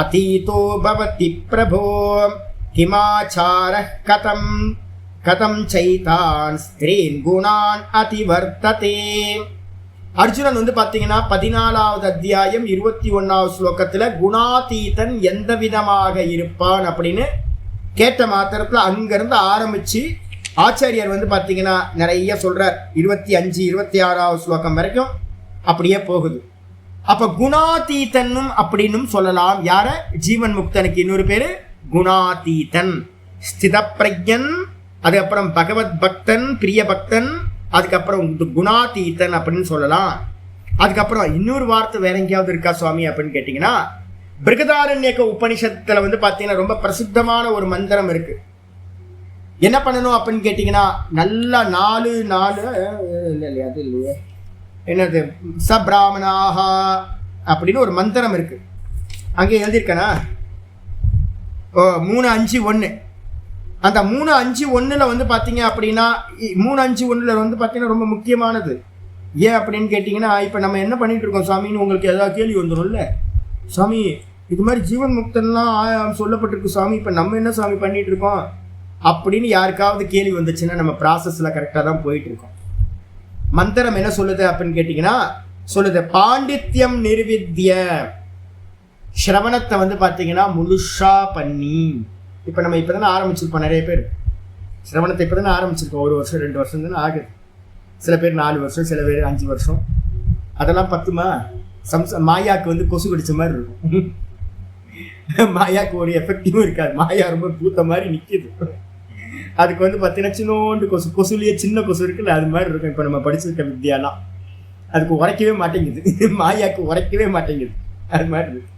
அதீதோ பவதி பிரபோ கிமாச்சார கதம் சைதான் ஸ்திரீன் குணான் அதிவர்த்ததே. அர்ஜுனன் வந்து பாத்தீங்கன்னா 14வது அத்தியாயம் 21வது ஸ்லோகத்துல குணாதீதன் எந்த விதமாக இருப்பான் அப்படின்னு கேட்ட மாத்திரத்துல அங்கிருந்து ஆரம்பிச்சு ஆச்சாரியர் வந்து பாத்தீங்கன்னா நிறைய சொல்றார். 25 26வது ஸ்லோகம் வரைக்கும் அப்படியே போகுது. அப்ப குணாதீதனும் அப்படின்னும் சொல்லலாம். யார? ஜீவன் முக்தனுக்கு இன்னொரு பேரு குணாதீதன், ஸ்தித பிரஜன், அதுக்கப்புறம் பகவத் பக்தன், பிரிய பக்தன், அதுக்கப்புறம் குணாதீதன் அப்படின்னு சொல்லலாம். அதுக்கப்புறம் இன்னொரு வார்த்தை வேற எங்கேயாவது இருக்கா சுவாமி அப்படின்னு கேட்டீங்கன்னா பிருகதாரண்யக உபனிஷத்துல வந்து பாத்தீங்கன்னா ரொம்ப பிரசித்தமான ஒரு மந்திரம் இருக்கு. என்ன பண்ணணும் அப்படின்னு கேட்டீங்கன்னா நல்லா 4 இல்லையா அது இல்லையே என்னது சப்ராமணாஹா அப்படின்னு ஒரு மந்திரம் இருக்கு. அங்கே எழுதியிருக்கனா 3-5-1. அந்த 3-5-1 வந்து பார்த்தீங்க அப்படின்னா 3-5-1 வந்து பார்த்தீங்கன்னா ரொம்ப முக்கியமானது. ஏன் அப்படின்னு கேட்டிங்கன்னா இப்போ நம்ம என்ன பண்ணிட்டு இருக்கோம் சாமின்னு உங்களுக்கு ஏதாவது கேள்வி வந்துடும்ல. சாமி இது மாதிரி ஜீவன் முக்தன்லாம் சொல்லப்பட்டிருக்கு சாமி, இப்போ நம்ம என்ன சாமி பண்ணிட்டு இருக்கோம் அப்படின்னு யாருக்காவது கேள்வி வந்துச்சுன்னா நம்ம ப்ராசஸில் கரெக்டாக தான் போயிட்டு இருக்கோம். மந்திரம் என்ன சொல்லுது அப்படின்னு கேட்டிங்கன்னா சொல்லுது, பாண்டித்யம் நிர்வித்ய, சிரவணத்தை பார்த்தீங்கன்னா முழுஷா பண்ணி. இப்போ நம்ம இப்போ தானே ஆரம்பிச்சிருப்போம், நிறைய பேர் சிரவணத்தை இப்போ தானே ஆரம்பிச்சிருக்கோம், 1 வருஷம் 2 வருஷம் தானே ஆகுது. சில பேர் 4 வருஷம், சில பேர் 5 வருஷம். அதெல்லாம் பத்துமா? மாயாவுக்கு கொசு கடிச்ச மாதிரி இருக்கும். மாயாவுக்கு ஒரு எஃபெக்டிவும் இருக்காது, மாயா ரொம்ப பூத்த மாதிரி நிற்கிது. அதுக்கு பார்த்தீங்கன்னா சின்னோண்டு கொசுலேயே சின்ன கொசு இருக்குல்ல, அது மாதிரி இருக்கும். இப்போ நம்ம படிச்சிருக்க வித்தியாலாம் அதுக்கு உரைக்கவே மாட்டேங்குது, மாயாவுக்கு உரைக்கவே மாட்டேங்குது, அது மாதிரி இருக்கு.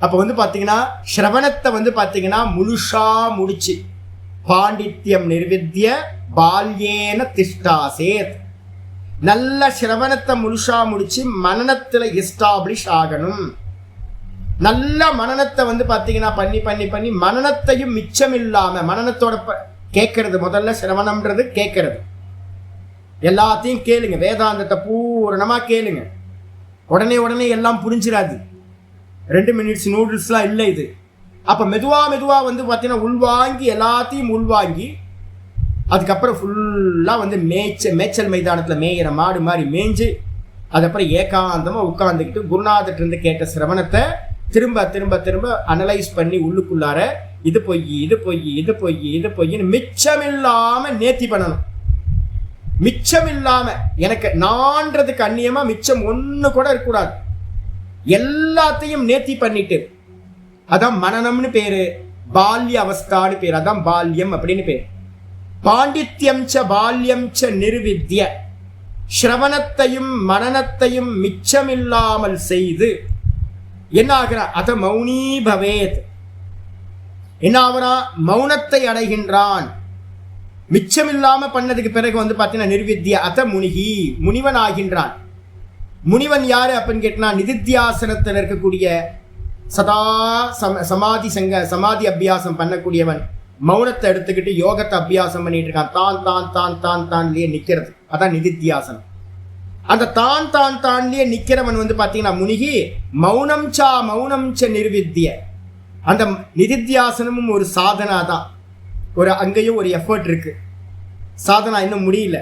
அப்போ பார்த்தீங்கன்னா சிரவணத்தை பார்த்தீங்கன்னா முழுஷா முடிச்சு, பாண்டித்யம் நிர்வித்ய பால்யேன திஷ்டாசேத், நல்ல சிரவணத்தை முழுஷா முடிச்சு மனனத்தில் எஸ்டாப்ளிஷ் ஆகணும். நல்ல மனனத்தை பார்த்தீங்கன்னா பண்ணி பண்ணி பண்ணி மனனத்தையும் மிச்சம் இல்லாம மனனத்தோட கேட்கறது. முதல்ல சிரவணம்ன்றது கேட்கறது, எல்லாத்தையும் கேளுங்க, வேதாந்தத்தை பூரணமா கேளுங்க. உடனே உடனே எல்லாம் புரிஞ்சிடாது, 2 மினிட்ஸ் நூடுல்ஸ்லாம் இல்லை இது. அப்போ மெதுவா பார்த்தீங்கன்னா உள்வாங்கி, எல்லாத்தையும் உள்வாங்கி, அதுக்கப்புறம் ஃபுல்லாக மேய்ச்சல் மைதானத்தில் மேயிற மாடு மாதிரி மேய்ஞ்சு, அதுக்கப்புறம் ஏகாந்தமாக உட்காந்துக்கிட்டு குருநாதர்கிட்ட கேட்ட சிரவணத்தை திரும்ப திரும்ப திரும்ப அனலைஸ் பண்ணி உள்ளுக்குள்ளார இது பொய் இது பொய் இது பொய் இது பொய்ன்னு மிச்சமில்லாமல் நேர்த்தி பண்ணணும். மிச்சம் இல்லாம, எனக்கு நான்றதுக்கு அந்நியமா மிச்சம் ஒண்ணு கூட இருக்கக்கூடாது, எல்லாத்தையும் நேர்த்தி பண்ணிட்டு, அதான் மனனம்னு பேரு, பால்ய அவஸ்தான்னு பேரு, அதான் பால்யம் அப்படின்னு பேரு. பாண்டித்யம் ச பால்யம் ச நிர்வித்ய, ஸ்ரவணத்தையும் மனனத்தையும் மிச்சமில்லாமல் செய்து என்ன ஆகிறா? அத மௌனி பவேத், என்ன ஆகிறா? மௌனத்தை அடைகின்றான். மிச்சமில்லாம பண்ணதுக்கு பிறகு பார்த்தீங்கன்னா நிர்வித்யா அத முனிகி, முனிவன் ஆகின்றான். முனிவன் யாரு அப்படின்னு கேட்டா, நிதித்தியாசனத்தில் இருக்கக்கூடிய சதா சமாதி அபியாசம் பண்ணக்கூடியவன், மௌனத்தை எடுத்துக்கிட்டு யோகத்தை அபியாசம் பண்ணிட்டு இருக்கான். தான் தான் தான் தான் தான்லயே நிக்கிறது, அதான் நிதித்தியாசனம். அந்த தான் தான் தான்லயே நிக்கிறவன் பார்த்தீங்கன்னா முனிகி. மௌனம் ச நிர்வித்ய, அந்த நிதித்தியாசனமும் ஒரு சாதனா தான், அங்கேயும் ஒரு எஃபர்ட் இருக்கு, சாதனா இன்னும் முடியல.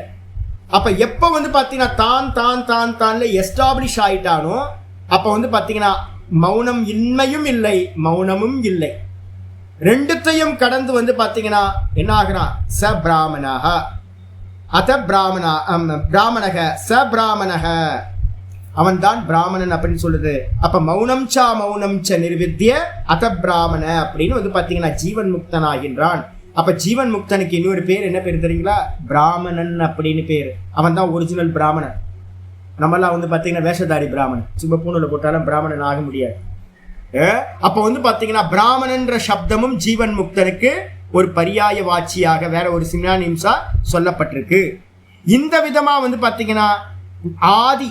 அப்ப எப்ப பார்த்தீங்கன்னா தான் தான் தான் தான்ல எஸ்டாப்ளிஷ் ஆயிட்டானோ, அப்ப பார்த்தீங்கன்னா மௌனம் இன்மையும் இல்லை, மௌனமும் இல்லை, ரெண்டுத்தையும் கடந்து பார்த்தீங்கன்னா என்ன ஆகிறான்? ச பிராமணக அத பிராமணக ச பிராமணக, அவன் தான் பிராமணன் அப்படின்னு சொல்லுது. அப்ப மௌனம் ச நிர்வித்ய அத பிராமண அப்படின்னு பார்த்தீங்கன்னா ஜீவன் முக்தன் ஆகின்றான். அப்ப ஜீவன் முக்தனுக்கு இன்னொரு பேர் என்ன பேர் தெரியுங்களா? பிராமணன் அப்படின்னு பேரு. அவன் தான் ஒரிஜினல் பிராமணன். நம்மெல்லாம் பார்த்தீங்கன்னா வேஷதாரி பிராமணன், சும்மா பூணூல போட்டாலும் பிராமணன் ஆக முடியாது. அப்ப பார்த்தீங்கன்னா பிராமணன்ற சப்தமும் ஜீவன் முக்தனுக்கு ஒரு பரியாய வாட்சியாக, வேற ஒரு சினானிம்ஸா சொல்லப்பட்டிருக்கு. இந்த விதமா பார்த்தீங்கன்னா ஆதி,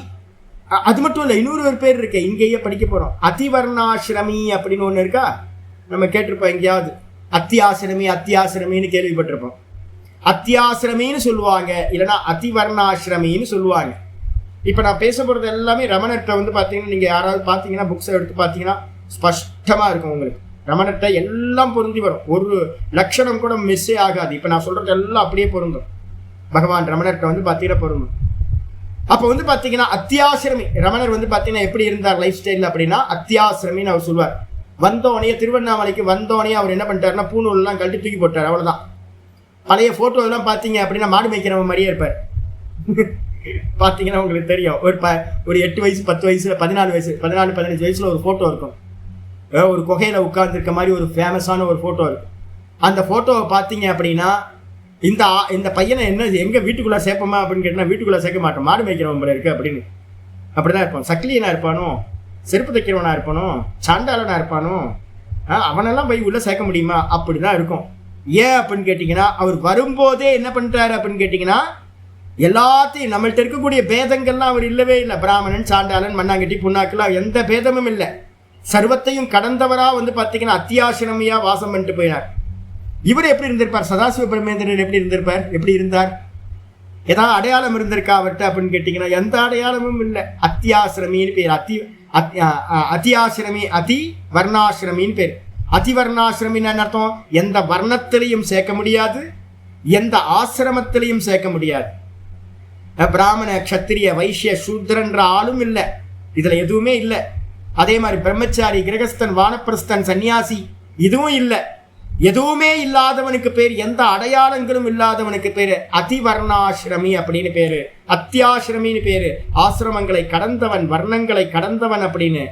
அது மட்டும் இல்ல, இன்னொரு பேர் இருக்கு, இங்கேயே படிக்க போறோம். அதிவர்ணாசிரமி அப்படின்னு ஒண்ணு இருக்கா, நம்ம கேட்டிருப்போம் எங்கேயாவது. அத்தியாசிரமின்னு கேள்விப்பட்டிருப்போம். அத்தியாசிரமின்னு சொல்லுவாங்க, இல்லைன்னா அதிவர்ணாசிரமின்னு சொல்லுவாங்க. இப்ப நான் பேச போறது எல்லாமே ரமணர்கிட்ட பார்த்தீங்கன்னா, நீங்க யாராவது பார்த்தீங்கன்னா புக்ஸை எடுத்து பார்த்தீங்கன்னா ஸ்பஷ்டமா இருக்கும் உங்களுக்கு. ரமணர்கிட்ட எல்லாம் பொருந்தி வரும், ஒரு லட்சணம் கூட மிஸ்ஸே ஆகாது. இப்ப நான் சொல்றது எல்லாம் அப்படியே பொருந்தும், பகவான் ரமணர்கிட்ட பார்த்தீங்கன்னா பொருந்தும். அப்ப பார்த்தீங்கன்னா அத்தியாசிரமி ரமணர் பார்த்தீங்கன்னா எப்படி இருந்தார் லைஃப் ஸ்டைல் அப்படின்னா, அத்தியாசிரமின்னு அவர் சொல்லுவார். வந்தோடனே திருவண்ணாமலைக்கு வந்தோடனே அவர் என்ன பண்ணிட்டாருன்னா பூணூல்லாம் கழட்டி தூக்கி போட்டார், அவ்வளவுதான். பழைய போட்டோ எல்லாம் பார்த்தீங்க அப்படின்னா மாடு மேய்க்கிறவங்க மாதிரியே இருப்பார். பார்த்தீங்கன்னா உங்களுக்கு தெரியும், ஒரு 8 வயசு 10 வயசு 14 வயசு 14-15 வயசுல ஒரு போட்டோ இருக்கும், ஒரு குகையில உட்கார்ந்துருக்க மாதிரி ஒரு ஃபேமஸான ஒரு போட்டோ இருக்கு. அந்த போட்டோவை பார்த்தீங்க அப்படின்னா, இந்த பையனை எங்க வீட்டுக்குள்ள சேர்ப்போமா அப்படின்னு கேட்டா, வீட்டுக்குள்ள சேர்க்க மாட்டோம், மாடு மேய்க்கிறவன் போல இருக்கு அப்படின்னு. அப்படிதான் இருப்பான். சக்கிலியனா இருப்பானோ, செருப்பு தைக்கிறவனா இருப்பானோ, சாண்டாளனா இருப்பானோ, அவனெல்லாம் போய் உள்ள சேர்க்க முடியுமா? அப்படிதான் இருக்கும். ஏன் அப்படின்னு கேட்டீங்கன்னா, அவர் வரும்போதே என்ன பண்ணிட்டாரு அப்படின்னு கேட்டீங்கன்னா, எல்லாத்தையும் நம்மள்ட்ட இருக்கக்கூடிய பேதங்கள்லாம் அவர் இல்லவே இல்லை. பிராமணன், சாண்டாளன், மண்ணாங்கட்டி, புண்ணாக்கெல்லாம் எந்த பேதமும் இல்லை. சர்வத்தையும் கடந்தவரா பார்த்தீங்கன்னா அத்தியாசிரமியா வாசம் பண்ணிட்டு போயினார். இவர் எப்படி இருந்திருப்பார்? சதாசிவ பிரமேந்திரன் எப்படி இருந்திருப்பார்? எப்படி இருந்தார்? ஏதாவது அடையாளம் இருந்திருக்கா அவர்கிட்ட அப்படின்னு கேட்டிங்கன்னா எந்த அடையாளமும் இல்லை. அத்தியாசிரமின்னு பேர். அத்தியாசிரமி அதி வர்ணாசிரமின்னு பேர். அதிவர்ணாசிரமின்னு என்ன அர்த்தம்? எந்த வர்ணத்திலையும் சேர்க்க முடியாது, எந்த ஆசிரமத்திலையும் சேர்க்க முடியாது. பிராமண க்ஷத்திரிய வைசிய சூத்ரன்ற ஆளும் இல்லை, இதுல எதுவுமே இல்லை. அதே மாதிரி பிரம்மச்சாரி கிரகஸ்தன் வானப்பிரஸ்தன் சன்னியாசி இதுவும் இல்லை. எதுவுமே இல்லாதவனுக்கு பேர், எந்த அடையாளங்களும் இல்லாதவனுக்கு பேரு அதிவர்ணாசிரமி அப்படின்னு பேரு, அத்தியாசிரமின்னு பேரு. ஆசிரமங்களை கடந்தவன், வர்ணங்களை கடந்தவன் அப்படின்னு.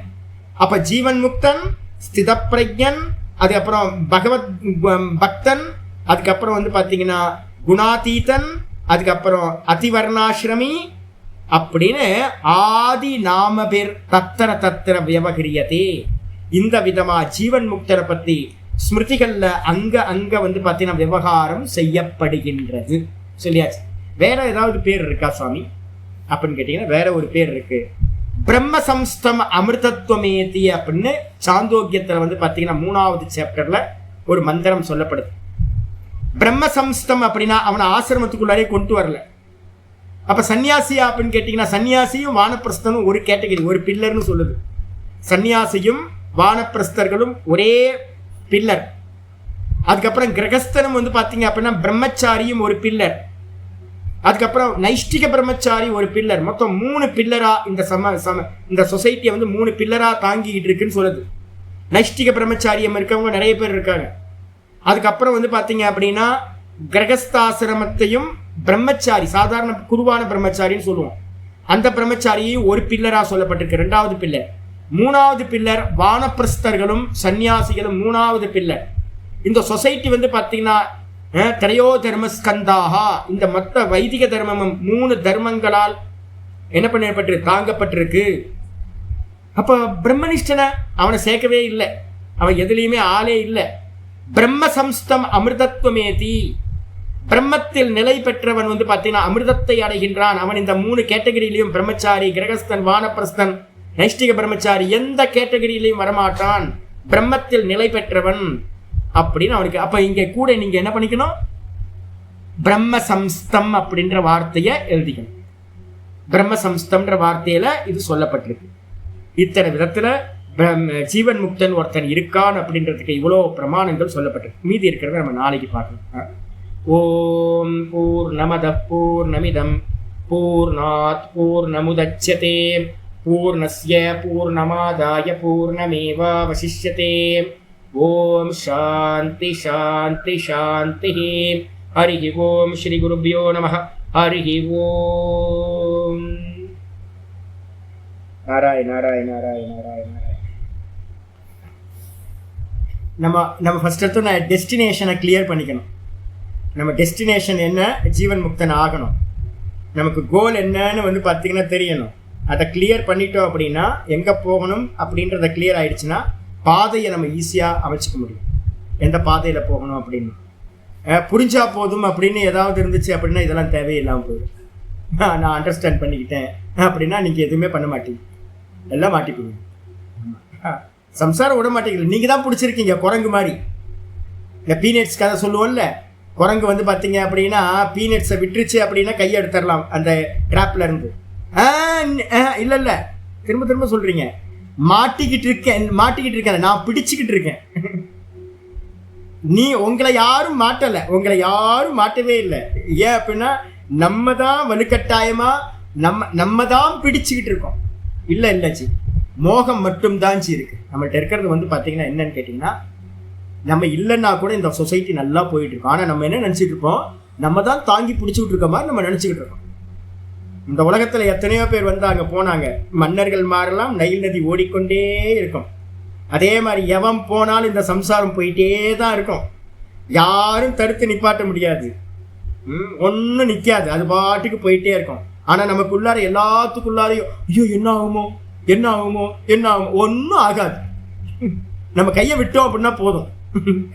அப்ப ஜீவன் முக்தன், ஸ்தித பிரஜன், அதுக்கப்புறம் பகவத் பக்தன், அதுக்கப்புறம் வந்து பாத்தீங்கன்னா குணாதீதன், அதுக்கப்புறம் அதிவர்ணாசிரமி அப்படின்னு ஆதி நாம பேர் தத்திர தத்திர வியவகிரியதே. இந்த விதமா ஜீவன் முக்தரை பத்தி ஸ்மிருதிகள்ல அங்க வந்து பாத்தீங்கன்னா விவகாரம் செய்யப்படுகின்றது. சொல்லியாச்சு. வேற ஏதாவது பேர் இருக்கா சுவாமி அப்படின்னு கேட்டீங்கன்னா வேற ஒரு பேர் இருக்கு. பிரம்ம சம்ஸ்தம் அமிர்தத்வமேதி அப்படின்னு சாந்தோக்கியத்துல வந்து பாத்தீங்கன்னா 3வது சாப்டர்ல ஒரு மந்திரம் சொல்லப்படுது. பிரம்ம சம்ஸ்தம் அப்படின்னா அவனை ஆசிரமத்துக்குள்ளாரே கொண்டு வரல. அப்ப சன்னியாசியா அப்படின்னு கேட்டீங்கன்னா சன்னியாசியும் வானப்பிரஸ்தனும் ஒரு கேட்டகரி, ஒரு பில்லர்னு சொல்லுது. சன்னியாசியும் வானப்பிரஸ்தர்களும் ஒரே பில்லர். அதுக்கப்புறம் கிரகஸ்தனும் வந்து பாத்தீங்க அப்படின்னா பிரம்மச்சாரியும் ஒரு பில்லர். அதுக்கப்புறம் நைஷ்டிக பிரம்மச்சாரி ஒரு பில்லர். மொத்தம் 3 பில்லரா இந்த சொசைட்டியை வந்து 3 பில்லரா தாங்கிக்கிட்டு இருக்குன்னு சொல்லுது. நைஷ்டிக பிரம்மச்சாரியம் இருக்கவங்க நிறைய பேர் இருக்காங்க. அதுக்கப்புறம் வந்து பாத்தீங்க அப்படின்னா கிரகஸ்தாசிரமத்தையும் பிரம்மச்சாரி, சாதாரண குருவான பிரம்மச்சாரின்னு சொல்லுவோம், அந்த பிரம்மச்சாரியும் ஒரு பில்லரா சொல்லப்பட்டிருக்கு, 2வது பில்லர். 3வது பில்லர் வானப்பிரஸ்தர்களும் சன்னியாசிகளும் 3வது பில்லர். இந்த சொசைட்டி வந்து பாத்தீங்கன்னா திரையோ தர்மஸ்கந்தாகா, இந்த மொத்த வைதிக தர்மமும் 3 தர்மங்களால் என்ன பண்ணப்பட்டு தாங்கப்பட்டிருக்கு. அப்ப பிரம்மனிஷ்டனை அவனை சேர்க்கவே இல்லை, அவன் எதுலையுமே ஆளே இல்லை. பிரம்ம சம்ஸ்தம் அமிர்தத்வமேதி, பிரம்மத்தில் நிலை பெற்றவன் வந்து பார்த்தீங்கன்னா அமிர்தத்தை அடைகின்றான். அவன் இந்த 3 கேட்டகரியிலையும் பிரம்மச்சாரி, கிரகஸ்தன், வானப்பிரஸ்தன், நைஷ்டிக பிரம்மச்சாரி எந்த கேட்டகரியிலையும் வரமாட்டான். பிரம்மத்தில் நிலை பெற்றவன் அப்படின்னு அவனுக்கு. அப்ப இங்க கூட நீங்க என்ன பண்ணிக்கணும், பிரம்ம சம்ஸ்தம் அப்படின்ற வார்த்தையை எழுதிக்கணும். பிரம்ம சம்ஸ்தம்ன்ற வார்த்தையில இது சொல்லப்பட்டிருக்கு. இத்தனை விதத்துல ஜீவன் முக்தன் ஒருத்தன் இருக்கான் அப்படின்றதுக்கு இவ்வளோ பிரமாணங்கள் சொல்லப்பட்டிருக்கு. மீதி இருக்கிறத நம்ம நாளைக்கு பார்க்கணும். ஓம் பூர்ணமத பூர்ணமிதம் பூர்ணாத் பூர்ணமுதச்யதே பூர்ணஸ்ய பூர்ணமாதாய பூர்ணமேவாவசிஷ்யதே. ஓம் சாந்தி சாந்தி சாந்தி. ஹரி ஓம் ஸ்ரீ குருப்யோ நமः. ஹரி ஓம். நாராயண நாராயண நாராயண நாராயண. நம்ம ஃபர்ஸ்ட் எடுத்து நான் டெஸ்டினேஷனை கிளியர் பண்ணிக்கணும். நம்ம டெஸ்டினேஷன் என்ன, ஜீவன் முக்தன் ஆகணும். நமக்கு கோல் என்னன்னு வந்து பார்த்தீங்கன்னா தெரியணும். அதை கிளியர் பண்ணிட்டோம் அப்படின்னா எங்கே போகணும் அப்படின்றத கிளியர் ஆயிடுச்சுன்னா பாதையை நம்ம ஈஸியாக அமைச்சிக்க முடியும். எந்த பாதையில் போகணும் அப்படின்னு புரிஞ்சா போதும் அப்படின்னு ஏதாவது இருந்துச்சு அப்படின்னா இதெல்லாம் தேவையில்லாமல் போயிடும். நான் அண்டர்ஸ்டாண்ட் பண்ணிக்கிட்டேன் அப்படின்னா நீங்கள் எதுவுமே பண்ண மாட்டீங்க, எல்லாம் மாட்டிப்பீங்க. சம்சாரம் விட மாட்டேங்கல, நீங்கள் தான் பிடிச்சிருக்கீங்க குரங்கு மாதிரி. இந்த பீனட்ஸ் கதை சொல்லுவோம்ல, குரங்கு வந்து பார்த்தீங்க அப்படின்னா பீனட்ஸை விட்டுருச்சு அப்படின்னா கையை எடுத்துடலாம் அந்த ட்ராப்ல இருந்து. இல்லை திரும்ப திரும்ப சொல்றீங்க. மாட்டிக்கிட்டு இருக்கேன், நான் பிடிச்சிக்கிட்டு இருக்கேன். உங்களை யாரும் மாட்டலை, உங்களை யாரும் மாட்டவே இல்லை. ஏன் அப்படின்னா நம்ம தான் வலுக்கட்டாயமா நம்ம தான் பிடிச்சிக்கிட்டு இருக்கோம். இல்லை ஜி, மோகம் மட்டும்தான் ஜி இருக்கு நம்மள்ட்ட இருக்கிறது. வந்து பார்த்தீங்கன்னா என்னன்னு கேட்டிங்கன்னா, நம்ம இல்லைன்னா கூட இந்த சொசைட்டி நல்லா போயிட்டு இருக்கோம். ஆனால் நம்ம என்ன நினச்சிட்டு இருப்போம், நம்ம தான் தாங்கி பிடிச்சிக்கிட்டு இருக்க மாதிரி நம்ம நினச்சிக்கிட்டு இருக்கோம். இந்த உலகத்தில் எத்தனையோ பேர் வந்தாங்க போனாங்க, மன்னர்கள் மாறலாம், நைல் நதி ஓடிக்கொண்டே இருக்கும். அதே மாதிரி எவன் போனாலும் இந்த சம்சாரம் போயிட்டே தான் இருக்கும். யாரும் தடுத்து நிப்பாட்ட முடியாது, ஒன்றும் நிற்காது, அது பாட்டுக்கு போயிட்டே இருக்கும். ஆனால் நமக்குள்ளார எல்லாத்துக்குள்ளாரையும் ஐயோ என்ன ஆகுமோ என்ன ஆகுமோ என்ன ஆகுமோ, ஒன்றும் ஆகாது. நம்ம கையை விட்டோம் அப்படின்னா போதும்,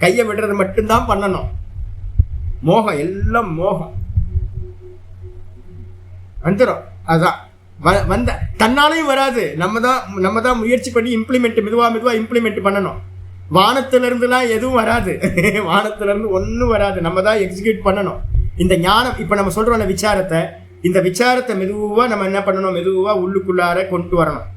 கையை விடுறது மட்டும்தான் பண்ணணும். மோகம், எல்லாம் மோகம் வந்துடும். அதுதான் வந்த தன்னாலையும் வராது, நம்ம தான் முயற்சி பண்ணி இம்ப்ளிமெண்ட் மெதுவா இம்ப்ளிமெண்ட் பண்ணணும். வானத்துல இருந்துலாம் எதுவும் வராது, வானத்துல இருந்து ஒன்றும் வராது, நம்ம தான் எக்ஸிக்யூட் பண்ணணும். இந்த ஞானம் இப்போ நம்ம சொல்றோம் விசாரத்தை, இந்த விசாரத்தை மெதுவாக நம்ம என்ன பண்ணணும், மெதுவாக உள்ளுக்குள்ளார கொண்டு வரணும்.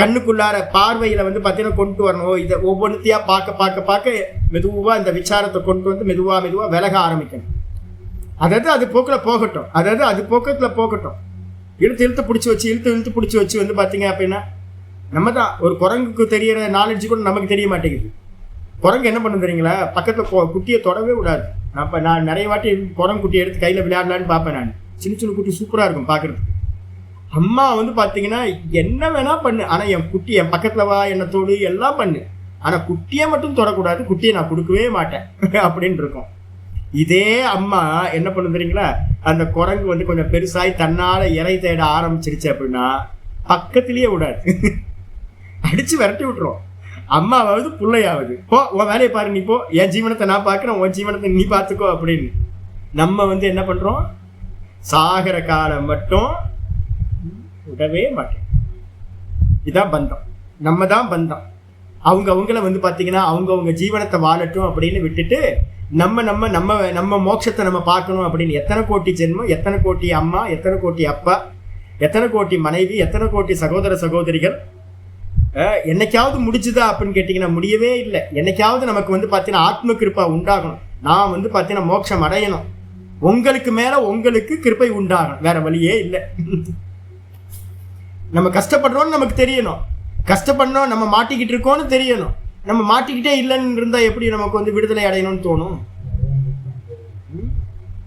கண்ணுக்குள்ளார பார்வையில் வந்து பார்த்தீங்கன்னா கொண்டு வரணும். இதை ஒவ்வொன்றுத்தையாக பார்க்க மெதுவாக இந்த விசாரத்தை கொண்டு வந்து மெதுவாக விலக ஆரம்பிக்கணும். அதாவது அது போக்கில் போகட்டும், அது போக்கத்தில் போகட்டும். இழுத்து பிடிச்சி வச்சு வந்து பார்த்தீங்க அப்படின்னா நம்ம தான் ஒரு குரங்குக்கு தெரியிற நாலேஜ் கூட நமக்கு தெரிய மாட்டேங்குது. குரங்கு என்ன பண்ண தெரியுங்களா, பக்கத்தில் குட்டியை தொடவே விடாது. நான் நிறைய வாட்டி குரங்கு குட்டியை எடுத்து கையில் விளையாடலான்னு பார்ப்பேன். நான் சின்ன குட்டி சூப்பராக இருக்கும் பார்க்குறதுக்கு. அம்மா வந்து பார்த்தீங்கன்னா என்ன வேணா பண்ணு, ஆனால் என் குட்டி என் பக்கத்தில் வா, என்ன தோடு எல்லாம் பண்ணு, ஆனால் குட்டியை மட்டும் தொடக்கூடாது, குட்டியை நான் கொடுக்கவே மாட்டேன் அப்படின்னு இருக்கும். இதே அம்மா என்ன பண்ணு தெரியுங்களா, அந்த குரங்கு வந்து கொஞ்சம் பெருசாகி தன்னால் இறை தேட ஆரம்பிச்சிருச்சு அப்படின்னா பக்கத்துலேயே விடாது, அடித்து விரட்டி விட்டுரும். அம்மாவாவது பிள்ளையாவது, போ உன் வேலையை பாரு, நீ போ, என் ஜீவனத்தை நான் பார்க்குறேன், உன் ஜீவனத்தை நீ பார்த்துக்கோ அப்படின்னு. நம்ம வந்து என்ன பண்ணுறோம், சாகர காலம் மட்டும் விடவே மாட்டேன். இதான் பந்தம், நம்ம தான் பந்தம். அவங்கள வந்து பார்த்தீங்கன்னா அவங்கவுங்க ஜீவனத்தை வாழட்டும் அப்படின்னு விட்டுட்டு நம்ம மோட்சத்தை நம்ம பார்க்கணும் அப்படின்னு எத்தனை கோடி ஜென்மம், எத்தனை கோடி அம்மா, எத்தனை கோடி அப்பா, எத்தனை கோடி மனைவி, எத்தனை கோடி சகோதர சகோதரிகள் என்னைக்காவது முடிச்சுதா அப்படின்னு கேட்டிங்கன்னா முடியவே இல்லை. என்னைக்காவது நமக்கு வந்து பார்த்தீங்கன்னா ஆத்ம கிருப்பா உண்டாகணும். நான் வந்து பார்த்தீங்கன்னா மோட்சம் அடையணும், உங்களுக்கு மேலே உங்களுக்கு கிருப்பை உண்டாகணும், வேற வழியே இல்லை. நம்ம கஷ்டப்படுறோம்னு நமக்கு தெரியணும், கஷ்டப்படணும், நம்ம மாட்டிக்கிட்டு இருக்கோம்னு தெரியணும். நம்ம மாட்டிக்கிட்டே இல்லைன்னு இருந்தால் எப்படி நமக்கு வந்து விடுதலை அடையணும்னு தோணும்?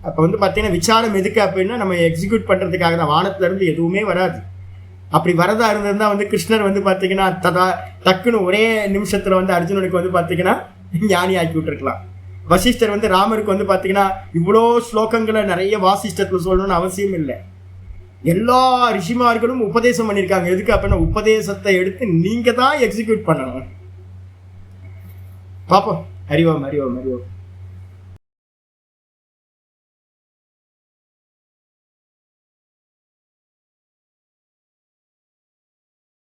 அப்போ வந்து பார்த்தீங்கன்னா விசாரம் எதுக்கு அப்படின்னா நம்ம எக்ஸிக்யூட் பண்ணுறதுக்காக தான். வானத்துலேருந்து எதுவுமே வராது. அப்படி வரதா இருந்திருந்தா வந்து கிருஷ்ணர் வந்து பார்த்தீங்கன்னா டக்குன்னு ஒரே நிமிஷத்தில் வந்து அர்ஜுனனுக்கு வந்து பார்த்தீங்கன்னா ஞானி ஆக்கி விட்டுருக்கலாம். வசிஷ்டர் வந்து ராமருக்கு வந்து பார்த்தீங்கன்னா இவ்வளோ ஸ்லோகங்களை நிறைய வாசிஷ்டத்தில் சொல்லணும்னு அவசியம் இல்லை. எல்லா ரிஷிமார்களும் உபதேசம் பண்ணியிருக்காங்க. எதுக்கு அப்படின்னா உபதேசத்தை எடுத்து நீங்கள் தான் எக்ஸிக்யூட் பண்ணணும். பார்ப்போம். அறிவோம்.